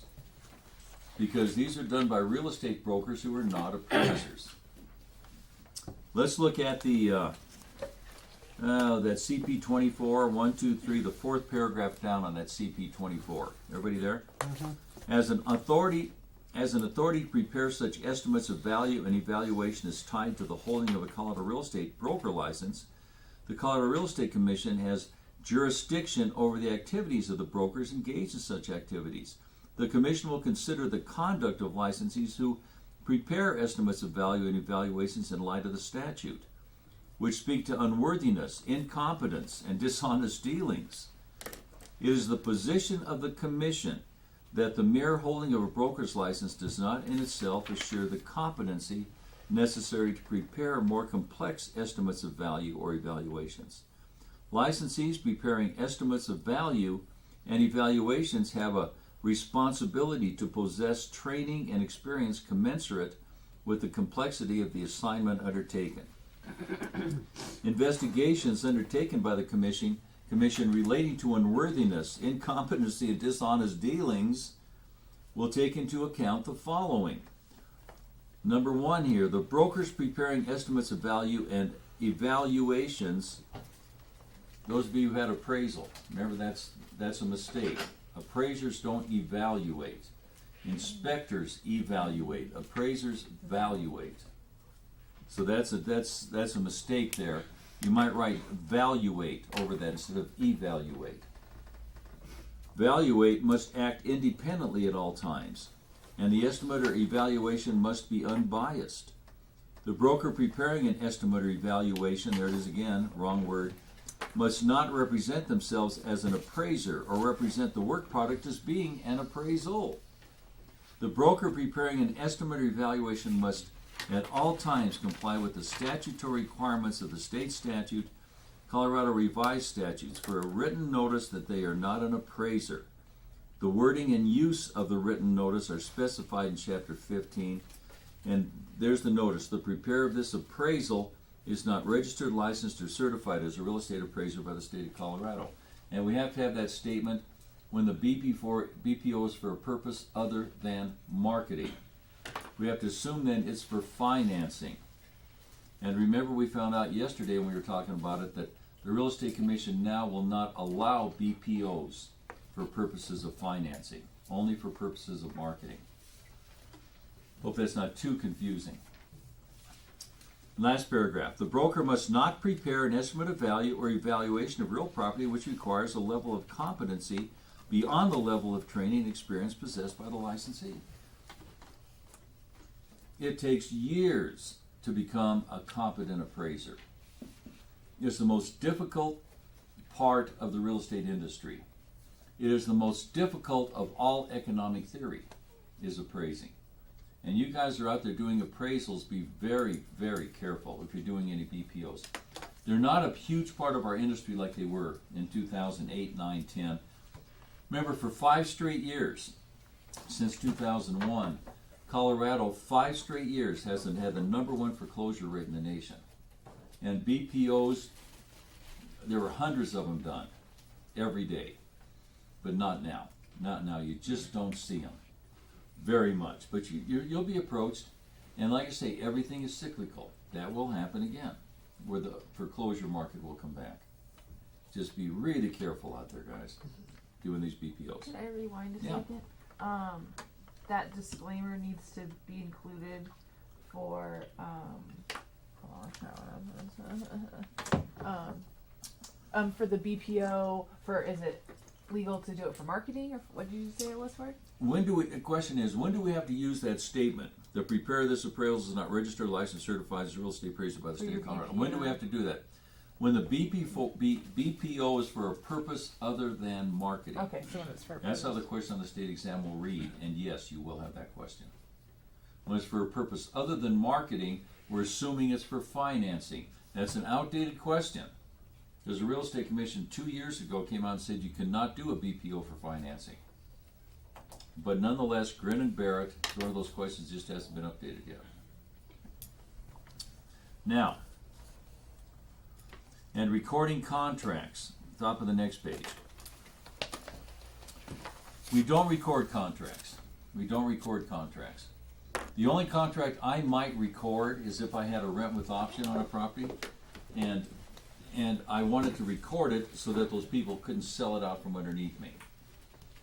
because these are done by real estate brokers who are not appraisers. Let's look at that CP 24, 1, 2, 3, the 4th paragraph down on that CP 24. Everybody there? Uh-huh. As an authority to prepare such estimates of value and evaluation is tied to the holding of a Colorado real estate broker license, the Colorado Real Estate Commission has jurisdiction over the activities of the brokers engaged in such activities. The Commission will consider the conduct of licensees who prepare estimates of value and evaluations in light of the statute, which speak to unworthiness, incompetence, and dishonest dealings. It is the position of the Commission that the mere holding of a broker's license does not in itself assure the competency necessary to prepare more complex estimates of value or evaluations. Licensees preparing estimates of value and evaluations have a responsibility to possess training and experience commensurate with the complexity of the assignment undertaken. Investigations undertaken by the Commission relating to unworthiness, incompetency, and dishonest dealings will take into account the following. Number 1 here, the brokers preparing estimates of value and evaluations. Those of you who had appraisal, remember that's a mistake. Appraisers don't evaluate. Inspectors evaluate. Appraisers valuate. So that's a mistake there. You might write valuate over that instead of evaluate. Valuate must act independently at all times, and the estimate or evaluation must be unbiased. The broker preparing an estimate or evaluation, there it is again, wrong word, must not represent themselves as an appraiser or represent the work product as being an appraisal. The broker preparing an estimate or evaluation must at all times comply with the statutory requirements of the state statute, Colorado Revised Statutes, for a written notice that they are not an appraiser. The wording and use of the written notice are specified in Chapter 15, and there's the notice. The preparer of this appraisal is not registered, licensed, or certified as a real estate appraiser by the state of Colorado. And we have to have that statement when the BPO is for a purpose other than marketing. We have to assume then it's for financing. And remember, we found out yesterday when we were talking about it that the Real Estate Commission now will not allow BPOs for purposes of financing, only for purposes of marketing. Hope that's not too confusing. Last paragraph. The broker must not prepare an estimate of value or evaluation of real property which requires a level of competency beyond the level of training and experience possessed by the licensee. It takes years to become a competent appraiser. It's the most difficult part of the real estate industry. It is the most difficult of all economic theory, is appraising. And you guys are out there doing appraisals, be very, very careful if you're doing any BPOs. They're not a huge part of our industry like they were in 2008, 9, 10. Remember, for 5 straight years, since 2001, Colorado, 5 straight years, hasn't had the #1 foreclosure rate in the nation. And BPOs, there were hundreds of them done every day. But not now. Not now. You just don't see them very much. But you'll be approached. And like I say, everything is cyclical. That will happen again, where the foreclosure market will come back. Just be really careful out there, guys, doing these BPOs. Can I rewind a Yeah. second? That disclaimer needs to be included for for the BPO. For, is it legal to do it for marketing, or what did you say it was for? The question is, when do we have to use that statement? The preparer of this appraisal is not registered, licensed, certified as a real estate appraiser by the For state your of Colorado. BPO. When do we have to do that? When the BPO is for a purpose other than marketing. Okay, so when it's for That's how the question on the state exam will read, and yes, you will have that question. When it's for a purpose other than marketing, we're assuming it's for financing. That's an outdated question. Because the Real Estate Commission 2 years ago came out and said you cannot do a BPO for financing. But nonetheless, grin and bear it. One of those questions just hasn't been updated yet. Now, and recording contracts, top of the next page. We don't record contracts. We don't record contracts. The only contract I might record is if I had a rent with option on a property, and I wanted to record it so that those people couldn't sell it out from underneath me.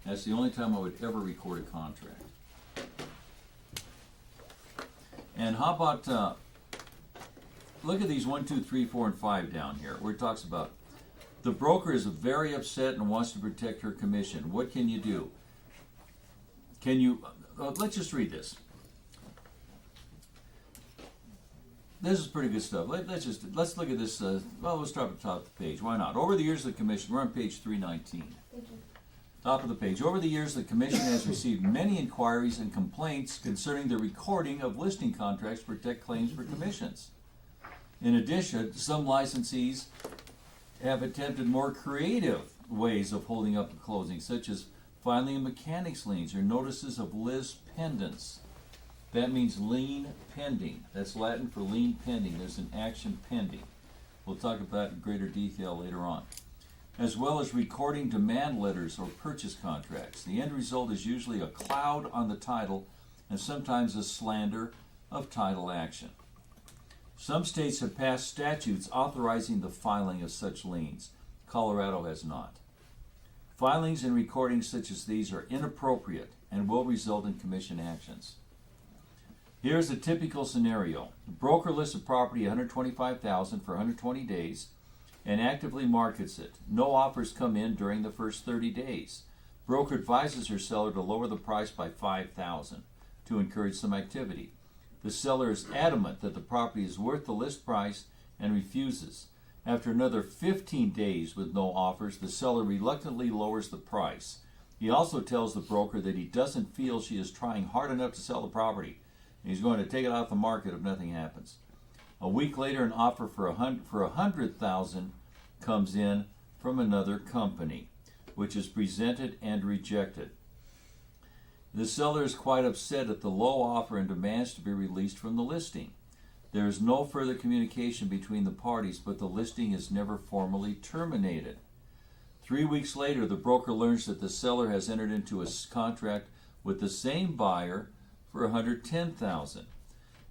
That's the only time I would ever record a contract. And how about, look at these 1, 2, 3, 4, and 5 down here, where it talks about the broker is very upset and wants to protect her commission. What can you do? Can you, let's just read this. This is pretty good stuff. Let's look at this. We'll start at the top of the page. Why not? Over the years, the commission. We're on page 319. Top of the page. Over the years, the commission has received many inquiries and complaints concerning the recording of listing contracts to protect claims for commissions. In addition, some licensees have attempted more creative ways of holding up a closing, such as filing mechanics liens or notices of lis pendens. That means lien pending. That's Latin for lien pending. There's an action pending. We'll talk about that in greater detail later on. As well as recording demand letters or purchase contracts. The end result is usually a cloud on the title and sometimes a slander of title action. Some states have passed statutes authorizing the filing of such liens. Colorado has not. Filings and recordings such as these are inappropriate and will result in commission actions. Here's a typical scenario. The broker lists a property at $125,000 for 120 days and actively markets it. No offers come in during the first 30 days. Broker advises her seller to lower the price by $5,000 to encourage some activity. The seller is adamant that the property is worth the list price and refuses. After another 15 days with no offers, the seller reluctantly lowers the price. He also tells the broker that he doesn't feel she is trying hard enough to sell the property. He's going to take it off the market if nothing happens. A week later, an offer for $100,000 comes in from another company, which is presented and rejected. The seller is quite upset at the low offer and demands to be released from the listing. There is no further communication between the parties, but the listing is never formally terminated. 3 weeks later, the broker learns that the seller has entered into a contract with the same buyer for $110,000,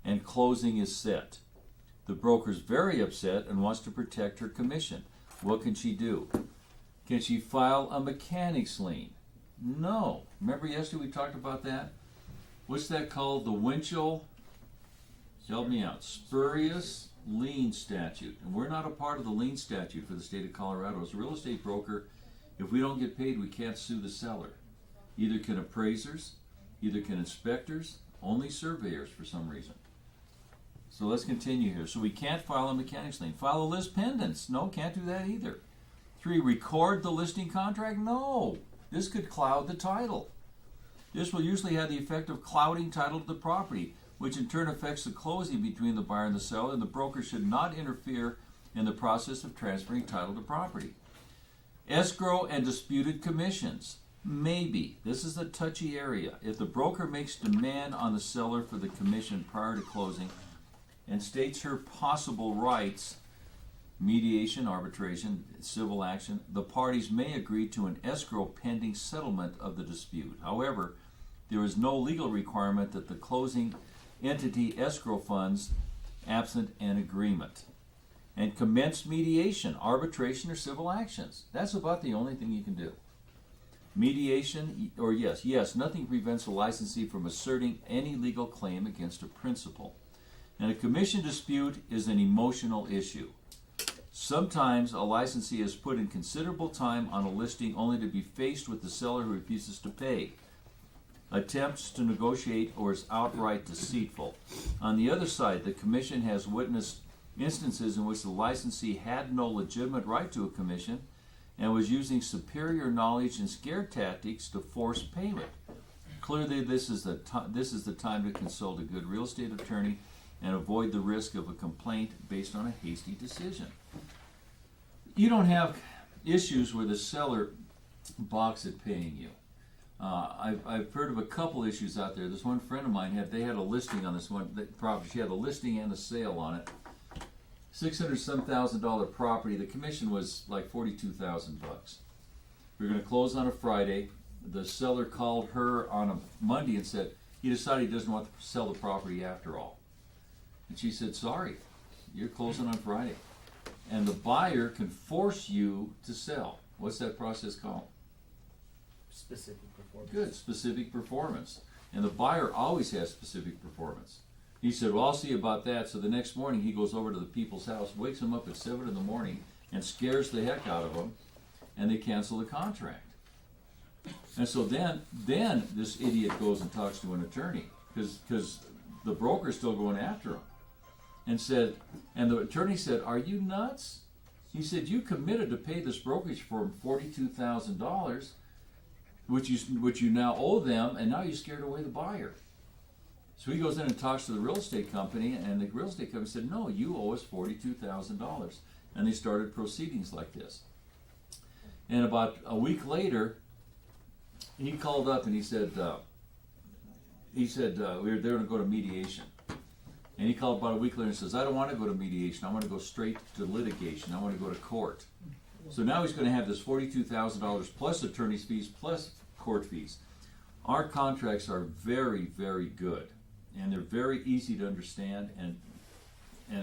and closing is set. The broker's very upset and wants to protect her commission. What can she do? Can she file a mechanics lien? No. Remember yesterday we talked about that? What's that called? The Winchell, help me out, spurious lien statute. And we're not a part of the lien statute for the state of Colorado. As a real estate broker, if we don't get paid, we can't sue the seller. Either can appraisers, either can inspectors, only surveyors for some reason. So let's continue here. So we can't file a mechanics lien. File a lis pendens. No, can't do that either. 3, record the listing contract. No, this could cloud the title. This will usually have the effect of clouding title to the property, which in turn affects the closing between the buyer and the seller, and the broker should not interfere in the process of transferring title to property. Escrow and disputed commissions. Maybe. This is a touchy area. If the broker makes demand on the seller for the commission prior to closing and states her possible rights, mediation, arbitration, civil action, the parties may agree to an escrow pending settlement of the dispute. However, there is no legal requirement that the closing entity escrow funds absent an agreement. And commence mediation, arbitration, or civil actions. That's about the only thing you can do. Mediation, or yes, nothing prevents a licensee from asserting any legal claim against a principal. And a commission dispute is an emotional issue. Sometimes a licensee has put in considerable time on a listing only to be faced with the seller who refuses to pay, attempts to negotiate, or is outright deceitful. On the other side, the commission has witnessed instances in which the licensee had no legitimate right to a commission and was using superior knowledge and scare tactics to force payment. Clearly, this is the time to consult a good real estate attorney and avoid the risk of a complaint based on a hasty decision. You don't have issues where the seller balks at paying you. I've heard of a couple issues out there. This one friend of mine had a listing on this one property. She had a listing and a sale on it. $600,000 property. The commission was like $42,000. We were going to close on a Friday. The seller called her on a Monday and said he decided he doesn't want to sell the property after all. And she said, "Sorry, you're closing on Friday." And the buyer can force you to sell. What's that process called? Specific performance. Good, specific performance. And the buyer always has specific performance. He said, "Well, I'll see about that." So the next morning he goes over to the people's house, wakes them up at 7 in the morning, and scares the heck out of them, and they cancel the contract. And so then this idiot goes and talks to an attorney, because the broker's still going after him. And the attorney said, "Are you nuts?" He said, "You committed to pay this brokerage firm $42,000, which you now owe them, and now you scared away the buyer." So he goes in and talks to the real estate company, and the real estate company said, "No, you owe us $42,000. And they started proceedings like this. And about a week later, he called up and he said they were going to go to mediation. And he called about a week later and says, "I don't want to go to mediation. I want to go straight to litigation. I want to go to court." So now he's going to have this $42,000 plus attorney's fees plus court fees. Our contracts are very, very good, and they're very easy to understand, and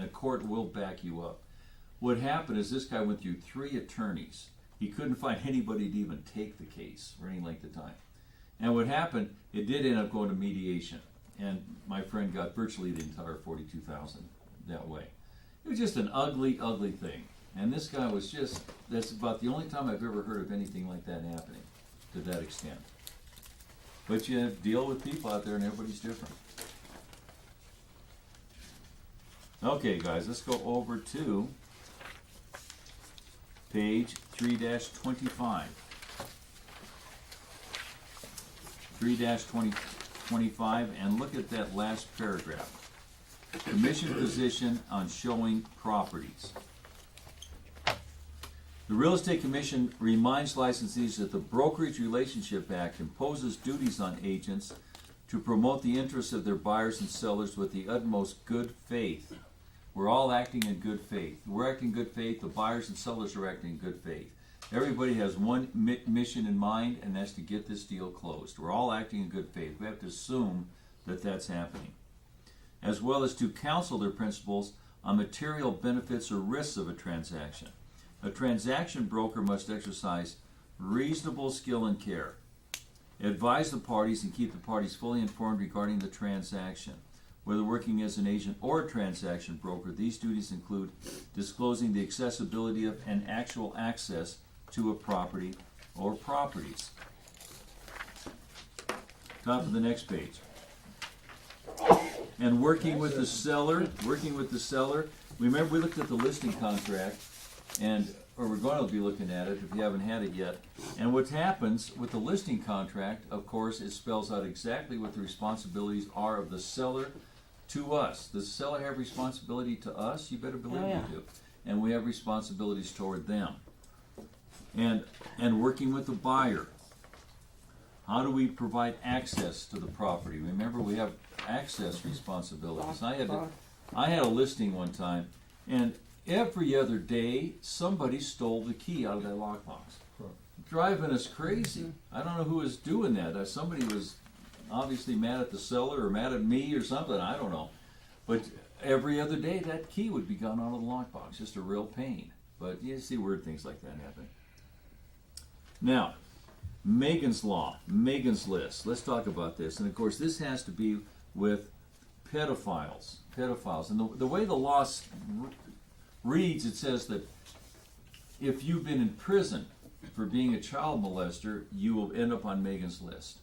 a court will back you up. What happened is this guy went through 3 attorneys. He couldn't find anybody to even take the case for any length of time. And what happened, it did end up going to mediation. And my friend got virtually the entire $42,000 that way. It was just an ugly, ugly thing. And this guy was that's about the only time I've ever heard of anything like that happening to that extent. But you deal with people out there and everybody's different. Okay, guys, let's go over to page 3-25. 3-25, and look at that last paragraph. Commission position on showing properties. The Real Estate Commission reminds licensees that the Brokerage Relationship Act imposes duties on agents to promote the interests of their buyers and sellers with the utmost good faith. We're all acting in good faith. We're acting in good faith. The buyers and sellers are acting in good faith. Everybody has one mission in mind, and that's to get this deal closed. We're all acting in good faith. We have to assume that that's happening, as well as to counsel their principals on material benefits or risks of a transaction. A transaction broker must exercise reasonable skill and care, advise the parties and keep the parties fully informed regarding the transaction. Whether working as an agent or a transaction broker, these duties include disclosing the accessibility of and actual access to a property or properties. Top of the next page. And working with the seller, remember we looked at the listing contract, or we're going to be looking at it if you haven't had it yet. And what happens with the listing contract, of course, it spells out exactly what the responsibilities are of the seller to us. Does the seller have responsibility to us? You better believe we do. And we have responsibilities toward them. And working with the buyer. How do we provide access to the property? Remember, we have access responsibilities. I had a listing one time, and every other day somebody stole the key out of that lockbox, driving us crazy. I don't know who was doing that. Somebody was obviously mad at the seller or mad at me or something. I don't know. But every other day that key would be gone out of the lockbox. Just a real pain. But you see weird things like that happen. Now, Megan's Law, Megan's List. Let's talk about this. And of course, this has to be with pedophiles. And the way the law reads, it says that if you've been in prison for being a child molester, you will end up on Megan's List.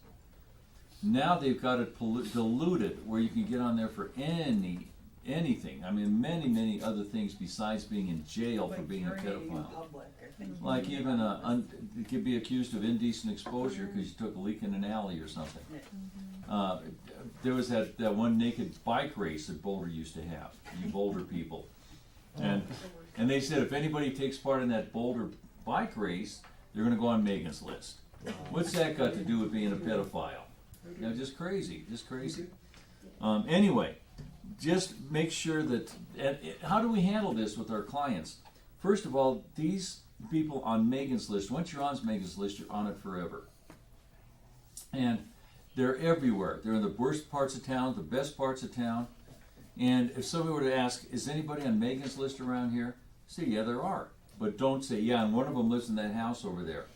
Now they've got it diluted where you can get on there for anything. I mean, many other things besides being in jail for being a pedophile. Like even it could be accused of indecent exposure because you took a leak in an alley or something. There was that one naked bike race that Boulder used to have, you Boulder people. And they said if anybody takes part in that Boulder bike race, they're going to go on Megan's List. What's that got to do with being a pedophile? You know, just crazy. Anyway, just make sure that, how do we handle this with our clients? First of all, these people on Megan's List, once you're on Megan's List, you're on it forever. And they're everywhere. They're in the worst parts of town, the best parts of town. And if somebody were to ask, is anybody on Megan's List around here? Say, yeah, there are. But don't say, yeah, and one of them lives in that house over there.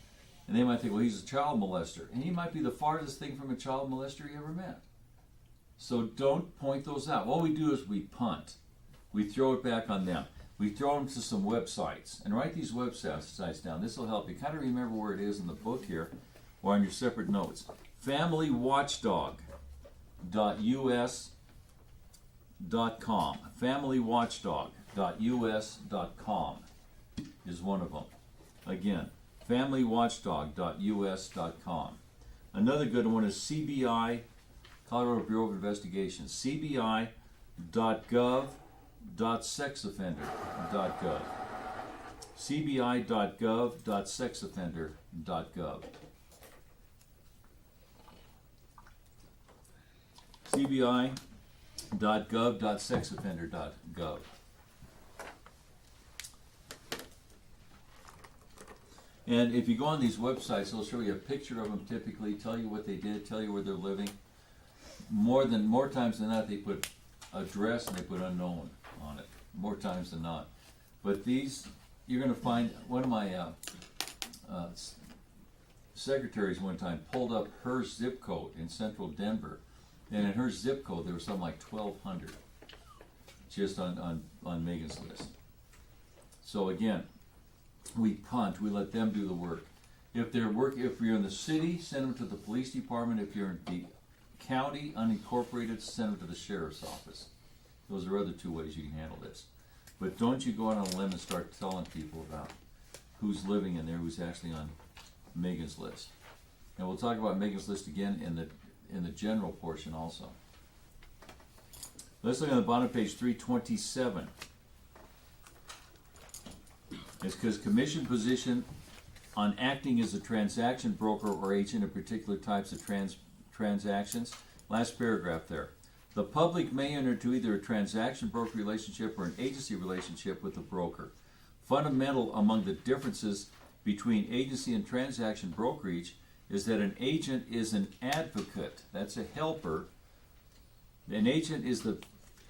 And they might think, well, he's a child molester. And he might be the farthest thing from a child molester you ever met. So don't point those out. What we do is we punt. We throw it back on them. We throw them to some websites. And write these websites down. This will help you kind of remember where it is in the book here or on your separate notes. FamilyWatchdog.us.com. FamilyWatchdog.us.com is one of them. Again, FamilyWatchdog.us.com. Another good one is CBI, Colorado Bureau of Investigation. CBI.gov.sexoffender.gov. CBI.gov.sexoffender.gov. CBI.gov.sexoffender.gov. And if you go on these websites, they'll show you a picture of them typically, tell you what they did, tell you where they're living. More times than not, they put address and they put unknown on it. More times than not. But these, you're going to find, one of my secretaries one time pulled up her zip code in central Denver. And in her zip code, there was something like 1,200 just on Megan's List. So again, we punt. We let them do the work. If you're in the city, send them to the police department. If you're in the county, unincorporated, send them to the sheriff's office. Those are other two ways you can handle this. But don't you go out on a limb and start telling people about who's living in there, who's actually on Megan's List. And we'll talk about Megan's List again in the general portion also. Let's look at the bottom of page 327. It's because commission position on acting as a transaction broker or agent in particular types of transactions. Last paragraph there. The public may enter into either a transaction broker relationship or an agency relationship with the broker. Fundamental among the differences between agency and transaction brokerage is that an agent is an advocate. That's a helper. An agent is the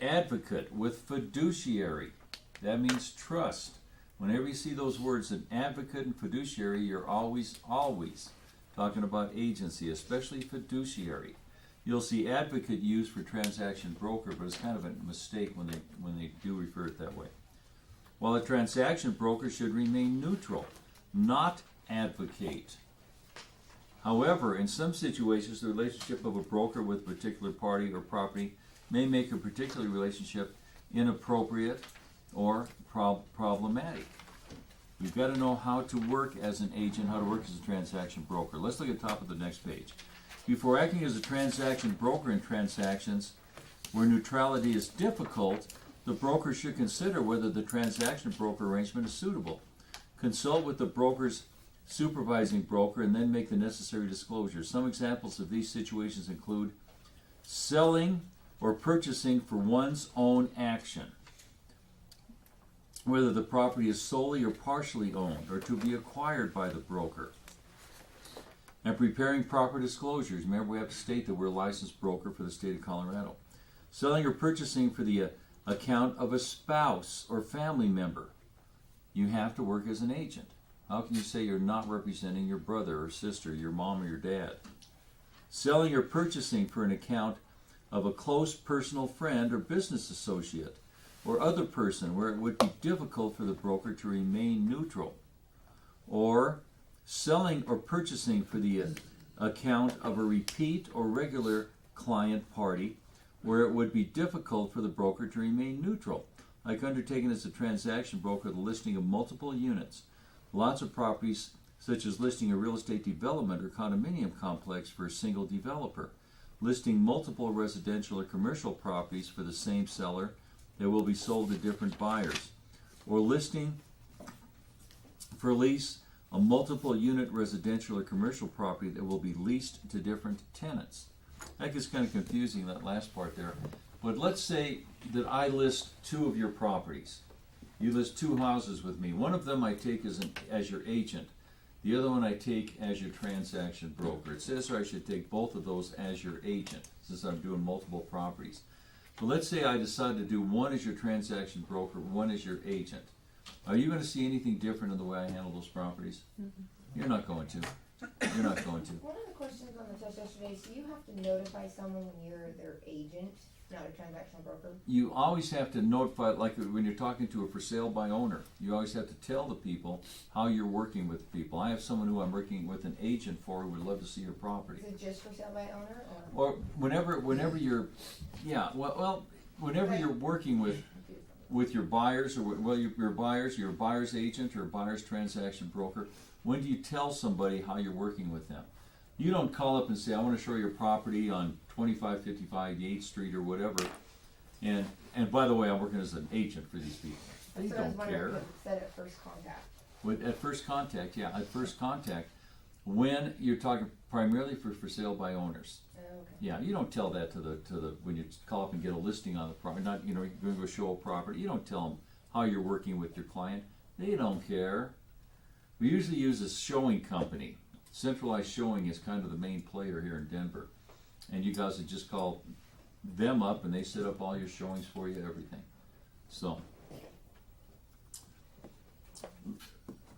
advocate with fiduciary. That means trust. Whenever you see those words, an advocate and fiduciary, you're always talking about agency, especially fiduciary. You'll see advocate used for transaction broker, but it's kind of a mistake when they do refer it that way. While a transaction broker should remain neutral, not advocate. However, in some situations, the relationship of a broker with a particular party or property may make a particular relationship inappropriate or problematic. You've got to know how to work as an agent, how to work as a transaction broker. Let's look at the top of the next page. Before acting as a transaction broker in transactions where neutrality is difficult, the broker should consider whether the transaction broker arrangement is suitable. Consult with the broker's supervising broker and then make the necessary disclosures. Some examples of these situations include selling or purchasing for one's own action, whether the property is solely or partially owned or to be acquired by the broker, and preparing proper disclosures. Remember, we have to state that we're a licensed broker for the state of Colorado. Selling or purchasing for the account of a spouse or family member. You have to work as an agent. How can you say you're not representing your brother or sister, your mom or your dad? Selling or purchasing for an account of a close personal friend or business associate or other person where it would be difficult for the broker to remain neutral. Or selling or purchasing for the account of a repeat or regular client party where it would be difficult for the broker to remain neutral, like undertaking as a transaction broker the listing of multiple units, lots of properties, such as listing a real estate development or condominium complex for a single developer, listing multiple residential or commercial properties for the same seller that will be sold to different buyers, or listing for lease a multiple unit residential or commercial property that will be leased to different tenants. That gets kind of confusing, that last part there. But let's say that I list two of your properties. You list two houses with me. One of them I take as your agent. The other one I take as your transaction broker. It says I should take both of those as your agent, since I'm doing multiple properties. But let's say I decide to do one as your transaction broker, one as your agent. Are you going to see anything different in the way I handle those properties? Mm-hmm. You're not going to. You're not going to. One of the questions on the test yesterday, so you have to notify someone when you're their agent, not a transactional broker? You always have to notify, like when you're talking to a for sale by owner, you always have to tell the people how you're working with people. I have someone who I'm working with an agent for who would love to see your property. Is it just for sale by owner, or? Or whenever you're, yeah, well, whenever you're working with your buyers, or your buyers, your buyer's agent or buyer's transaction broker, when do you tell somebody how you're working with them? You don't call up and say, I want to show your property on 2555 Yates Street or whatever, and by the way, I'm working as an agent for these people. They That's what I was don't wondering care. what it said at first contact. At first contact, yeah, at first contact, when you're talking primarily for sale by owners. Oh, okay. Yeah, you don't tell that to the when you call up and get a listing on the property. Not, you're going to go show a property. You don't tell them how you're working with your client. They don't care. We usually use a showing company. Centralized Showing is kind of the main player here in Denver, and you guys would just call them up and they set up all your showings for you, everything. So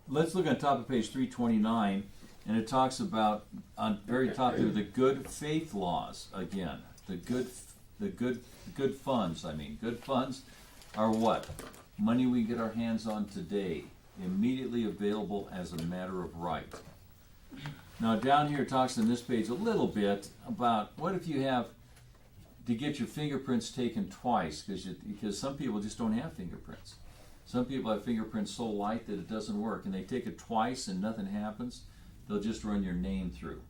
let's look on top of page 329. And it talks about, on very top there, the good faith laws again. The good funds. Good funds are what? Money we get our hands on today, immediately available as a matter of right. Now down here it talks on this page a little bit about what if you have to get your fingerprints taken twice, because some people just don't have fingerprints. Some people have fingerprints so light that it doesn't work, and they take it twice and nothing happens. They'll just run your name through.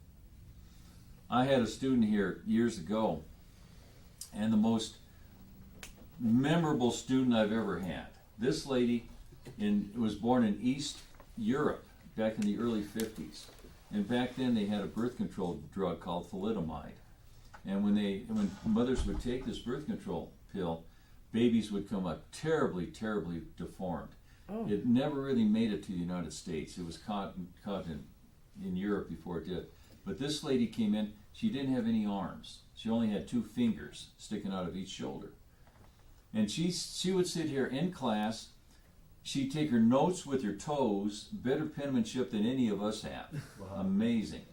I had a student here years ago, and the most memorable student I've ever had. This lady was born in East Europe back in the early 50s. And back then they had a birth control drug called thalidomide. And when mothers would take this birth control pill, babies would come up terribly, terribly deformed. Oh. It never really made it to the United States. It was caught in Europe before it did. But this lady came in, she didn't have any arms. She only had 2 fingers sticking out of each shoulder. And she would sit here in class, she'd take her notes with her toes, better penmanship than any of us have. Wow. Amazing.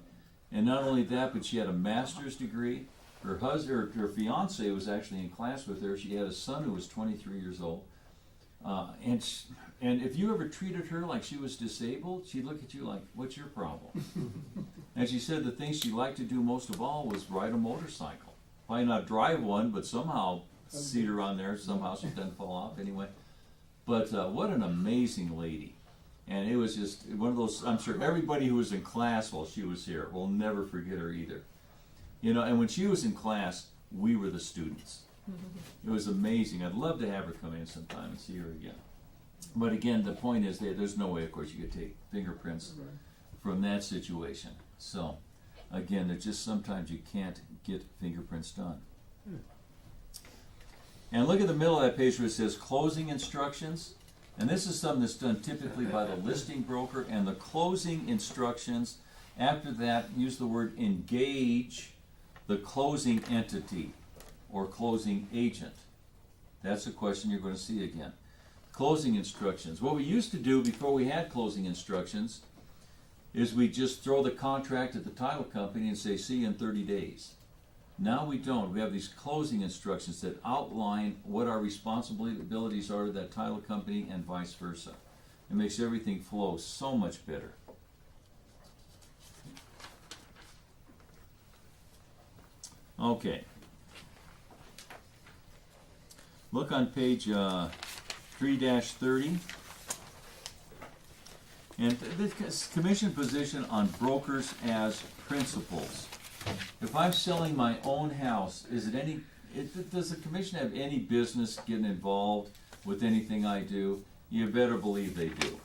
And not only that, but she had a master's degree. Her husband, her fiance was actually in class with her. She had a son who was 23 years old. And if you ever treated her like she was disabled, she'd look at you like, what's your problem? And she said the thing she liked to do most of all was ride a motorcycle. Probably not drive one, but somehow seat her on there. Somehow she doesn't fall off anyway. But what an amazing lady. And it was just one of those, I'm sure everybody who was in class while she was here will never forget her either. You know, and when she was in class, we were the students. It was amazing. I'd love to have her come in sometime and see her again. But again, the point is that there's no way, of course, you could take fingerprints from that situation. So, again, there's just sometimes you can't get fingerprints done. And look at the middle of that page where it says closing instructions. And this is something that's done typically by the listing broker. And the closing instructions, after that, use the word engage the closing entity or closing agent. That's a question you're going to see again. Closing instructions. What we used to do before we had closing instructions is we just throw the contract at the title company and say, see you in 30 days. Now we don't. We have these closing instructions that outline what our responsibilities are to that title company and vice versa. It makes everything flow so much better. Okay. Look on page 3-30. And this commission position on brokers as principals. If I'm selling my own house, does the commission have any business getting involved with anything I do? You better believe they do.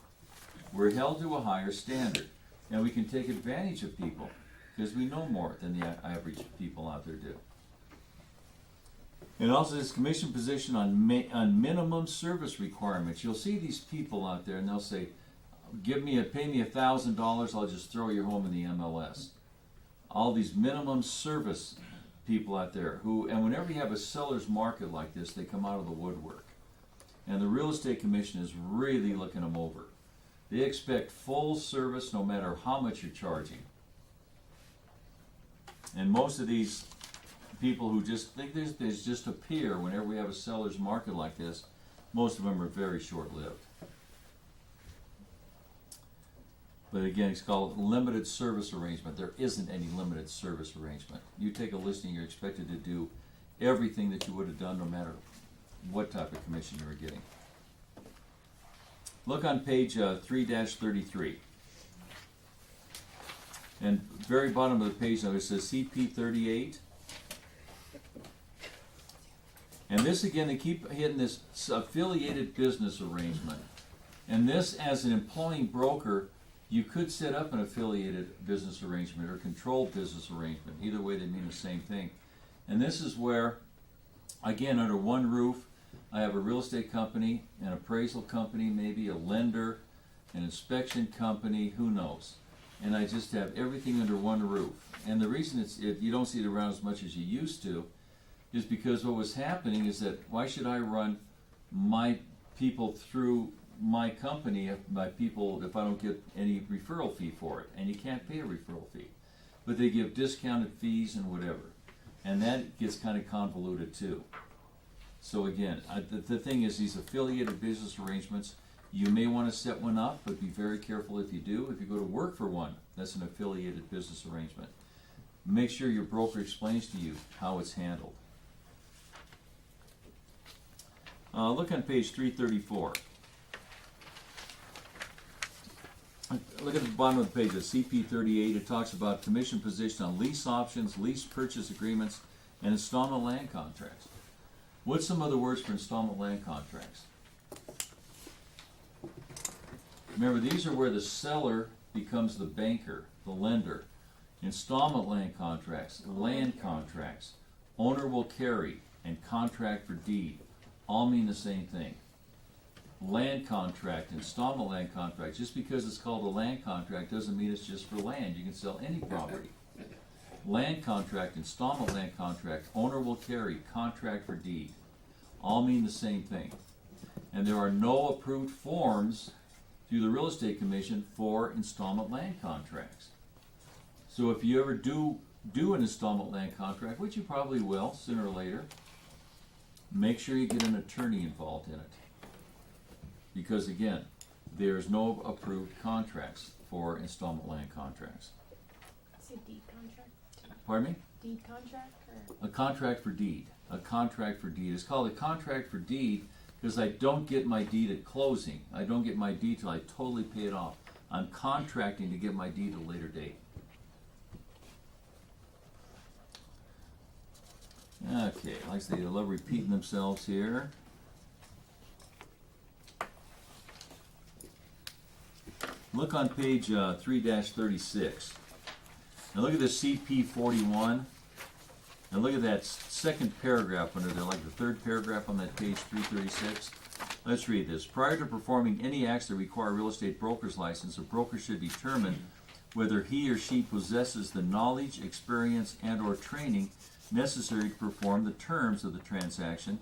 We're held to a higher standard, and we can take advantage of people because we know more than the average people out there do. It also says commission position on minimum service requirements. You'll see these people out there, and they'll say, pay me $1,000, I'll just throw your home in the MLS. All these minimum service people out there and whenever you have a seller's market like this, they come out of the woodwork. And the real estate commission is really looking them over. They expect full service no matter how much you're charging. And most of these people who just think there's just appear whenever we have a seller's market like this, most of them are very short-lived. But again, it's called limited service arrangement. There isn't any limited service arrangement. You take a listing, you're expected to do everything that you would have done no matter what type of commission you were getting. Look on page 3-33. And very bottom of the page now it says CP 38. And this again, they keep hitting this affiliated business arrangement. And this, as an employing broker, you could set up an affiliated business arrangement or controlled business arrangement. Either way, they mean the same thing. And this is where, again, under one roof, I have a real estate company, an appraisal company, maybe a lender, an inspection company, who knows. And I just have everything under one roof. And the reason you don't see it around as much as you used to is because what was happening is that why should I run my people through my company if I don't get any referral fee for it? And you can't pay a referral fee. But they give discounted fees and whatever. And that gets kind of convoluted too. So again, the thing is, these affiliated business arrangements, you may want to set one up, but be very careful if you do. If you go to work for one, that's an affiliated business arrangement. Make sure your broker explains to you how it's handled. Look on page 334. Look at the bottom of the page of CP 38. It talks about commission position on lease options, lease purchase agreements, and installment land contracts. What's some other words for installment land contracts? Remember, these are where the seller becomes the banker, the lender. Installment land contracts, land contracts, owner will carry, and contract for deed all mean the same thing. land contract, installment land contract. Just because it's called a land contract doesn't mean it's just for land. You can sell any property. Land contract, installment land contract, owner will carry, contract for deed, all mean the same thing. And there are no approved forms through the Real Estate Commission for installment land contracts. So if you ever do an installment land contract, which you probably will sooner or later, make sure you get an attorney involved in it. Because again, there's no approved contracts for installment land contracts. Is it deed contract? Pardon me? Deed contract or? A contract for deed. A contract for deed. It's called a contract for deed because I don't get my deed at closing. I don't get my deed till I totally pay it off. I'm contracting to get my deed at a later date. Okay, like I say, they love repeating themselves here. Look on page 3-36. Now look at the CP 41. And look at that second paragraph under there, like the third paragraph on that page 336. Let's read this. Prior to performing any acts that require a real estate broker's license, a broker should determine whether he or she possesses the knowledge, experience, and or training necessary to perform the terms of the transaction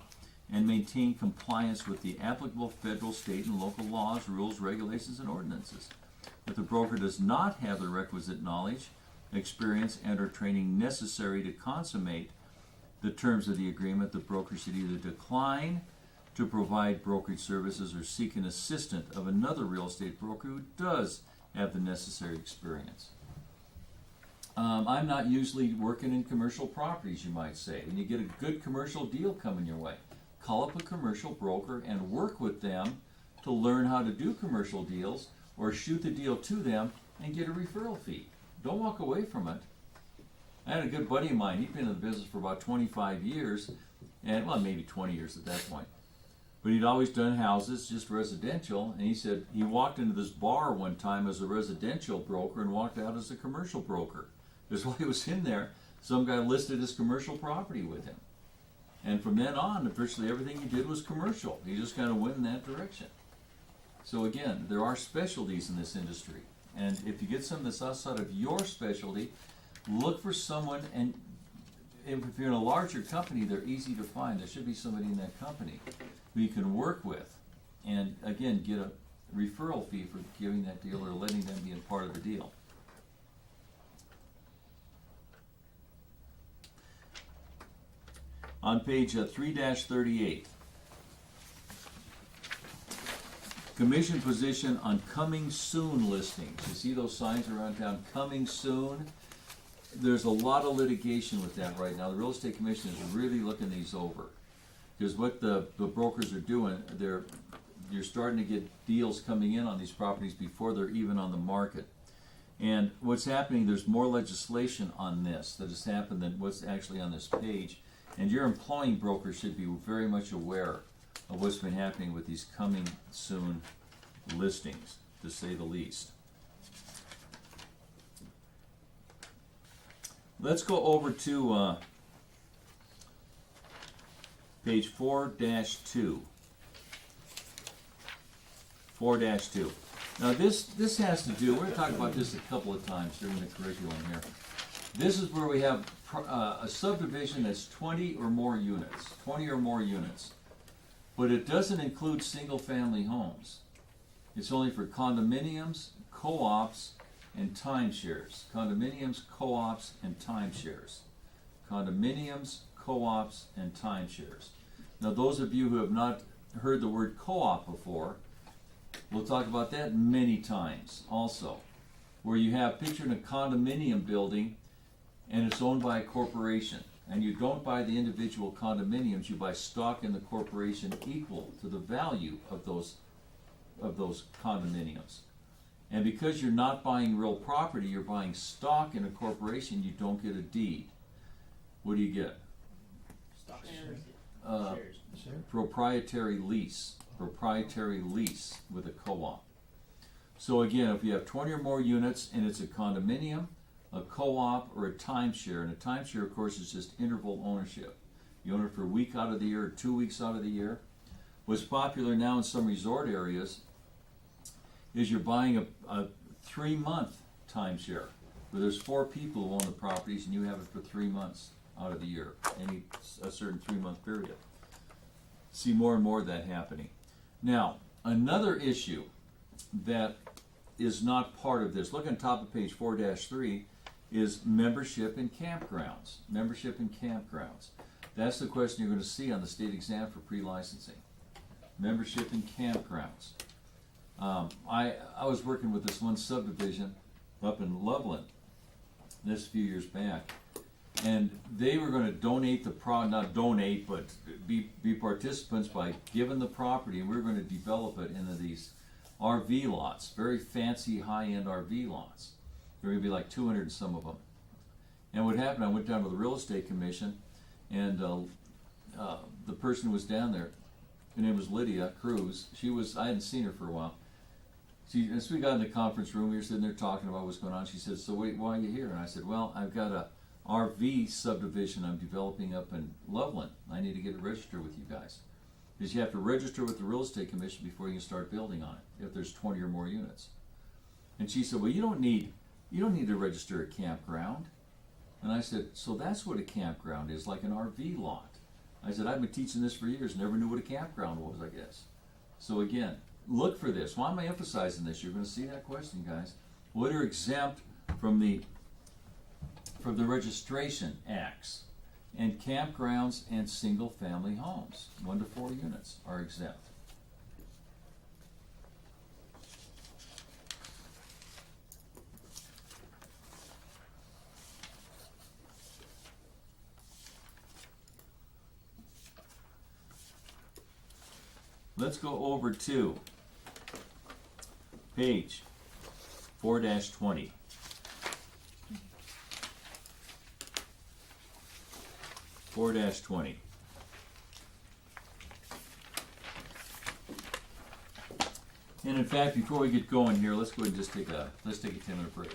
and maintain compliance with the applicable federal, state, and local laws, rules, regulations, and ordinances. If the broker does not have the requisite knowledge, experience, and or training necessary to consummate the terms of the agreement, the broker should either decline to provide brokerage services or seek an assistant of another real estate broker who does have the necessary experience. I'm not usually working in commercial properties, you might say. When you get a good commercial deal coming your way, call up a commercial broker and work with them to learn how to do commercial deals, or shoot the deal to them and get a referral fee. Don't walk away from it. I had a good buddy of mine. He'd been in the business for about 25 years, and well, maybe 20 years at that point. But he'd always done houses, just residential, and he said he walked into this bar one time as a residential broker and walked out as a commercial broker. Because while he was in there, some guy listed his commercial property with him. And from then on, virtually everything he did was commercial. He just kind of went in that direction. So again, there are specialties in this industry. And if you get something that's outside of your specialty, look for someone, and if you're in a larger company, they're easy to find. There should be somebody in that company who you can work with, and again, get a referral fee for giving that deal or letting them be a part of the deal. On page 3-38, commission position on coming soon listings. You see those signs around town, coming soon? There's a lot of litigation with that right now. The Real Estate Commission is really looking these over. Because what the brokers are doing, you're starting to get deals coming in on these properties before they're even on the market. And what's happening, there's more legislation on this that has happened than what's actually on this page. And your employing broker should be very much aware of what's been happening with these coming soon listings, to say the least. Let's go over to page 4-2. 4-2. Now this has to do, we're going to talk about this a couple of times during the curriculum here. This is where we have a subdivision that's 20 or more units. 20 or more units. But it doesn't include single-family homes. It's only for condominiums, co-ops, and timeshares. Condominiums, co-ops, and timeshares. Condominiums, co-ops, and timeshares. Now those of you who have not heard the word co-op before, we'll talk about that many times also. Where you have, pictured a condominium building and it's owned by a corporation. And you don't buy the individual condominiums, you buy stock in the corporation equal to the value of those condominiums. And because you're not buying real property, you're buying stock in a corporation, you don't get a deed. What do you get? Stock Shares. shares. Sure. Proprietary lease. Proprietary lease with a co-op. So again, if you have 20 or more units and it's a condominium, a co-op, or a timeshare, and a timeshare, of course, is just interval ownership. You own it for a week out of the year or 2 weeks out of the year. What's popular now in some resort areas is you're buying a 3-month timeshare, where there's 4 people who own the properties and you have it for 3 months out of the year, a certain 3-month period. See more and more of that happening. Now, another issue that is not part of this, look on top of page 4-3, is membership in campgrounds. Membership in campgrounds. That's the question you're going to see on the state exam for pre-licensing. Membership in campgrounds. I was working with this one subdivision up in Loveland this few years back, and they were going to donate not donate, but be participants by giving the property, and we were going to develop it into these RV lots, very fancy high-end RV lots. There would be like 200 and some of them. And what happened, I went down to the real estate commission, and the person who was down there, her name was Lydia Cruz. I hadn't seen her for a while. As we got in the conference room, we were sitting there talking about what's going on. She said, "So why are you here?" And I said, "Well, I've got a RV subdivision I'm developing up in Loveland. I need to get it registered with you guys. Because you have to register with the real estate commission before you can start building on it, if there's 20 or more units." And she said, "Well, you don't need to register a campground." And I said, "So that's what a campground is, like an RV lot." I said, "I've been teaching this for years, never knew what a campground was, I guess." So again, look for this. Why am I emphasizing this? You're going to see that question, guys. What are exempt from the registration acts? And campgrounds and single-family homes, 1 to 4 units, are exempt. Let's go over to page 4-20. And in fact, before we get going here, let's go ahead and just take a 10-minute break.